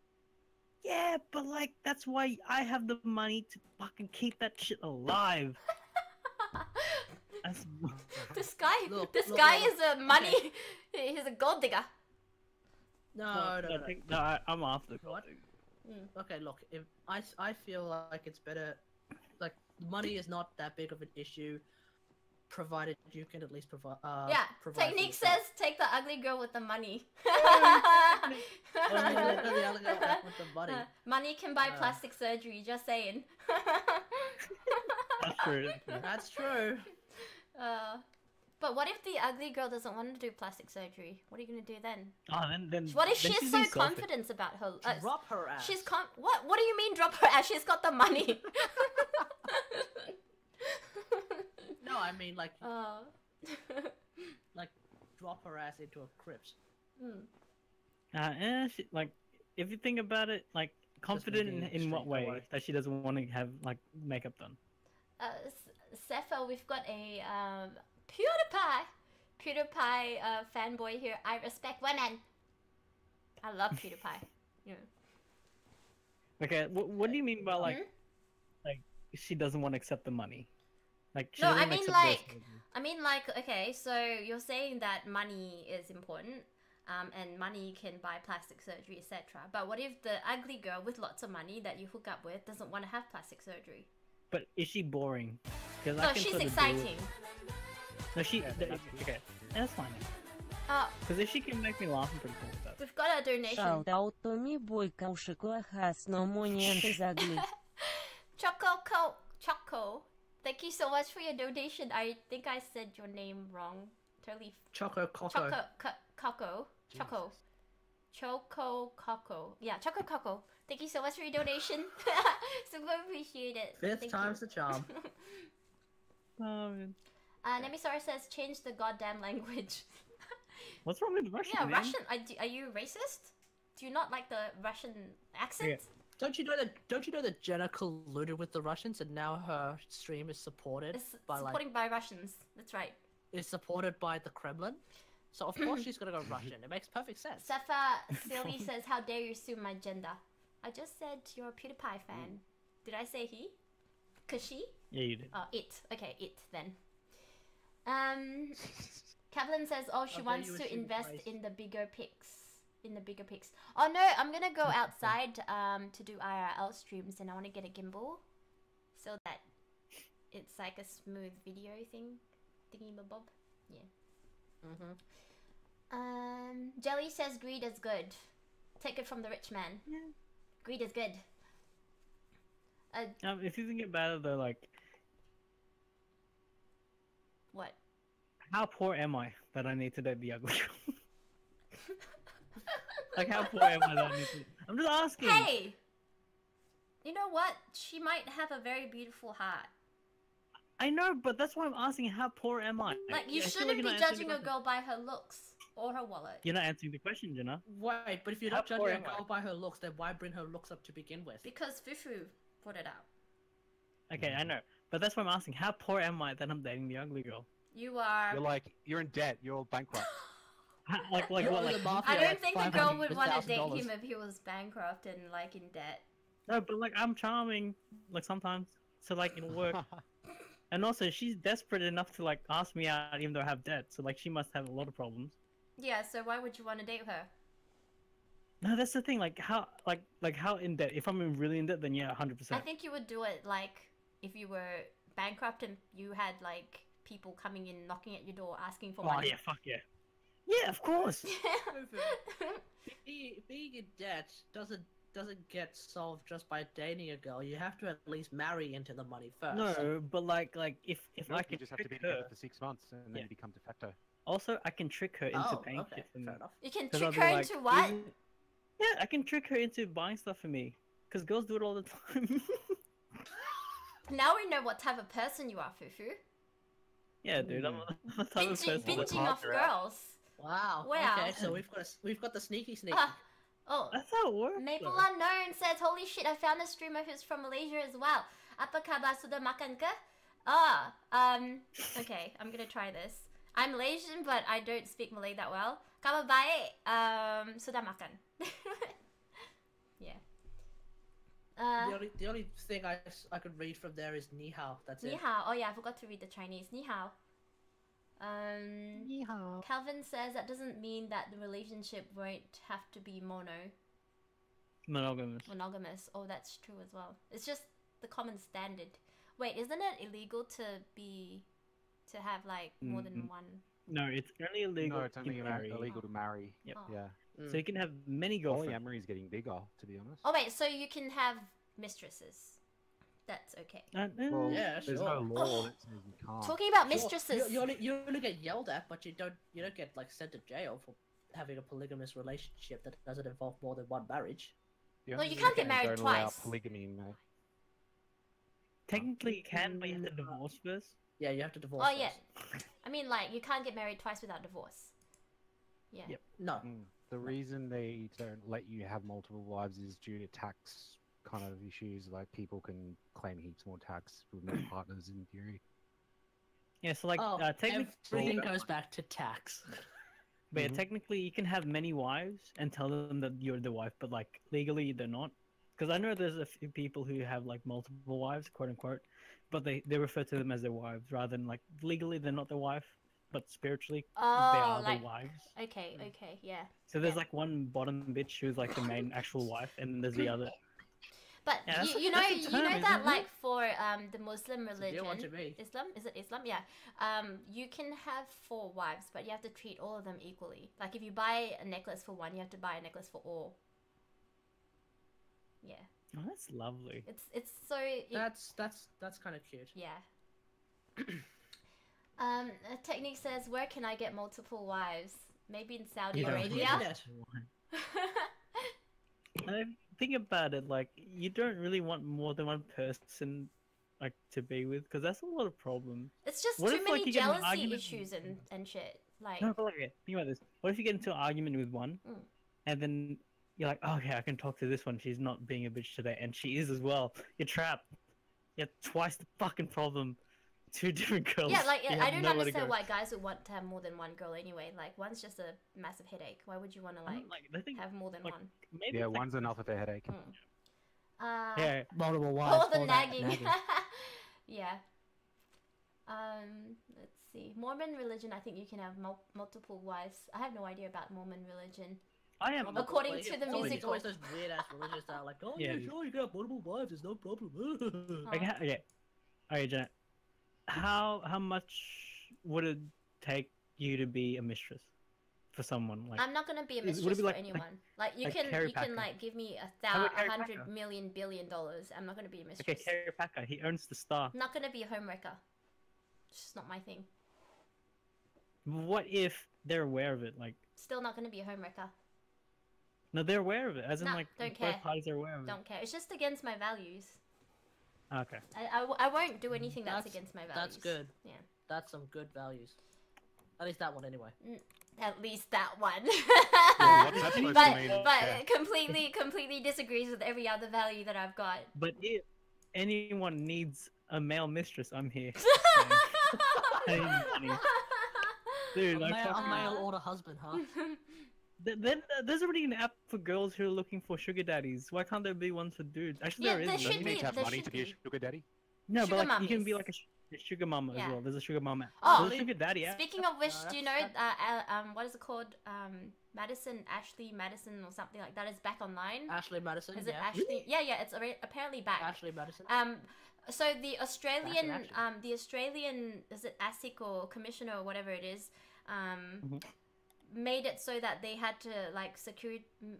Yeah, but like, that's why I have the money to fucking keep that shit alive. That's... This guy, Look, this look, guy look, is a money. He's a gold digger. No. I'm after. What? Okay, look. If I feel like it's better, like money is not that big of an issue, provided you can at least provide. Yeah. provide for Technique yourself. says take the ugly girl with the money. Let the other girl back with the money. Money can buy Uh. plastic surgery. Just saying. That's true. That's true. But what if the ugly girl doesn't want to do plastic surgery? What are you gonna do then? Oh, then. What if then she's she's so being selfish. confident about her? Drop her ass. She's What? What do you mean drop her ass? She's got the money. No, I mean like Oh. drop her ass into a crypt. Like, if you think about it, like, confident in, being in what way? straightforward. That she doesn't want to have, like, makeup done. Sepha, we've got a PewDiePie fanboy here. I respect women. I love PewDiePie. Yeah. Okay, what do you mean by, like, Hmm? she doesn't want to accept the money? Like, she No, doesn't I wanna mean, accept the like- surgery. I mean, like, okay, so you're saying that money is important, and money can buy plastic surgery, etc. But what if the ugly girl with lots of money that you hook up with doesn't want to have plastic surgery? But is she boring? 'Cause I No, can she's sort of do it. exciting. No, she. Yeah, Okay, that's fine. Uh, Because if she can make me laugh, I'm pretty cool with that. we've got a donation. Shout out to me boy Kaushikla has no money and is ugly. Choco. Thank you so much for your donation. I think I said your name wrong. Totally. Choco Coco. Choco. Coco. Yeah, Choco Coco. Thank you so much for your donation. Super appreciate it. Fifth Thank time's you. the charm. Nemisar says change the goddamn language. What's wrong with Russian? Yeah, man? Russian. Are you racist? Do you not like the Russian accent? Don't you know that Jenna colluded with the Russians and now her stream is supported It's by supporting by Russians. That's right. is supported by the Kremlin? So of course she's gonna go Russian. It makes perfect sense. Safa Silly says, "How dare you assume my gender?" I just said you're a PewDiePie fan. Did I say he? Cause she? Yeah, you did. Oh, it. Okay, it then. Kevlin says, "Oh, she How dare wants you to assume invest twice. in the bigger pics. In the bigger pics. Oh no, I'm gonna go outside to do IRL streams, and I want to get a gimbal so that it's like a smooth video thingy bob. Yeah. Jelly says greed is good. Take it from the rich man. Greed is good. If you think about it, though, like, What? How poor am I that I need to date the ugly girl? Like, how poor am I that I need to... I'm just asking. Hey! You know what? She might have a very beautiful heart. I know, but that's why I'm asking, how poor am I? Like, you I feel shouldn't you're be not answering judging the a question. girl by her looks or her wallet. You're not answering the question, Jenna. Wait, but if you're How not judging poor a am I? girl by her looks, then why bring her looks up to begin with? Because Fufu put it out. Okay, I know. But that's why I'm asking, how poor am I that I'm dating the ugly girl? You are. You're in debt. You're all bankrupt. Like, You're what, in like... the mafia, I don't like think a girl would want to date $500,000. him if he was bankrupt and like in debt. No, but like, I'm charming, like, sometimes. So, like, it'll work. And also, she's desperate enough to, like, ask me out even though I have debt. So, like, she must have a lot of problems. Yeah, so why would you want to date her? No, that's the thing. Like, how in debt? If I'm really in debt, then yeah, 100%. I think you would do it like if you were bankrupt and you had like people coming in knocking at your door asking for Oh, money. yeah, fuck yeah. Yeah, of course. Being in debt doesn't get solved just by dating a girl. You have to at least marry into the money first. No, but like if No, I you can just have to be trick her, together for 6 months and then Yeah. become de facto. also I can trick her into Oh, paying okay, shit for me. fair enough. You can 'Cause I'll trick be her like, into what? "Isn't-" Yeah, I can trick her into buying stuff for me. Cause girls do it all the time. Now we know what type of person you are, Fufu. Yeah, dude, I'm the type of person that Binging off helps her out. girls. Wow. Wow. Okay, so we've got the sneaky. Ah, oh, That's how it works. Maple though. Unknown says, "Holy shit! I found a streamer who's from Malaysia as well. Apa khabar, sudah makan ke?" Ah, okay, I'm gonna try this. I'm Malaysian, but I don't speak Malay that well. Khabar baik. Sudah makan. Yeah. The only thing I could read from there is ni hao. That's Ni it. hao. Oh yeah, I forgot to read the Chinese. Ni hao. Calvin says that doesn't mean that the relationship won't have to be monogamous. Oh, that's true as well. It's just the common standard. Wait, isn't it illegal to have like more than one? No, it's only illegal. No, it's to only marry. illegal to marry. Yep. Oh. Yeah. So you can have many girlfriends. Polyamory is getting bigger, to be honest. Oh wait, so you can have mistresses. That's okay. Well, Yeah, there's sure. no law that says you can't. Talking about Sure, mistresses. You only get yelled at, but you don't get like sent to jail for having a polygamous relationship that doesn't involve more than one marriage. The Well, only you can't get reason married they don't allow twice. Polygamy, mate. Technically, you can, but you have to divorce first. Yeah, you have to divorce. Oh yeah. first. I mean, like you can't get married twice without divorce. Yeah. Yep. No. The reason they don't let you have multiple wives is due to tax kind of issues. Like people can claim heaps more tax with more partners in theory. Yeah, so like Oh, technically, everything goes back to tax. but yeah, Mhm. technically, you can have many wives and tell them that you're the wife, but like legally, they're not. Because I know there's a few people who have like multiple wives, quote unquote, but they refer to them as their wives rather than like legally they're not their wife, but spiritually they Oh, are like their wives. okay, yeah. So there's yeah. like one bottom bitch who's like the main actual wife, and then there's the other. But Yeah, that's you a- know that's a term, that isn't it? like for the Muslim It's a deal religion, to me. Islam, is it Islam? Yeah. You can have 4 wives, but you have to treat all of them equally. Like if you buy a necklace for one, you have to buy a necklace for all. Yeah, Oh, that's lovely. it's so That's kind of cute. yeah. Technique says, where can I get multiple wives? Maybe in Saudi You don't Arabia. Yeah. Internet. I think about it, like you don't really want more than one person, like to be with, because that's a lot of problems. It's just What too if, like, many you get in an jealousy argument- issues and shit. Like No, but like, okay, think about this. What if you get into an argument with one, Mm. and then you're like, oh, okay, I can talk to this one. She's not being a bitch today, and she is as well. You're trapped. You have twice the fucking problem. 2 different girls. yeah, like You I have don't nowhere to understand go. why guys would want to have more than one girl anyway. Like one's just a massive headache. Why would you want to like the thing, have more than like, one? maybe Yeah, it's, like, one's enough of a headache. yeah, Multiple wives. Oh, the all that nagging. Yeah. Let's see. Mormon religion. I think you can have multiple wives. I have no idea about Mormon religion. I am. Probably. According to the It's always- musical. It's always those weird ass religions that are like, oh Yeah. yeah, sure, you can have multiple wives, there's no problem. Okay, okay, Janet. How much would it take you to be a mistress for someone? Like, I'm not gonna be a Would it be mistress for like- anyone. Like you like can Carrie you can Packer? like give me How about Carrie $100 Packer? million billion dollars. I'm not gonna be a okay, mistress. Carrie Packer, he owns the star. I'm not gonna be a homewrecker. It's just not my thing. What if they're aware of it? Like, Still not going to be a homewrecker. no, they're aware of it. As in, Nah, like, don't both care. parties are aware of it. Don't care. It's just against my values. Okay. I won't do anything that's That's- against my values. That's good. Yeah. That's some good values. At least that one, anyway. At least that one. Yeah, what's that supposed but to mean? but Yeah. completely disagrees with every other value that I've got. But if anyone needs a male mistress, I'm here. Hey, money. Dude, A like, male, fuck- male order husband, huh? then there's already an app for girls who are looking for sugar daddies. Why can't there be one for dudes? Actually, Yeah, there there is. should Don't you be- need to have there money should to be a be. sugar daddy? No, Sugar but like you can be mummies. like a sugar mama Yeah. as well. There's a sugar mama. Oh, There's a sugar daddy app. Speaking of which, No, do you that's- know what is it called? Ashley Madison or something like that is back online. Ashley Madison. Is it yeah. Ashley? Yeah, it's apparently back. Ashley Madison. So the Australian, action. is it ASIC or commissioner or whatever it is, Mhm. made it so that they had to like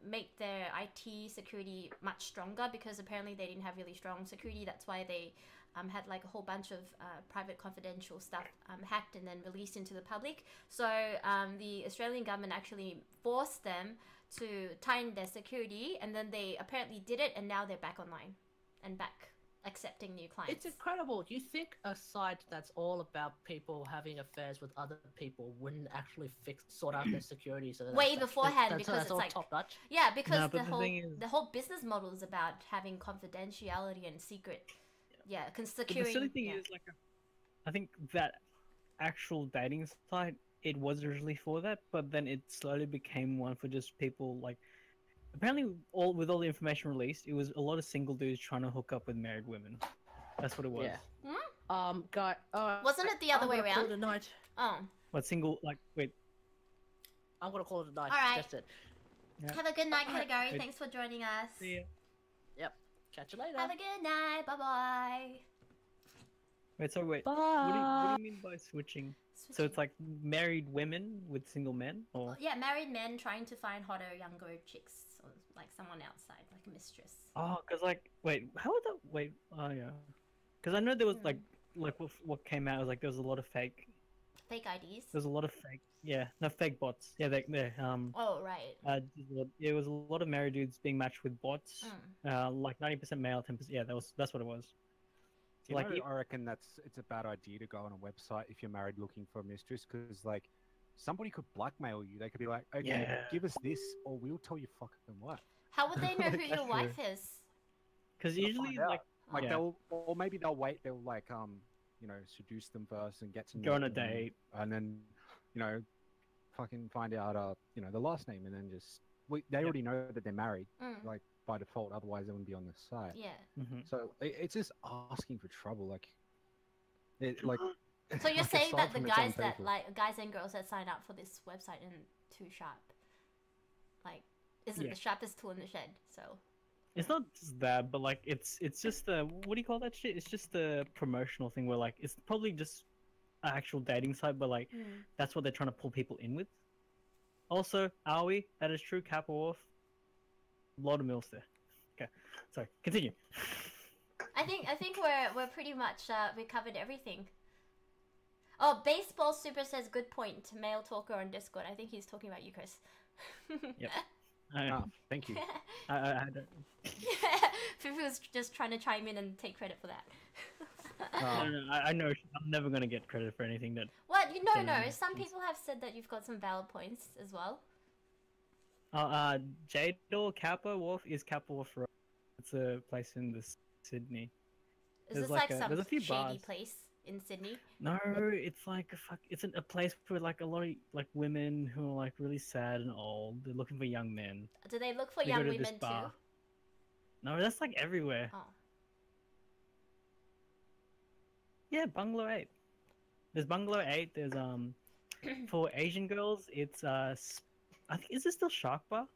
make their IT security much stronger because apparently they didn't have really strong security. That's why they had like a whole bunch of private confidential stuff hacked and then released into the public. So the Australian government actually forced them to tighten their security, and then they apparently did it, and now they're back online and back accepting new clients. It's incredible. You think a site that's all about people having affairs with other people wouldn't actually sort out their security so that Way that's- beforehand, because that's it's all like- top notch. Yeah, because No, the but the whole thing is- the whole business model is about having confidentiality and secret. Yeah, But the securing. silly thing yeah. is, like, I think that actual dating site, it was originally for that, but then it slowly became one for just people like. Apparently, with all the information released, it was a lot of single dudes trying to hook up with married women. That's what it was. Yeah. Guy. Wasn't it the other way Call around? it a night. Oh, But single, like, wait, I'm gonna call it a night. Alright. That's it. Yeah. have a good night, Alright. Category. Wait. Thanks for joining us. see ya. Catch you later. Have a good night. Bye bye. Wait, so wait, Bye. what do you mean by switching? So it's like married women with single men, or Yeah, married men trying to find hotter, younger chicks, or like someone outside, like a mistress. oh, cause like, wait, how would that? Wait, oh yeah, cause I know there was like what came out was like there was a lot of fake. Fake IDs. There's a lot of fake, yeah, no fake bots. Yeah, they Oh right. it was a lot of married dudes being matched with bots. Like 90% male, 10%. Yeah, that's what it was. You Like, know, if- I reckon it's a bad idea to go on a website if you're married looking for a mistress because like somebody could blackmail you. They could be like, okay, Yeah. give us this or we'll tell you fucking what. How would they know who That's your true. wife is? Cause They'll usually find out. like Like yeah. they'll or maybe they'll wait. They'll like you know seduce them first and get to Go know on a them, date. and then you know fucking find out you know the last name and then just they already know that they're married Mm. like by default. Otherwise they wouldn't be on the site. Yeah. Mhm. So it's just asking for trouble. Like it like. So you're like, saying aside that the from its own guys that people. like guys and girls that sign up for this website isn't too sharp. Like, isn't Yeah. the sharpest tool in the shed? So. It's not just that, but like it's just the what do you call that shit? It's just the promotional thing where like it's probably just an actual dating site, but like that's what they're trying to pull people in with. Also, are we? That is true. Kappa Wharf. A lot of mills there. Okay, sorry. Continue. I think we're pretty much we covered everything. Oh, Baseball Super says good point. Male talker on Discord. I think he's talking about you, Chris. Yep. I, Ah, thank you. I don't. Fufu was just trying to chime in and take credit for that. I know I'm never gonna get credit for anything that. What? No, Yeah, some it's- people have said that you've got some valid points as well. Jador Kappa Wharf is Kappa Wharf Road. It's a place in Sydney. Is There's this like like a- some there's a few shady bars. place in Sydney? No, it's like it's a place for like a lot of like women who are like really sad and old. They're looking for young men. Do they look for They young go to this women too? bar. No, that's like everywhere. Oh. Yeah, Bungalow 8. There's Bungalow 8. There's for Asian girls, it's I think is it still Shark Bar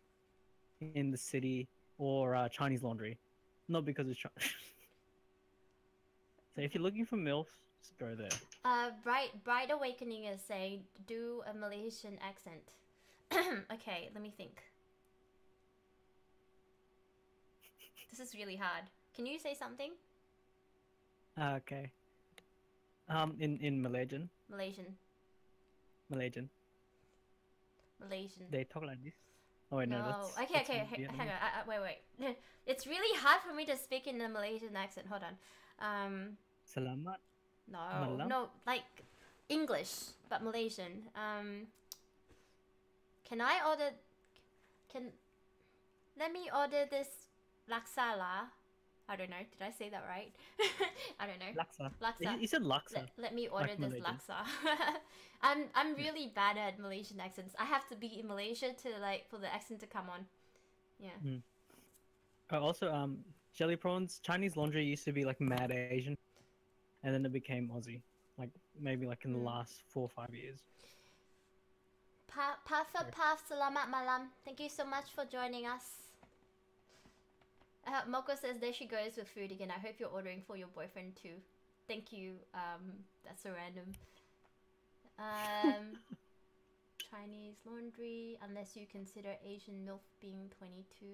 in the city or Chinese Laundry? Not because it's so if you're looking for MILFs, just go there. Bright Awakening is saying do a Malaysian accent. Okay, let me think. This is really hard. Can you say something? Okay. In Malaysian. Malaysian. Malaysian. Malaysian. They talk like this. Oh wait, no, No. that's Okay, that's okay. Vietnam. Hang on. Wait. It's really hard for me to speak in a Malaysian accent. Hold on. Selamat. No, Malam? no, like English but Malaysian. Can I order? Let me order this laksa lah. I don't know. Did I say that right? I don't know. Laksa. Laksa. You said laksa. Let me order Like this Malaysian. laksa. I'm really bad at Malaysian accents. I have to be in Malaysia to like for the accent to come on. Yeah. Also, jelly prawns. Chinese laundry used to be like mad Asian, and then it became Aussie. Like maybe like in the last 4 or 5 years. Parfa Paf, selamat malam. Thank you so much for joining us. Moko says there she goes with food again. I hope you're ordering for your boyfriend too. Thank you. That's so random. Chinese laundry, unless you consider Asian MILF being 22.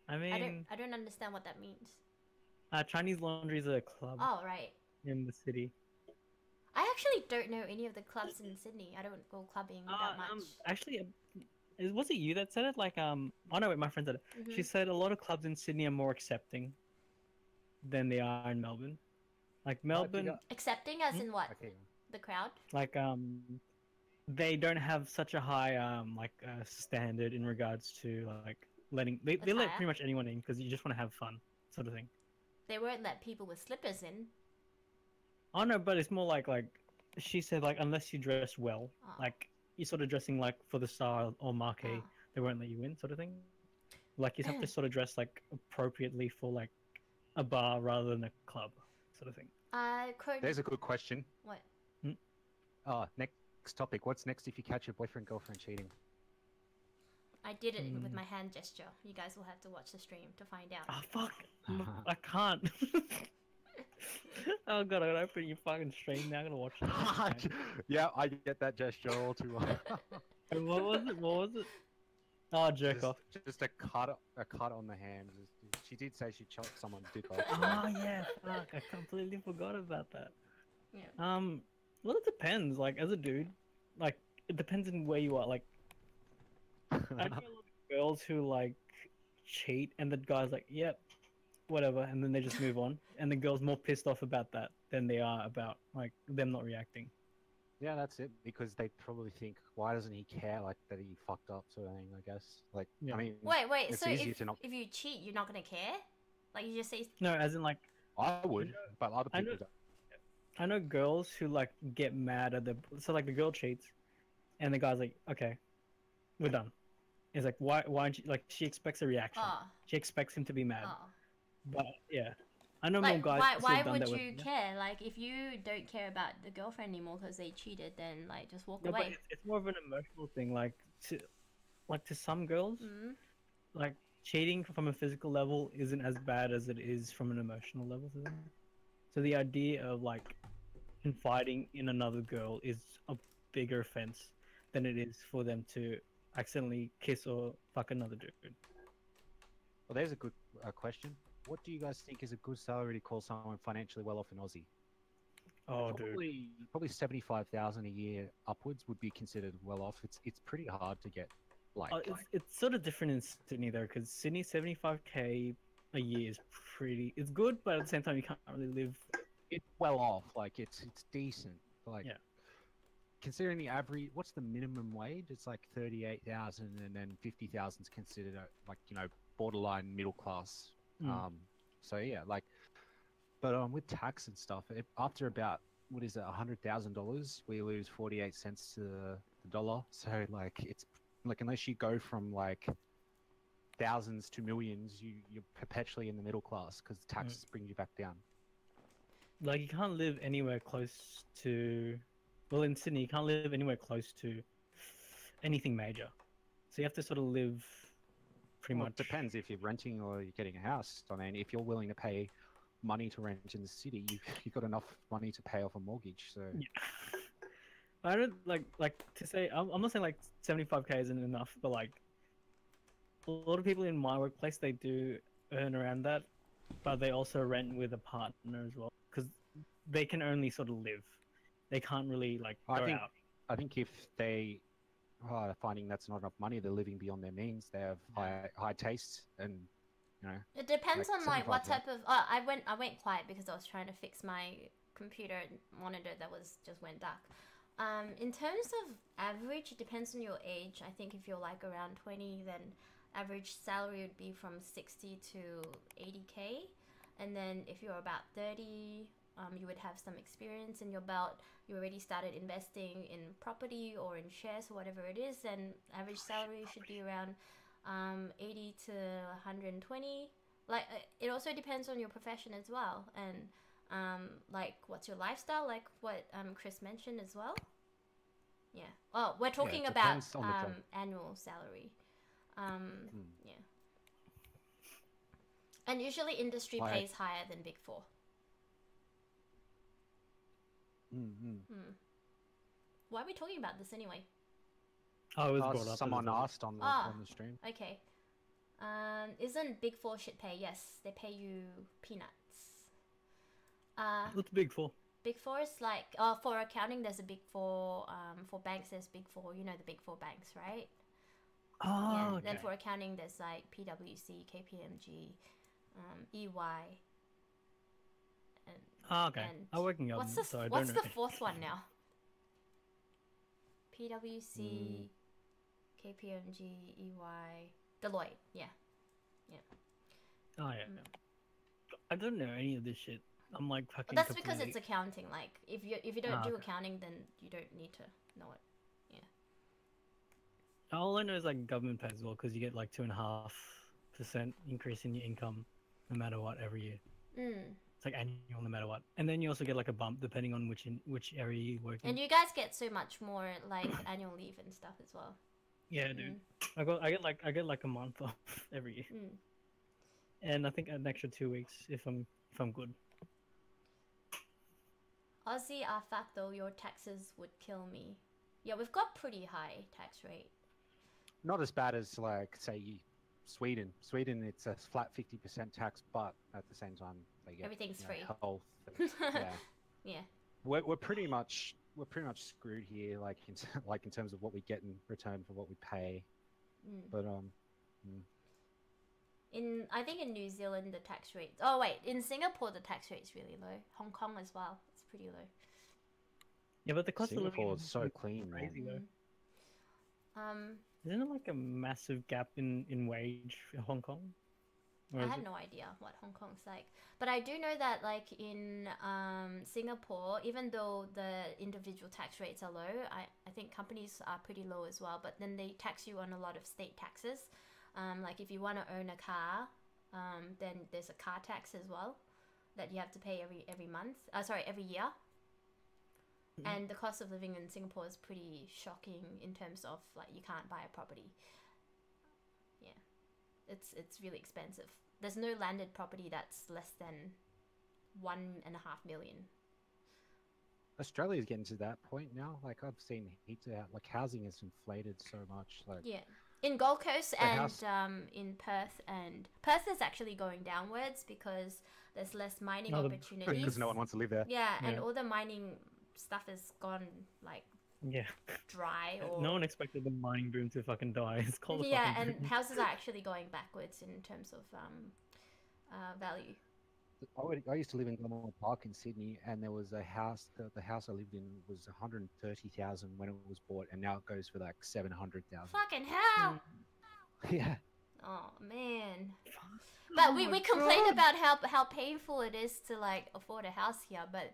I mean, I don't understand what that means. Chinese laundry is a club Oh right. in the city. I actually don't know any of the clubs in Sydney. I don't go clubbing that much. Actually, was it you that said it? Like, oh no, wait, my friend said it. She said a lot of clubs in Sydney are more accepting than they are in Melbourne. Like Melbourne, Accepting as in what? Okay. The crowd? like they don't have such a high standard in regards to like letting they let Attire? pretty much anyone in because you just want to have fun, sort of thing. They won't let people with slippers in. Oh no, but it's more like she said, like unless you dress well, Oh. like you're sort of dressing like for the star or marquee, Oh. they won't let you in, sort of thing. Like you have to sort of dress like appropriately for like a bar rather than a club, sort of thing. Cody. There's a good question. What? Next topic. What's next if you catch your boyfriend, girlfriend cheating? I did it with my hand gesture. You guys will have to watch the stream to find out. Oh fuck! I can't. Oh god, I gotta open your fucking stream now. I'm gonna watch it. Yeah, I get that gesture all too well. What was it? What was it? Oh, jerk off. Just a cut on the hand. She did say she chopped someone's dick off. Oh yeah, fuck! I completely forgot about that. Yeah. Well, it depends. Like, as a dude, like, it depends on where you are. Like, I know a lot of girls who like cheat, and the guy's like, "Yep, whatever," and then they just move on, and the girl's more pissed off about that than they are about like them not reacting. Yeah, that's it. Because they probably think, why doesn't he care? Like that he fucked up, sort of thing. I guess. Like, Yeah. I mean, Wait. it's So easier if to not. if you cheat, you're not gonna care? Like you just say. No, as in like, I would, but other I people know- don't. I know girls who like get mad at so like the girl cheats, and the guy's like, "Okay, we're done." It's like, why aren't you like? She expects a reaction. Oh. She expects him to be mad. Oh. But yeah, I know Like, more guys. who why have done would that with you me. care? Like, if you don't care about the girlfriend anymore because they cheated, then like just walk No, but away. it's more of an emotional thing. Like to some girls, Mm. like cheating from a physical level isn't as bad as it is from an emotional level to them. So the idea of like confiding in another girl is a bigger offense than it is for them to accidentally kiss or fuck another dude. Well, there's a good question. What do you guys think is a good salary to call someone financially well off in Aussie? Oh, dude. Probably 75,000 a year upwards would be considered well off. It's pretty hard to get like. It's sort of different in Sydney though, because Sydney 75k a year is it's good, but at the same time you can't really live. It's well off. Like it's decent. Like Yeah. considering the average, what's the minimum wage? It's like 38,000, and then 50,000 is considered like borderline middle class. Mm. So yeah, like, but with tax and stuff, after about what is it, $100,000, we lose 48 cents to the dollar. So like it's like unless you go from like thousands to millions, you're perpetually in the middle class because taxes bring you back down. Like you can't live anywhere close to. Well, in Sydney, you can't live anywhere close to anything major. So you have to sort of live pretty Well, much. it depends if you're renting or you're getting a house. I mean, if you're willing to pay money to rent in the city, you've got enough money to pay off a mortgage. So Yeah. I don't like to say. I'm not saying like 75k isn't enough, but like a lot of people in my workplace, they do earn around that, but they also rent with a partner as well because they can only sort of live. They can't really like I go think out. I think if they are finding that's not enough money, they're living beyond their means. They have high tastes, and you know. It depends Like on like what 75%. type of. I went quiet because I was trying to fix my computer monitor that was just went dark. In terms of average, it depends on your age. I think if you're like around 20, then average salary would be from 60 to 80K, and then if you're about 30, you would have some experience in your belt. You already started investing in property or in shares or whatever it is, then average salary should be around 80 to 120. Like it also depends on your profession as well, and like what's your lifestyle, like what Chris mentioned as well. Yeah. Oh, we're talking it about depends on the job. annual salary. Yeah. And usually industry Like- pays higher than Big Four. Why are we talking about this anyway? Oh, it was brought up. Someone as well. asked on Ah. the stream. Okay. Isn't Big Four shit pay? Yes, they pay you peanuts. What's Big Four? Big Four is like, for accounting, there's a Big Four. For banks, there's Big Four. You know the Big Four banks, right? Oh, Yeah. okay. Then for accounting, there's like PwC, KPMG, EY. And Oh, okay. and I'm working on. what's the So I what's don't the know. fourth one now? PwC, KPMG, EY, Deloitte. Yeah. Oh yeah. I don't know any of this shit. I'm like fucking. But that's because completely- it's accounting. Like if you don't do okay. accounting, then you don't need to know it. All I know is like government pays as well because you get like 2.5% increase in your income, no matter what, every year. It's like annual, no matter what. And then you also get like a bump depending on which area you work in. And you guys get so much more like annual leave and stuff as well. Yeah, dude. I get like a month off every year, and I think an extra 2 weeks if I'm good. Aussie are fact though, your taxes would kill me. Yeah, we've got pretty high tax rate. Not as bad as like say Sweden. Sweden, it's a flat 50% tax, but at the same time they get Everything's free. health. And, yeah, Yeah. we're pretty much screwed here, like in terms of what we get in return for what we pay. But I think in New Zealand the tax rate. Oh wait, in Singapore the tax rate's really low. Hong Kong as well. It's pretty low. Yeah, but the cost of living Singapore is is so clean, man. crazy though. Um, Isn't it like a massive gap in wage for Hong Kong? Or I is had it- no idea what Hong Kong's like, but I do know that like in Singapore, even though the individual tax rates are low, I think companies are pretty low as well. But then they tax you on a lot of state taxes. Like if you want to own a car, then there's a car tax as well that you have to pay every month. Every year. And the cost of living in Singapore is pretty shocking in terms of like you can't buy a property. Yeah, it's really expensive. There's no landed property that's less than 1.5 million. Australia's getting to that point now. Like I've seen heaps of like housing is inflated so much. Like Yeah, in Gold Coast The and house- in Perth, and Perth is actually going downwards because there's less mining No, opportunities. because no one wants to live there. Yeah, and Yeah. all the mining stuff is gone like Yeah. dry or No one expected the mining boom to fucking die. It's called a yeah, fucking and boom. houses are actually going backwards in terms of value. I used to live in Glenmore Park in Sydney, and there was a house. The house I lived in was 130,000 when it was bought, and now it goes for like 700,000. Fucking hell! Yeah. Oh man. But we complain about how painful it is to like afford a house here, but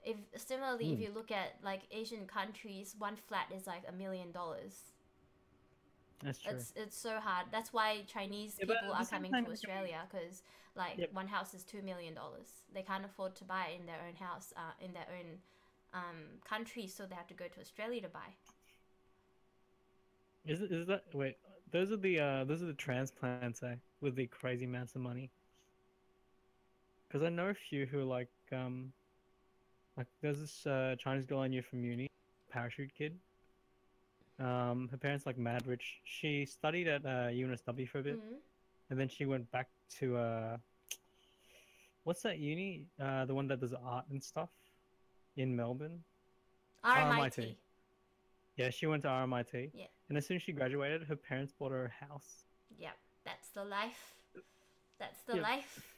if similarly if you look at like Asian countries, one flat is like $1 million. That's true. It's so hard. That's why Chinese Yeah, but people at the are same coming time, to Australia because like Yep. one house is $2 million. They can't afford to buy in their own house, in their own country, so they have to go to Australia to buy. Is that wait? Those are the transplants, with the crazy amounts of money. Because I know a few who are like there's this Chinese girl I knew from uni, parachute kid. Her parents like mad rich. She studied at UNSW for a bit, Mhm. and then she went back to what's that uni? The one that does art and stuff in Melbourne. RMIT. Yeah, she went to RMIT. Yeah. And as soon as she graduated, her parents bought her a house. Yep, that's the life. That's the Yep. life.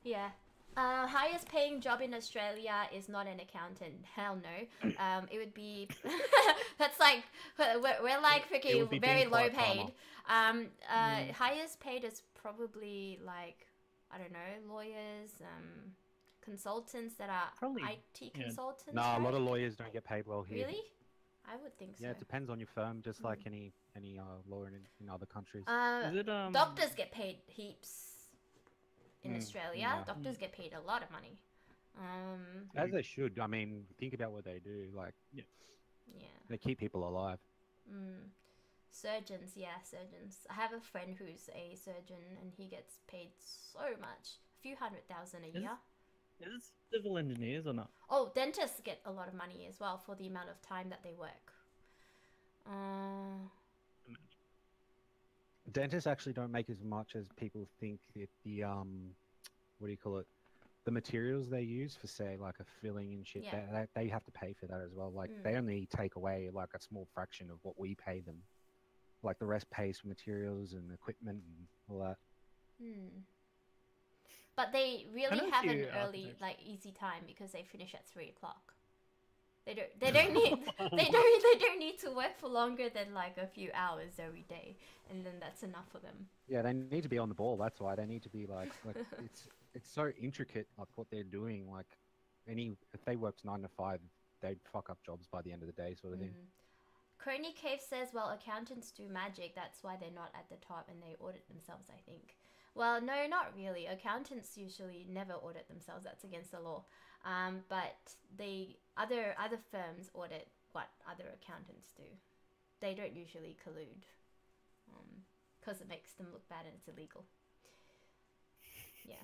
Yeah. Highest paying job in Australia is not an accountant. Hell no. It would be. That's like we're like It freaking would be very being low quite farmer. paid. Highest paid is probably like I don't know lawyers, consultants that are Probably, IT yeah. consultants. Nah, a lot right? of lawyers don't get paid well here. Really? I would think so. Yeah, it depends on your firm, just like any lawyer in other countries. Is it Doctors get paid heaps in Mm, Australia. yeah. Doctors get paid a lot of money. As they should. I mean, think about what they do. Like, Yeah. they keep people alive. Surgeons, yeah, surgeons. I have a friend who's a surgeon and he gets paid so much. A few $100,000 a Is- year. Is it civil engineers or not? Oh, dentists get a lot of money as well for the amount of time that they work. Dentists actually don't make as much as people think. That the what do you call it? The materials they use for, say, like a filling and shit, Yeah. they have to pay for that as well. Like, they only take away like a small fraction of what we pay them. Like, the rest pays for materials and equipment and all that. But they know really a have an few early, architects. like, easy time because they finish at 3 o'clock. They don't need they don't need to work for longer than like a few hours every day, and then that's enough for them. Yeah, they need to be on the ball. That's why they need to be like it's so intricate, like what they're doing. Like, if they worked 9 to 5, they'd fuck up jobs by the end of the day, sort of thing. Crony Cave says, well, accountants do magic, that's why they're not at the top and they audit themselves, I think. Well, no, not really. Accountants usually never audit themselves, that's against the law. But the other firms audit what other accountants do. They don't usually collude because it makes them look bad and it's illegal. Yeah.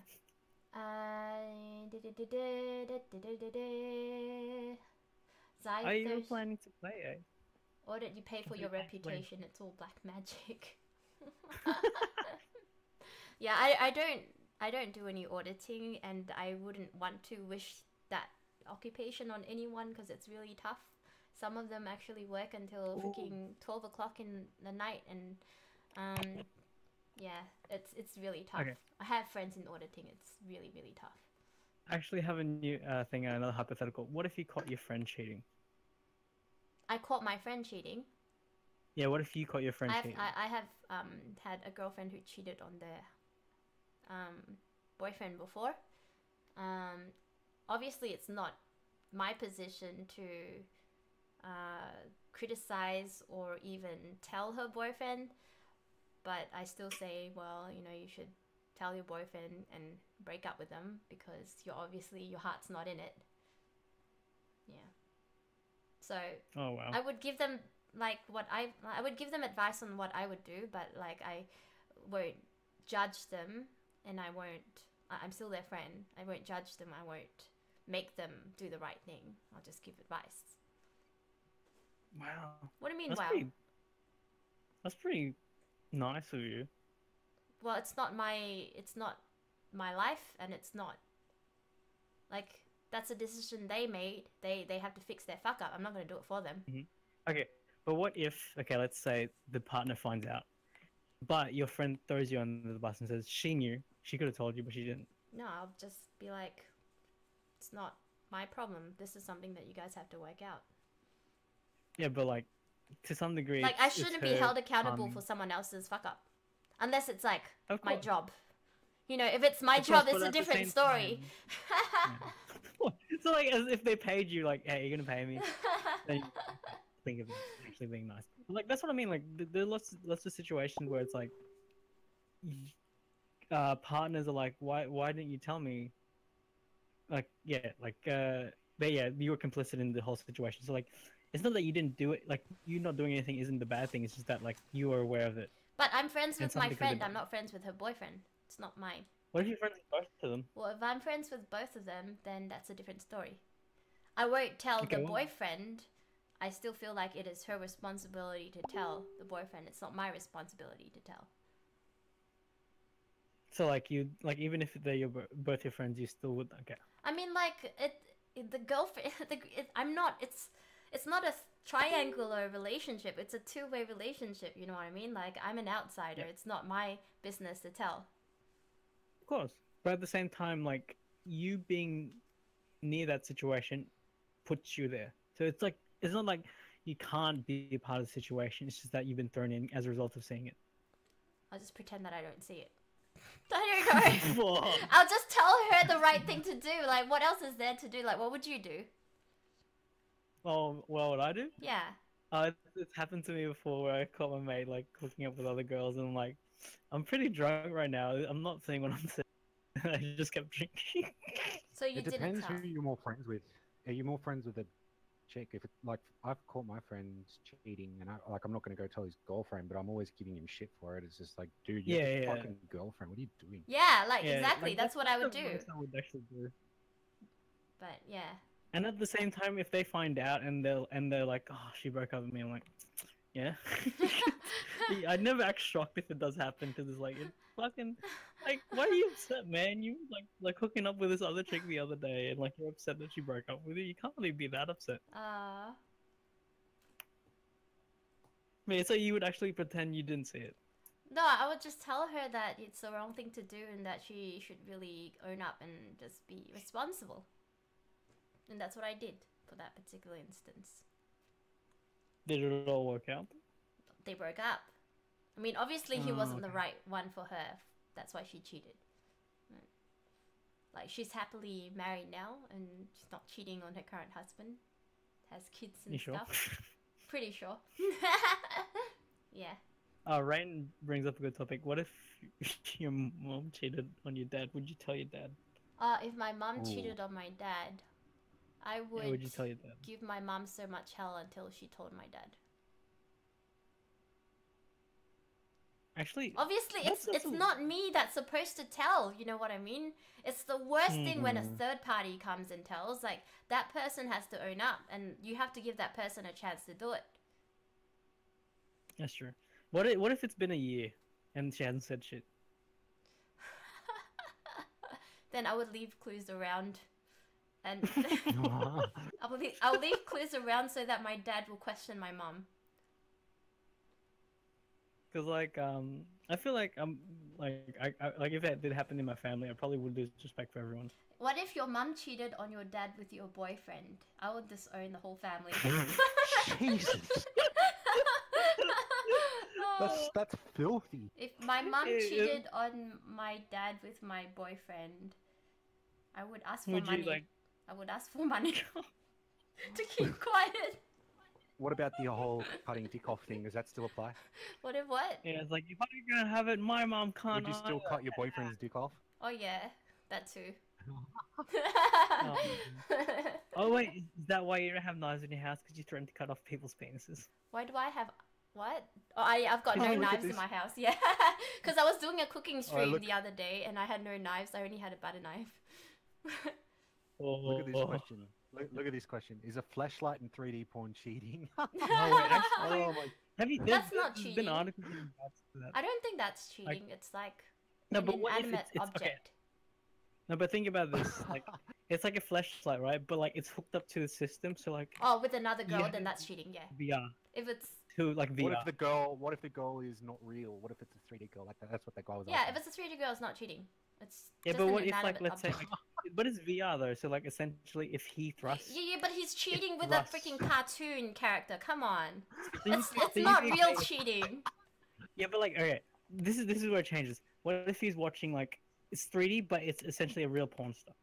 Are you Zythos- planning to play, eh? Audit, you pay for your Exactly. reputation. It's all black magic. Yeah, I don't do any auditing, and I wouldn't want to wish that occupation on anyone because it's really tough. Some of them actually work until freaking 12 o'clock in the night, and yeah, it's really tough. Okay. I have friends in auditing. It's really really tough. I actually have a new thing, another hypothetical. What if you caught your friend cheating? I caught my friend cheating. Yeah, what if you caught your friend I have cheating? I have had a girlfriend who cheated on their boyfriend before. Obviously, it's not my position to criticize or even tell her boyfriend, but I still say, well, you know, you should tell your boyfriend and break up with them because you're obviously your heart's not in it. Yeah. So Oh wow. I would give them like I would give them advice on what I would do, but like I won't judge them, and I'm still their friend. I won't judge them. I won't make them do the right thing. I'll just give advice. Wow. What do you mean, That's wow? that's pretty nice of you. Well, it's not my life, and it's not like that's a decision they made. They have to fix their fuck up. I'm not gonna do it for them. Okay, but what if, okay, let's say the partner finds out, but your friend throws you under the bus and says she knew, she could have told you, but she didn't. No, I'll just be like, it's not my problem. This is something that you guys have to work out. Yeah, but like, to some degree, Like, I it's shouldn't be her held accountable harming- for someone else's fuck up, unless it's like Of my course. job. You know, if it's my Of job, course, it's but a at the different same story. So like, as if they paid you, like, hey, you're gonna pay me, then you think of it actually being nice. Like, that's what I mean. Like, there are lots of situations where it's like, partners are like, why didn't you tell me? Like, yeah, like, but yeah, you were complicit in the whole situation. So like, it's not that you didn't do it. Like, you not doing anything isn't the bad thing. It's just that like you were aware of it. But I'm friends And with my something could be friend. done. I'm not friends with her boyfriend. It's not mine. What if you're friends with both of them? Well, if I'm friends with both of them, then that's a different story. I won't tell Okay, the well- boyfriend. I still feel like it is her responsibility to tell the boyfriend. It's not my responsibility to tell. So like you, like even if they're both your friends, you still would. Okay. I mean, like the girlfriend. I'm not. It's not a triangular relationship. It's a two-way relationship. You know what I mean? Like I'm an outsider. Yeah. It's not my business to tell. Of course, but at the same time, like you being near that situation puts you there. So it's like it's not like you can't be a part of the situation. It's just that you've been thrown in as a result of seeing it. I'll just pretend that I don't see it. I don't know. Whoa. I'll just tell her the right thing to do. Like, what else is there to do? Like, what would you do? Well, what I do? Yeah. It's happened to me before where I caught my mate like hooking up with other girls, and like, I'm pretty drunk right now. I'm not saying what I'm saying. I just kept drinking. So you It didn't depends tell. who you're more friends with. Are you more friends with a chick? If it, like I've caught my friends cheating, and I'm not going to go tell his girlfriend, but I'm always giving him shit for it. It's just like, dude, you're Yeah, his yeah. fucking girlfriend. What are you doing? Yeah, like Yeah, exactly. like, that's what I would the do. most I would actually do. But yeah. And at the same time, if they find out and they're like, oh, she broke up with me, I'm like, yeah. I'd never act shocked if it does happen because it's like, it's fucking, like, why are you upset, man? You like hooking up with this other chick the other day, and like you're upset that she broke up with you. You can't really be that upset. Uh, I mean, so you would actually pretend you didn't see it. no, I would just tell her that it's the wrong thing to do and that she should really own up and just be responsible. And that's what I did for that particular instance. Did it all work out? They broke up. I mean, obviously he wasn't the okay. right one for her. That's why she cheated. Mm. Like, she's happily married now and she's not cheating on her current husband. Has kids and You sure? stuff. Pretty sure. Yeah. Rain brings up a good topic. What if your mom cheated on your dad? Would you tell your dad? If my mom Ooh. cheated on my dad, I Yeah, would would you tell your dad? give my mom so much hell until she told my dad. Actually, Obviously, That's it's also- not me that's supposed to tell, you know what I mean? It's the worst thing when a third party comes and tells. Like, that person has to own up, and you have to give that person a chance to do it. that's true. What if it's been a year and she hasn't said shit? Then I would leave clues around, and I'll leave clues around so that my dad will question my mom. Cause like I feel like I like if that did happen in my family, I probably would lose respect for everyone. What if your mum cheated on your dad with your boyfriend? I would disown the whole family. Jesus, Oh. that's filthy. If my mum Yeah. cheated on my dad with my boyfriend, I would ask for Would money. you like? I would ask for money to keep quiet. What about the whole cutting dick off thing? Does that still apply? What if what? Yeah, it's like if I'm gonna have it, my mom can't. Would you still cut your boyfriend's dick off? Oh yeah, that too. Oh wait, is that why you don't have knives in your house? Because you threatened to cut off people's penises? Why do I have what? Oh, I've got Oh, no look at knives in this. my house. Yeah, because I was doing a cooking stream look- the other day and I had no knives. I only had a butter knife. Look at this Oh. question. Look at this question. Is a flashlight in 3D porn cheating? Oh, wait, actually, Oh my. have you? That's there's- not there's cheating. been articles in regards to that. I don't think that's cheating. It's like No, an but what if inanimate it's okay. object. No, but think about this. Like, it's like a flashlight, right? But like, it's hooked up to the system, so like Oh, with another girl, Yeah. then that's cheating. Yeah. VR If it's to like VR. What if the girl is not real? What if it's a 3D girl? Like that's what that guy was yeah, asking. if it's a 3D girl, it's not cheating. It's Yeah, just but an what if like inanimate let's say, object. like, but it's VR though, so like essentially, if he thrusts, Yeah, but he's cheating with a thrusts. freaking cartoon character. Come on, So you it's can- so you not can real say- cheating. Yeah, but like, okay, this is where it changes. What if he's watching like it's 3D, but it's essentially a real porn star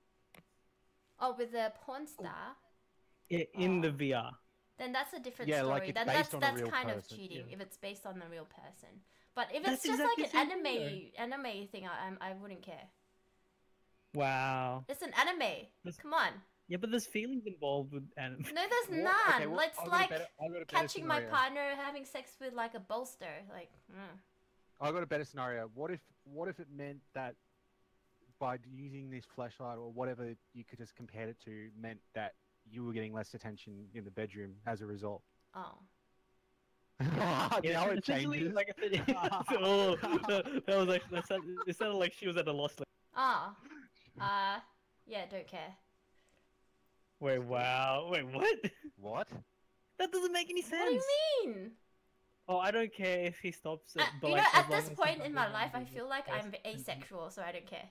Oh, with the porn star, in the VR? then that's a different Yeah, story. like it's then based on a that's real kind of person, cheating yeah. if it's based on a real person. But if That's it's just exactly like the an same thing, anime thing, I wouldn't care. Wow. It's an anime. That's- Come on. Yeah, but there's feelings involved with anime. No, there's What? none. Okay, well, Let's I've got a like better- I've got a better catching my scenario. partner having sex with like a bolster. Like, I got a better scenario. What if it meant that by using this flashlight or whatever you could just compare it to meant that you were getting less attention in the bedroom as a result? oh. Now it essentially, changes. like, oh, that was like it sounded like she was at a loss. Like, Oh. Yeah, don't care. wait, wow, wait, what? What? That doesn't make any sense. What do you mean? Oh, I don't care if he stops it. But You like, know, as at long this as he point in my doesn't life, I do feel the like I'm first- asexual, so I don't care.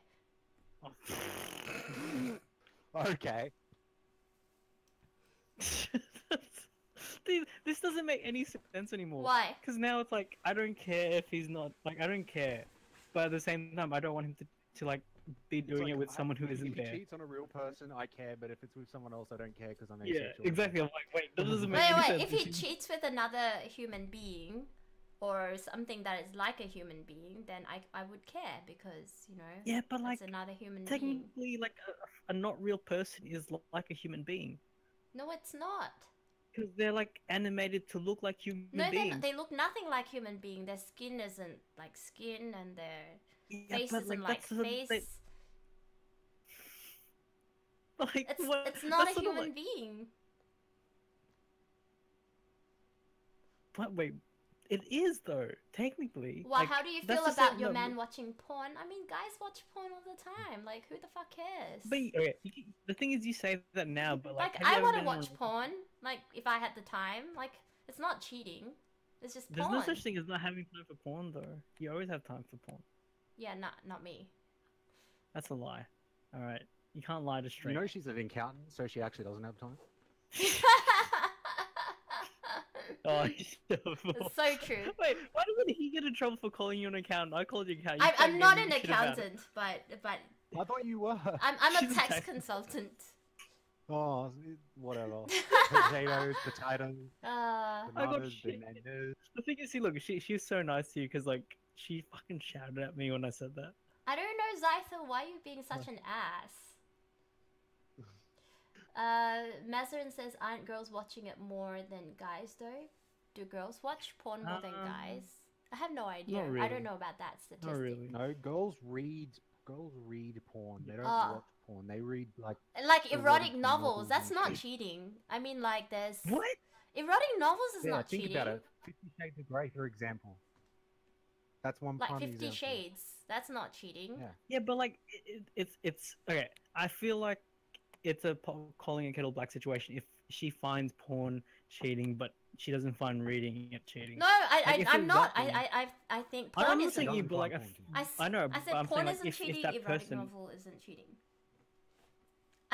Okay. Dude, this doesn't make any sense anymore. Why? Because now it's like I don't care if he's not like I don't care, but at the same time I don't want him to like be It's doing like, it with someone who isn't if he there. cheats on a real person, I care, but if it's with someone else, I don't care because I'm Yeah, asexual. exactly. I'm like, wait, that doesn't make Wait, any wait. sense. If he cheats with another human being, or something that is like a human being, then I would care because you know. Yeah, but like it's another human being. technically, like a not real person is like a human being No, it's not. because they're like animated to look like human No, beings. they look nothing like human being. Their skin isn't like skin, and their Yeah, face but, isn't like that's the- face. they- like, It's what- it's not that's a sort of human like- being. But wait, it is though. Technically. Well, like, how do you that's feel just about a- your no, man watching porn? I mean, guys watch porn all the time. Like, who the fuck cares? But okay, the thing is, you say that now, but like, Like, have you I ever want to been in a watch rela- porn. Like, if I had the time. Like, it's not cheating. It's just There's porn. no such thing as not having time for porn, though. You always have time for porn. Yeah, not me. That's a lie. All right, you can't lie to You straight. know she's an accountant, so she actually doesn't have time. Oh, It's so true. Wait, why doesn't he get in trouble for calling you an accountant? I called you an accountant. You I'm can't not give an me shit about it. accountant, but I thought you were. I'm a She's a tax tax- consultant. Oh, whatever. Potatoes, potatoes, Uh, I got bananas, shit. bananas. The thing is, see, look, she's so nice to you because like she fucking shouted at me when I said that. I don't know, Zytha, why are you being such an ass? Mazarin says, aren't girls watching it more than guys though? Do girls watch porn more than guys? I have no idea. not I really. don't know about that statistic. Not really. No, girls read porn. They don't Ah. watch porn. They read like Like Erotic erotic novels, novels that's and not shit. cheating. I mean, like, there's What? erotic novels is yeah. not Think cheating. about it. 50 Shades of Grey, for example. That's one Like prime 50 example. Shades, that's not cheating. Yeah. Yeah, but like it's okay. I feel like it's a calling a kettle black situation if she finds porn cheating, but she doesn't find reading it cheating. No, Like, if I'm it's not. that thing- I think I'm porn not isn't. saying you, Doesn't but like find I, porn cheating. I know, I but said I'm porn saying like isn't if cheating, that erotic person, novel isn't cheating.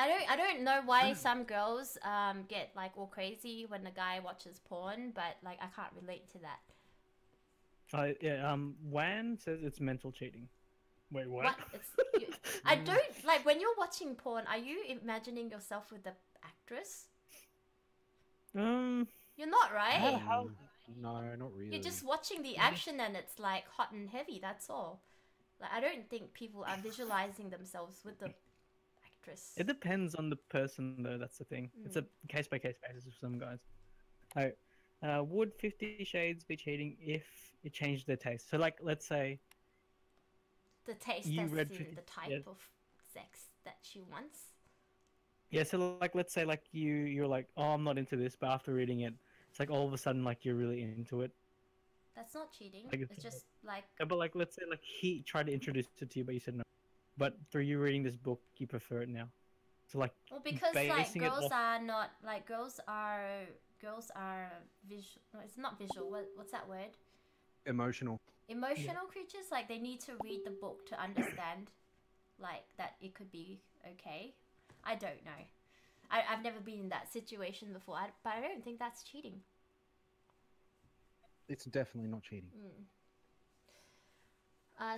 I don't know why some girls get like all crazy when a guy watches porn, but like I can't relate to that. yeah, Wan says it's mental cheating. Wait, what? What? I don't like when you're watching porn. Are you imagining yourself with the actress? You're not, right? Mm, no, not really. You're just watching the action and it's like hot and heavy. That's all. Like I don't think people are visualizing themselves with the actress. It depends on the person, though. That's the thing. It's a case by case basis for some guys. Like, would 50 Shades be cheating if it changed their taste? So, like, let's say, The taste You as read in 50 the type yeah. of sex that she wants. yeah. So, like, let's say, like, you're like, oh, I'm not into this, but after reading it, it's like all of a sudden, like, you're really into it. That's not cheating. Like, It's it's just like Yeah, but like, let's say, like, he tried to introduce it to you, but you said no. But through you reading this book, you prefer it now. So, like, well because like basing it girls off- are not like girls are visual. No, it's not visual. What's that word? Emotional. Emotional creatures. Like they need to read the book to understand, like that it could be okay. I don't know. I've never been in that situation before, but I don't think that's cheating. It's definitely not cheating.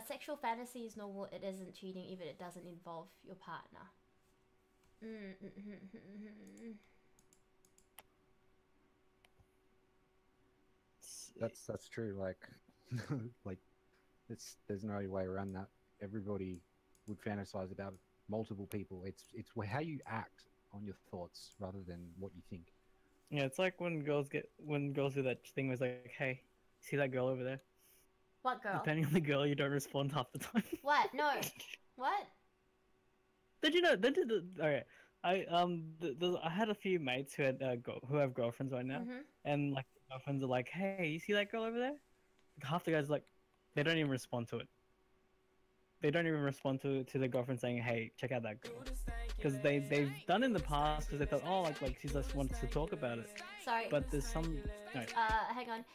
Sexual fantasy is normal. It isn't cheating, even it doesn't involve your partner. That's true. Like, like, there's no way around that. Everybody would fantasize about multiple people. It's how you act on your thoughts rather than what you think. yeah, it's like when girls do that thing where it's like, hey, see that girl over there? What girl? Depending on the girl, you don't respond half the time. What? No. What? Did you know? Okay, I had a few mates who had who have girlfriends right now, Mhm. and like girlfriends are like, "Hey, you see that girl over there?" Half the guys like, they don't even respond to it. they don't even respond to their girlfriend saying, "Hey, check out that girl," because they've done in the past because they thought, oh, like she just wants to talk about it. Sorry. But there's some. No. Hang on.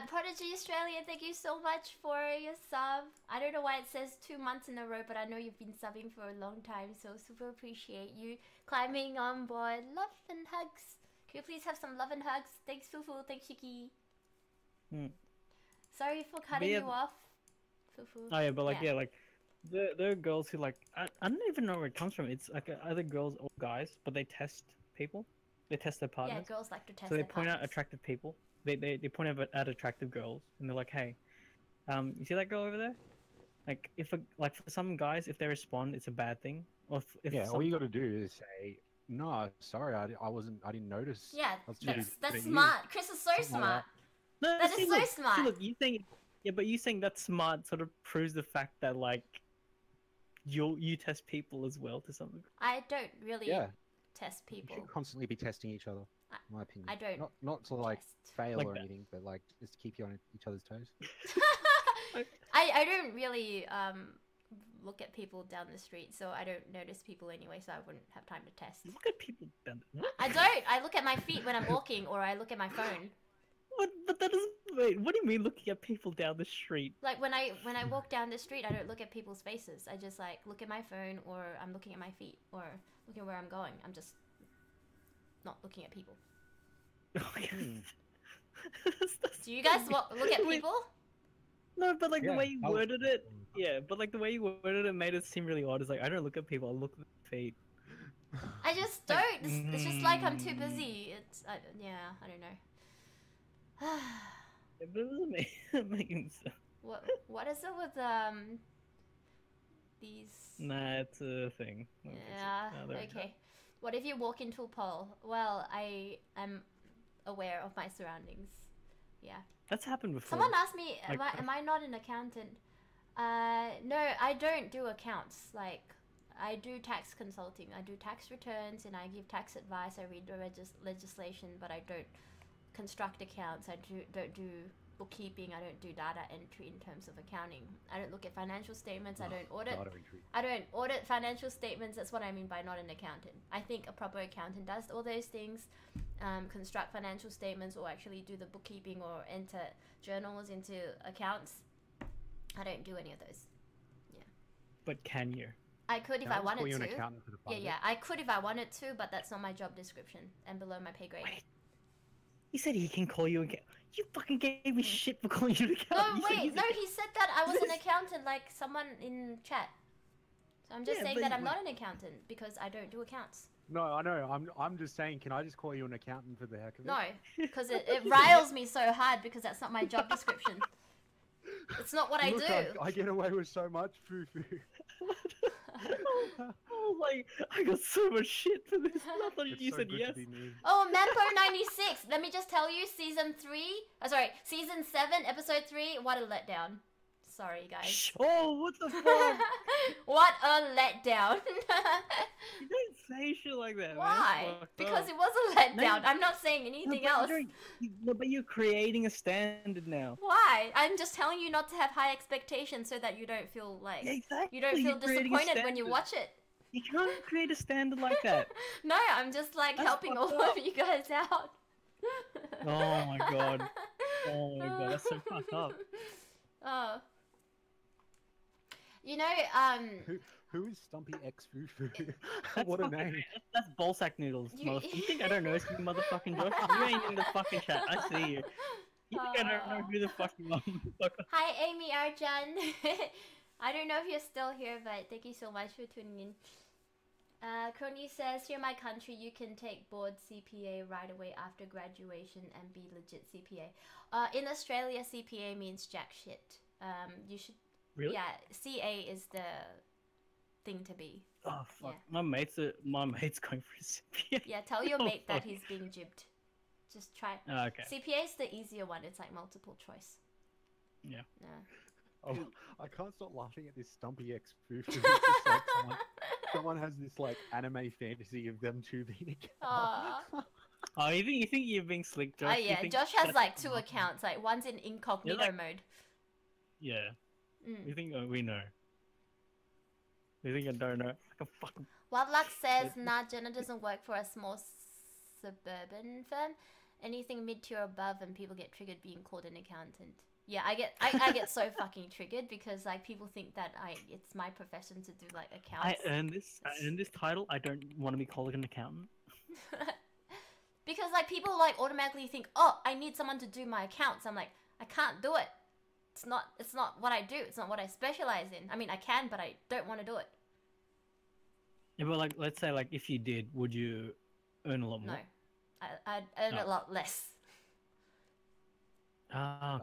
Prodigy Australia, thank you so much for your sub. I don't know why it says 2 months in a row, but I know you've been subbing for a long time, so super appreciate you climbing on board. Love and hugs. Can you please have some love and hugs? Thanks, Fufu. Thanks, Shiki. Sorry for cutting yeah, you off, Fufu. Oh yeah, but like like there are girls who like I don't even know where it comes from. It's like either girls or guys, but they test people. They test their partners. Yeah, girls like to test So they their point out partners. attractive people. They point out at attractive girls, and they're like, "Hey, you see that girl over there? Like, like for some guys, if they respond, it's a bad thing. Or if Yeah, some... all you got to do is say, "No, sorry, I didn't notice." Yeah, I was too busy that's looking at you." smart. Chris is so Something like smart. No, That is see, so look, smart. See, look, you saying, yeah, but you saying that's smart sort of proves the fact that like you test people as well to some degree. I don't really Yeah, test you people. should constantly be testing each other. In my opinion, I don't not to like test. fail Like or that. anything, but like just to keep you on each other's toes. I don't really look at people down the street, so I don't notice people anyway, so I wouldn't have time to test. Look at people. What? I don't. I look at my feet when I'm walking, or I look at my phone. What? But that doesn't. Wait, what do you mean looking at people down the street? Like when I walk down the street, I don't look at people's faces. I just like look at my phone, or I'm looking at my feet, or looking where I'm going. I'm just not looking at people. Do you guys look at Wait. people? No, but like the Yeah, way you I would- worded it, yeah. But like the way you worded it made it seem really odd. It's like I don't look at people. I look at their feet. I just don't. It's just like I'm too busy. Yeah, I don't know. Yeah, but it doesn't make sense. What is it with these? Nah, it's a thing. I don't think so. Yeah. No, there we go. Okay. What if you walk into a pole? Well, I am aware of my surroundings. Yeah. That's happened before. Someone asked me, Like, am I not an accountant? No, I don't do accounts. Like, I do tax consulting. I do tax returns and I give tax advice. I read the legislation, but I don't construct accounts. I don't do bookkeeping. I don't do data entry in terms of accounting. I don't look at financial statements. I don't audit. Data entry. I don't audit financial statements. That's what I mean by not an accountant. I think a proper accountant does all those things, construct financial statements, or actually do the bookkeeping or enter journals into accounts. I don't do any of those. But can you? I could if Can I I just call wanted you an to. accountant for the fun Yeah, of it? yeah, I could if I wanted to, but that's not my job description and below my pay grade. Wait. He said he can call you again. You fucking gave me shit for calling you an No, accountant. You said wait, he's no, a- he said that I was an accountant, like someone in chat. So I'm just Yeah, saying but that you- I'm not an accountant because I don't do accounts. No, I know. I'm just saying. Can I just call you an accountant for the heck of it? No, because it riles me so hard because that's not my job description. It's not what I Look, do. I get away with so much, foo-foo. I was like, I got so much shit for this. I thought It's you so said good yes. to be me. Oh, Mampo96. Let me just tell you, season 7, episode 3. What a letdown. Sorry, guys. Oh, what the fuck? What a letdown. You don't say shit like that, Why? man. It's fucked Because up. it was a letdown. No, I'm not saying anything but else. No, but you're creating a standard now. Why? I'm just telling you not to have high expectations so that you don't feel like Yeah, exactly. you don't feel You're creating a disappointed when you standard. watch it. You can't create a standard like that. No, I'm just like That's helping fucked all up. of you guys out. Oh my god. Oh my god, that's so fucked up. Oh. You know, Who is Stumpy X Foo-foo? That's What a fucking- name. That's ballsack noodles. You- You think I don't know, you motherfucking Josh? You ain't in the fucking chat. I see you. You think I don't know who the fuck you are, motherfucker? Hi Amy Arjan. I don't know if you're still here, but thank you so much for tuning in. Crony says, here in my country, you can take board CPA right away after graduation and be legit CPA. In Australia, CPA means jack shit. You should, Really? yeah, CA is the thing to be. Oh fuck. Yeah. My mate's going for his CPA. Yeah, tell your Oh, mate that fuck. he's being jibbed. Just try. Oh, okay. CPA is the easier one. It's like multiple choice. Yeah. Yeah. Oh, I can't stop laughing at this Stumpy X Foo-foo. It's just like someone has this like anime fantasy of them two being together. Aw. Oh, you think you're being slick, Josh? Oh You yeah, think Josh has that's- like 2 accounts. Like one's in incognito like- mode. Yeah. Mm. You think we know? You think I don't know? Like a fucking. Wildluck says, nah, Jenna doesn't work for a small suburban firm. Anything mid-tier or above and people get triggered being called an accountant. Yeah, I get so fucking triggered because like people think that it's my profession to do like accounts. I earned this title. I don't want to be called an accountant. Because like people like automatically think, oh, I need someone to do my accounts. I'm like, I can't do it. It's not what I do. It's not what I specialize in. I mean, I can, but I don't want to do it. Yeah, but like, let's say like if you did, would you earn a lot more? No, I'd earn a Oh. lot less. Ah,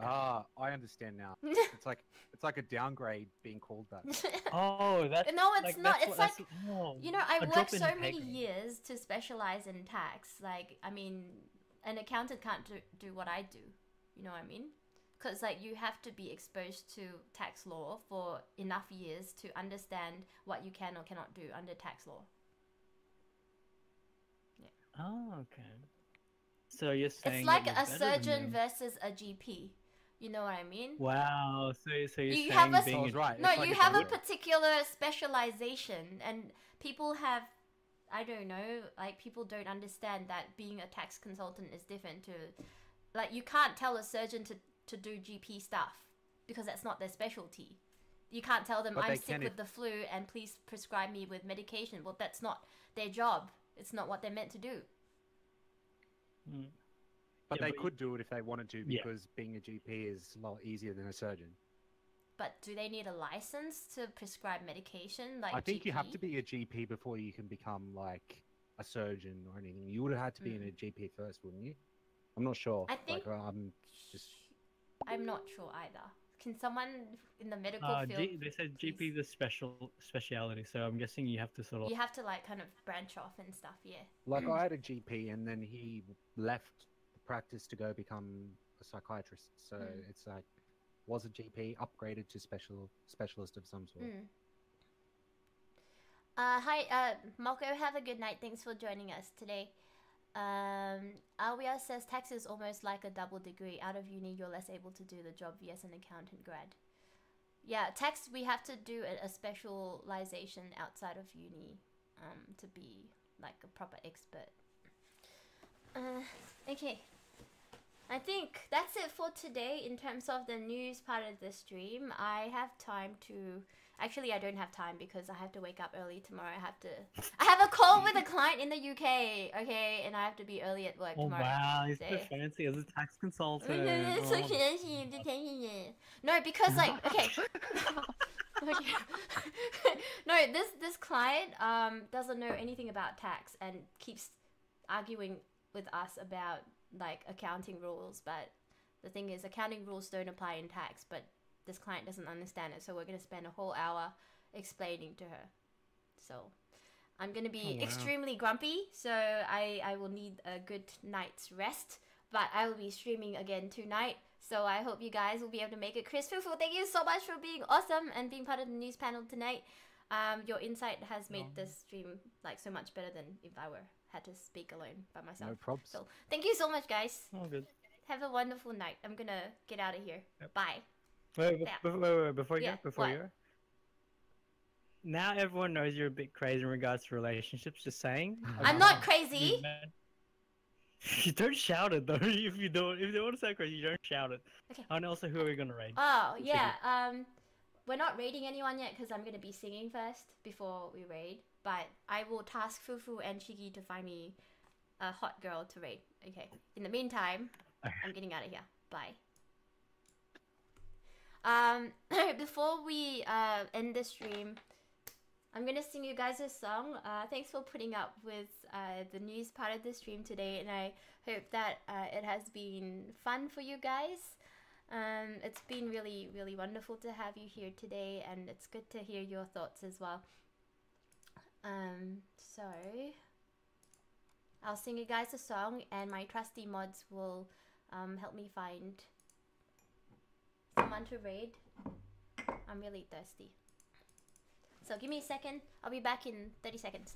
okay. I understand now. It's like a downgrade being called that. Oh, that's No, it's like, not. that's It's what- like, oh, you know, I a worked drop in so the pay many grade. years to specialize in tax. Like, I mean, an accountant can't do what I do. You know what I mean? Because like you have to be exposed to tax law for enough years to understand what you can or cannot do under tax law. Oh, okay. So you're saying It's that like you're a better than surgeon them. versus a GP. You know what I mean? Wow. So you're You saying have a- So I being was right. No, it's like you a have a doctor. particular specialization, and people have, I don't know, like people don't understand that being a tax consultant is different to, like you can't tell a surgeon to do GP stuff because that's not their specialty. You can't tell them But I'm they sick can with if- the flu and please prescribe me with medication. Well, that's not their job. It's not what they're meant to do. Mm. But Yeah, they but you- could do it if they wanted to Yeah. because being a GP is a lot easier than a surgeon. But do they need a license to prescribe medication? Like I think you have GP? to be a GP before you can become like a surgeon or anything. You would have had to be in a GP first, wouldn't you? I'm not sure. I think- Like, I'm just. I'm not sure either. Can someone in the medical field? They said please? GP is a speciality, so I'm guessing you have to sort of. You have to like kind of branch off and stuff, yeah. Like, I had a GP and then he left the practice to go become a psychiatrist. So Mm. it's like, was a GP, upgraded to specialist of some sort. Mm. Hi, Malco, have a good night. Thanks for joining us today. Alwia says tax is almost like a double degree. Out of uni, you're less able to do the job as an accountant grad. Yeah, tax, we have to do a specialization outside of uni to be like a proper expert. Okay. I think that's it for today in terms of the news part of the stream. I have time to... Actually, I don't have time because I have to wake up early tomorrow. I have a call with a client in the UK, okay? And I have to be early at work Oh tomorrow. wow, he's so Day. fancy as a tax consultant. It's Oh. okay. No, because like okay. Okay. No, this client doesn't know anything about tax and keeps arguing with us about like accounting rules, but the thing is accounting rules don't apply in tax, but this client doesn't understand it, so we're going to spend a whole hour explaining to her. So I'm going to be Oh, wow. extremely grumpy, so I will need a good night's rest, but I will be streaming again tonight, so I hope you guys will be able to make it. Chris Fufu, thank you so much for being awesome and being part of the news panel tonight. Your insight has made this stream like so much better than if I had to speak alone by myself. No probs. So thank you so much, guys. Oh, good. Have a wonderful night. I'm gonna get out of here. Yep. Bye. Wait, Yeah. before you Yeah, go, before you what? go. Now everyone knows you're a bit crazy in regards to relationships. Just saying. I'm not crazy. You don't shout it though. If you don't want to say crazy, you don't shout it. Okay. And also, who are we gonna raid? Oh yeah. We're not raiding anyone yet because I'm gonna be singing first before we raid. But I will task Fufu and Shiki to find me a hot girl to raid. Okay. In the meantime, I'm getting out of here. Bye. Before we end the stream, I'm gonna sing you guys a song. Thanks for putting up with the news part of the stream today, and I hope that it has been fun for you guys. It's been really, really wonderful to have you here today, and it's good to hear your thoughts as well. So I'll sing you guys a song, and my trusty mods will help me find someone to raid. I'm really thirsty. So give me a second. I'll be back in 30 seconds.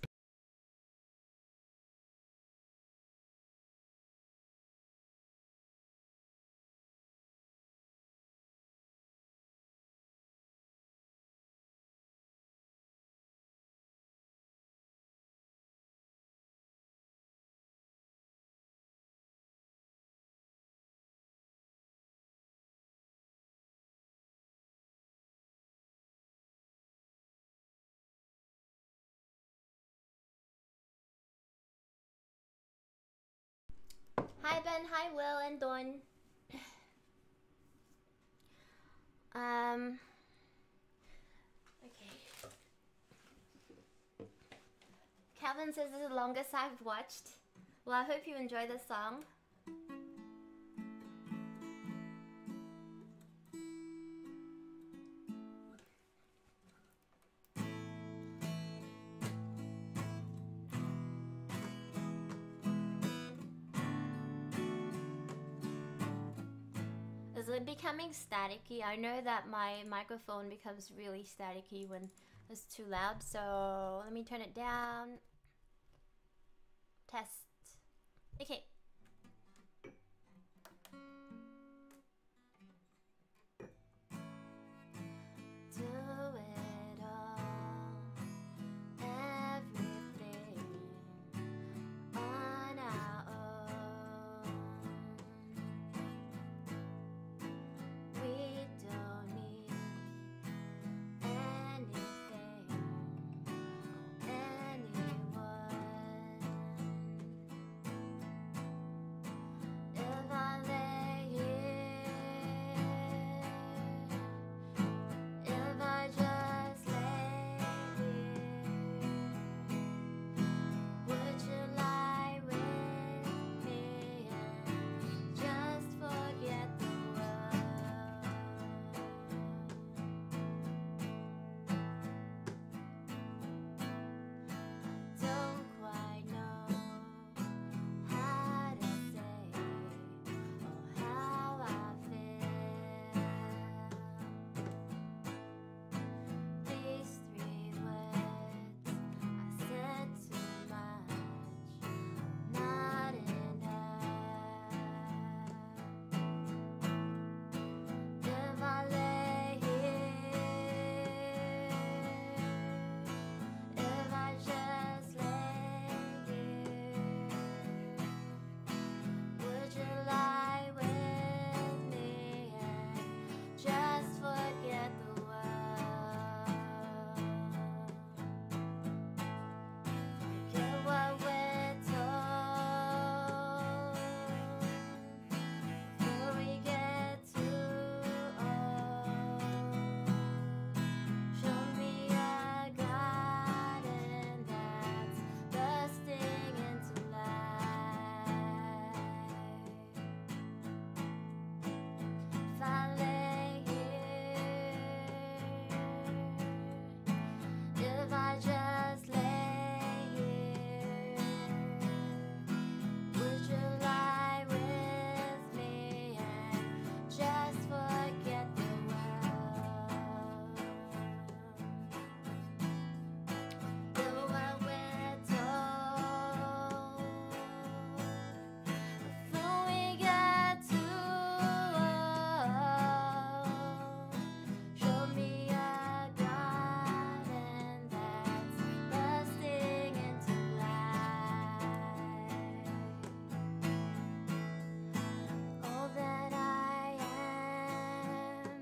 Hi Ben, hi Will and Dawn. Okay. Calvin says this is the longest I've watched. Well, I hope you enjoy the song. Is it becoming staticky? I know that my microphone becomes really staticky when it's too loud, so let me turn it down. Test. Okay. Do it all, everything on our own. We don't need anything or anyone. If I lay here, if I just lay here, would you lie with me and just forget the world? I don't quite know how to say or how I feel. These 3 words I said too much, not enough. If I lay here, if I just lay here, would you lie with me and just forget the world? Forget what we're told before we get too old. Show me a garden that's bursting into life. If I lay here, if I just lay here, would you lie with me and just forget the world? Do what we're told before we get too old. Show me a garden that's bursting into life. All that I am,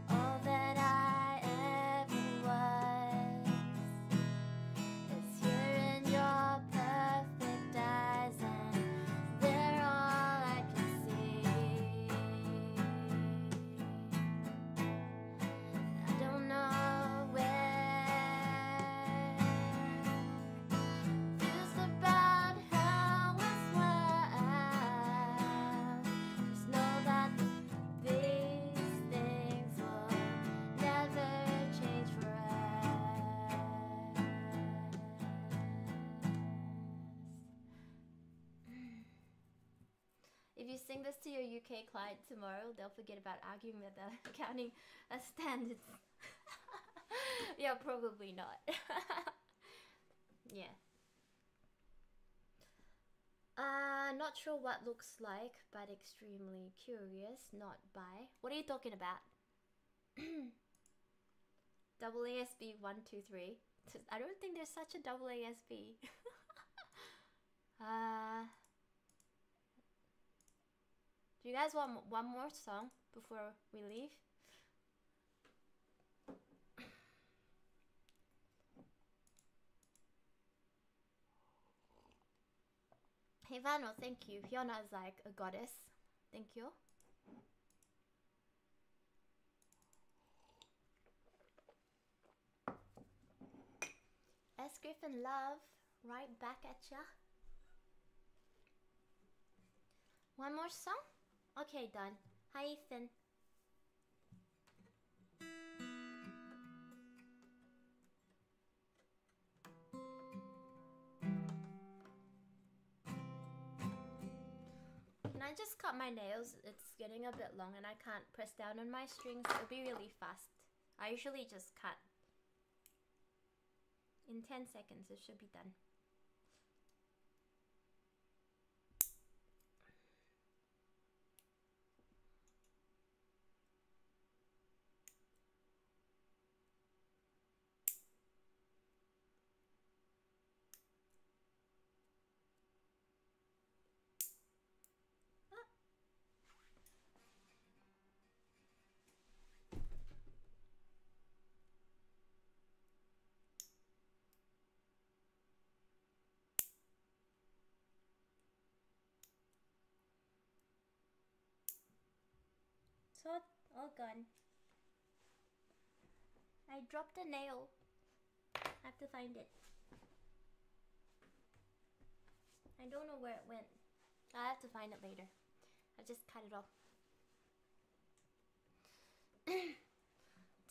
all that I ever was, is here in your perfect eyes, and they're all I can see. I don't know where, just about how it's worth. Just know that these things will never change for us. If you sing this to your UK client tomorrow, they'll forget about arguing with the accounting standards. Yeah, probably not. Yeah. Not sure what looks like, but extremely curious. Not by. What are you talking about? Double ASB 123. I don't think there's such a double ASB. Do you guys want one more song before we leave? Hey Vano, thank you. Fiona is like a goddess. Thank you. S. Griffin Love, right back at ya. One more song? Okay, done. Hi Ethan. Can I just cut my nails? It's getting a bit long and I can't press down on my strings. It'll be really fast. I usually just cut. In 10 seconds it should be done. So all gone. I dropped a nail. I have to find it. I don't know where it went. I have to find it later. I just cut it off.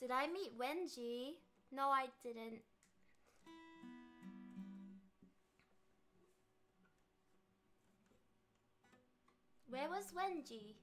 Did I meet Wenji? No, I didn't. Where was Wenji?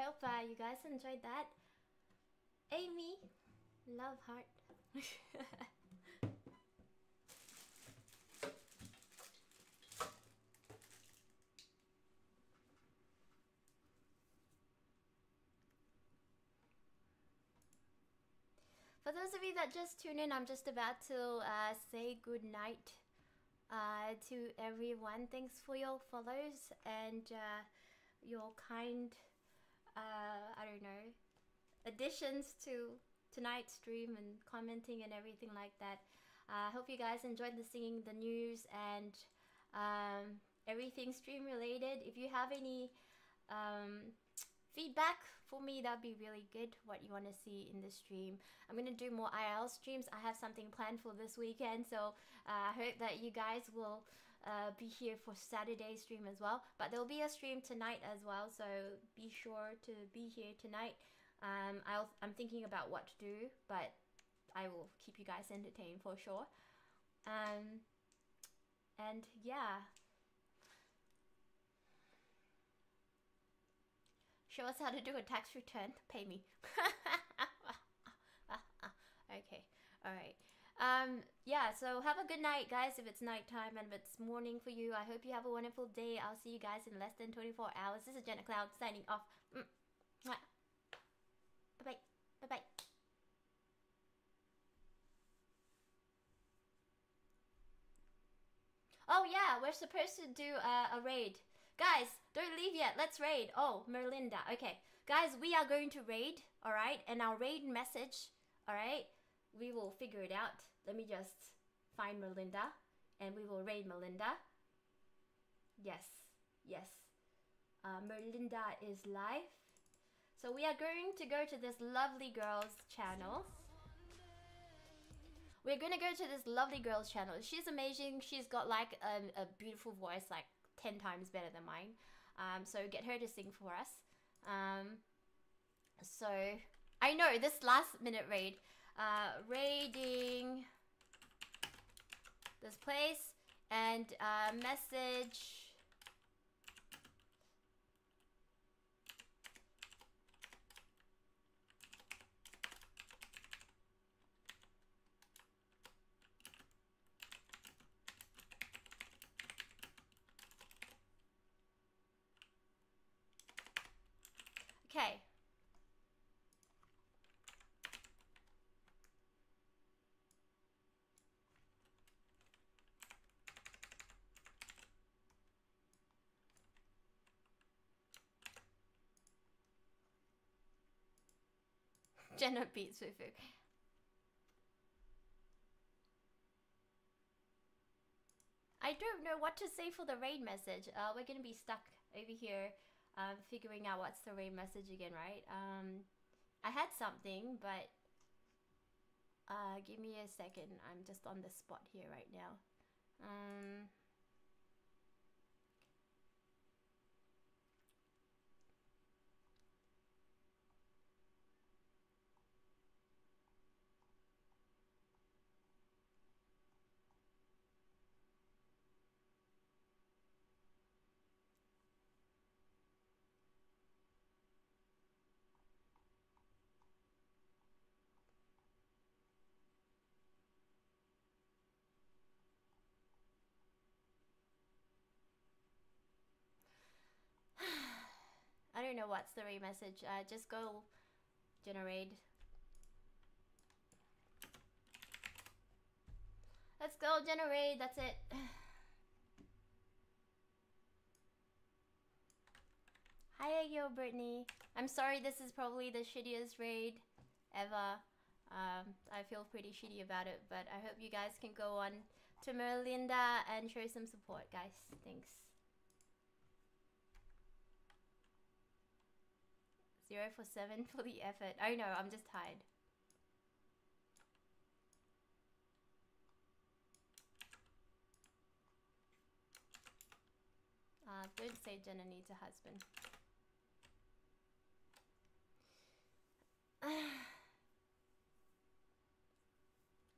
hope you guys enjoyed that. Amy, love heart. For those of you that just tuned in, I'm just about to say good night to everyone. Thanks for your follows and your kind, I don't know, additions to tonight's stream and commenting and everything like that. I hope you guys enjoyed the singing, the news, and everything stream related. If you have any feedback for me, that'd be really good. What you want to see in the stream. I'm gonna do more IRL streams. I have something planned for this weekend, so I hope that you guys will be here for Saturday stream as well. But there'll be a stream tonight as well, so be sure to be here tonight. I'm thinking about what to do, but I will keep you guys entertained for sure. And yeah. Show us how to do a tax return. Pay me. Okay. Alright. Yeah, so have a good night, guys, if it's nighttime, and if it's morning for you, I hope you have a wonderful day. I'll see you guys in less than 24 hours. This is Jenna Cloud signing off. Bye-bye. Bye-bye. Oh yeah, we're supposed to do a raid. Guys, don't leave yet. Let's raid. Oh, Merlinda. Okay. Guys, we are going to raid, alright? And our raid message, alright? We will figure it out. Let me just find Merlinda. And we will raid Merlinda. Yes. Yes. Merlinda is live. So we are going to go to this lovely girl's channel. We're going to go to this lovely girl's channel. She's amazing. She's got like a beautiful voice, like 10 times better than mine. So get her to sing for us. So I know this last minute raid, raiding this place and message. Okay. Jenna beats Fufu. I don't know what to say for the raid message. We're gonna be stuck over here figuring out what's the raid message again, right? I had something, but give me a second. I'm just on the spot here right now. I don't know what's the raid message. Just go generate. Let's go generate. That's it. Hiya, yo, Brittany. I'm sorry. This is probably the shittiest raid ever. I feel pretty shitty about it, but I hope you guys can go on to Merlinda and show some support, guys. Thanks. 0 for 7 for the effort. I know, I'm just tired. Don't say Jenna needs a husband.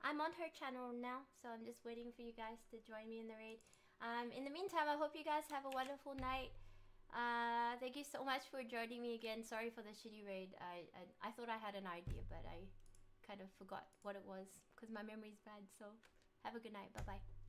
I'm on her channel now, so I'm just waiting for you guys to join me in the raid. In the meantime, I hope you guys have a wonderful night. Thank you so much for joining me again. Sorry for the shitty raid. I thought I had an idea, but I kind of forgot what it was because my memory's bad. So have a good night. Bye bye.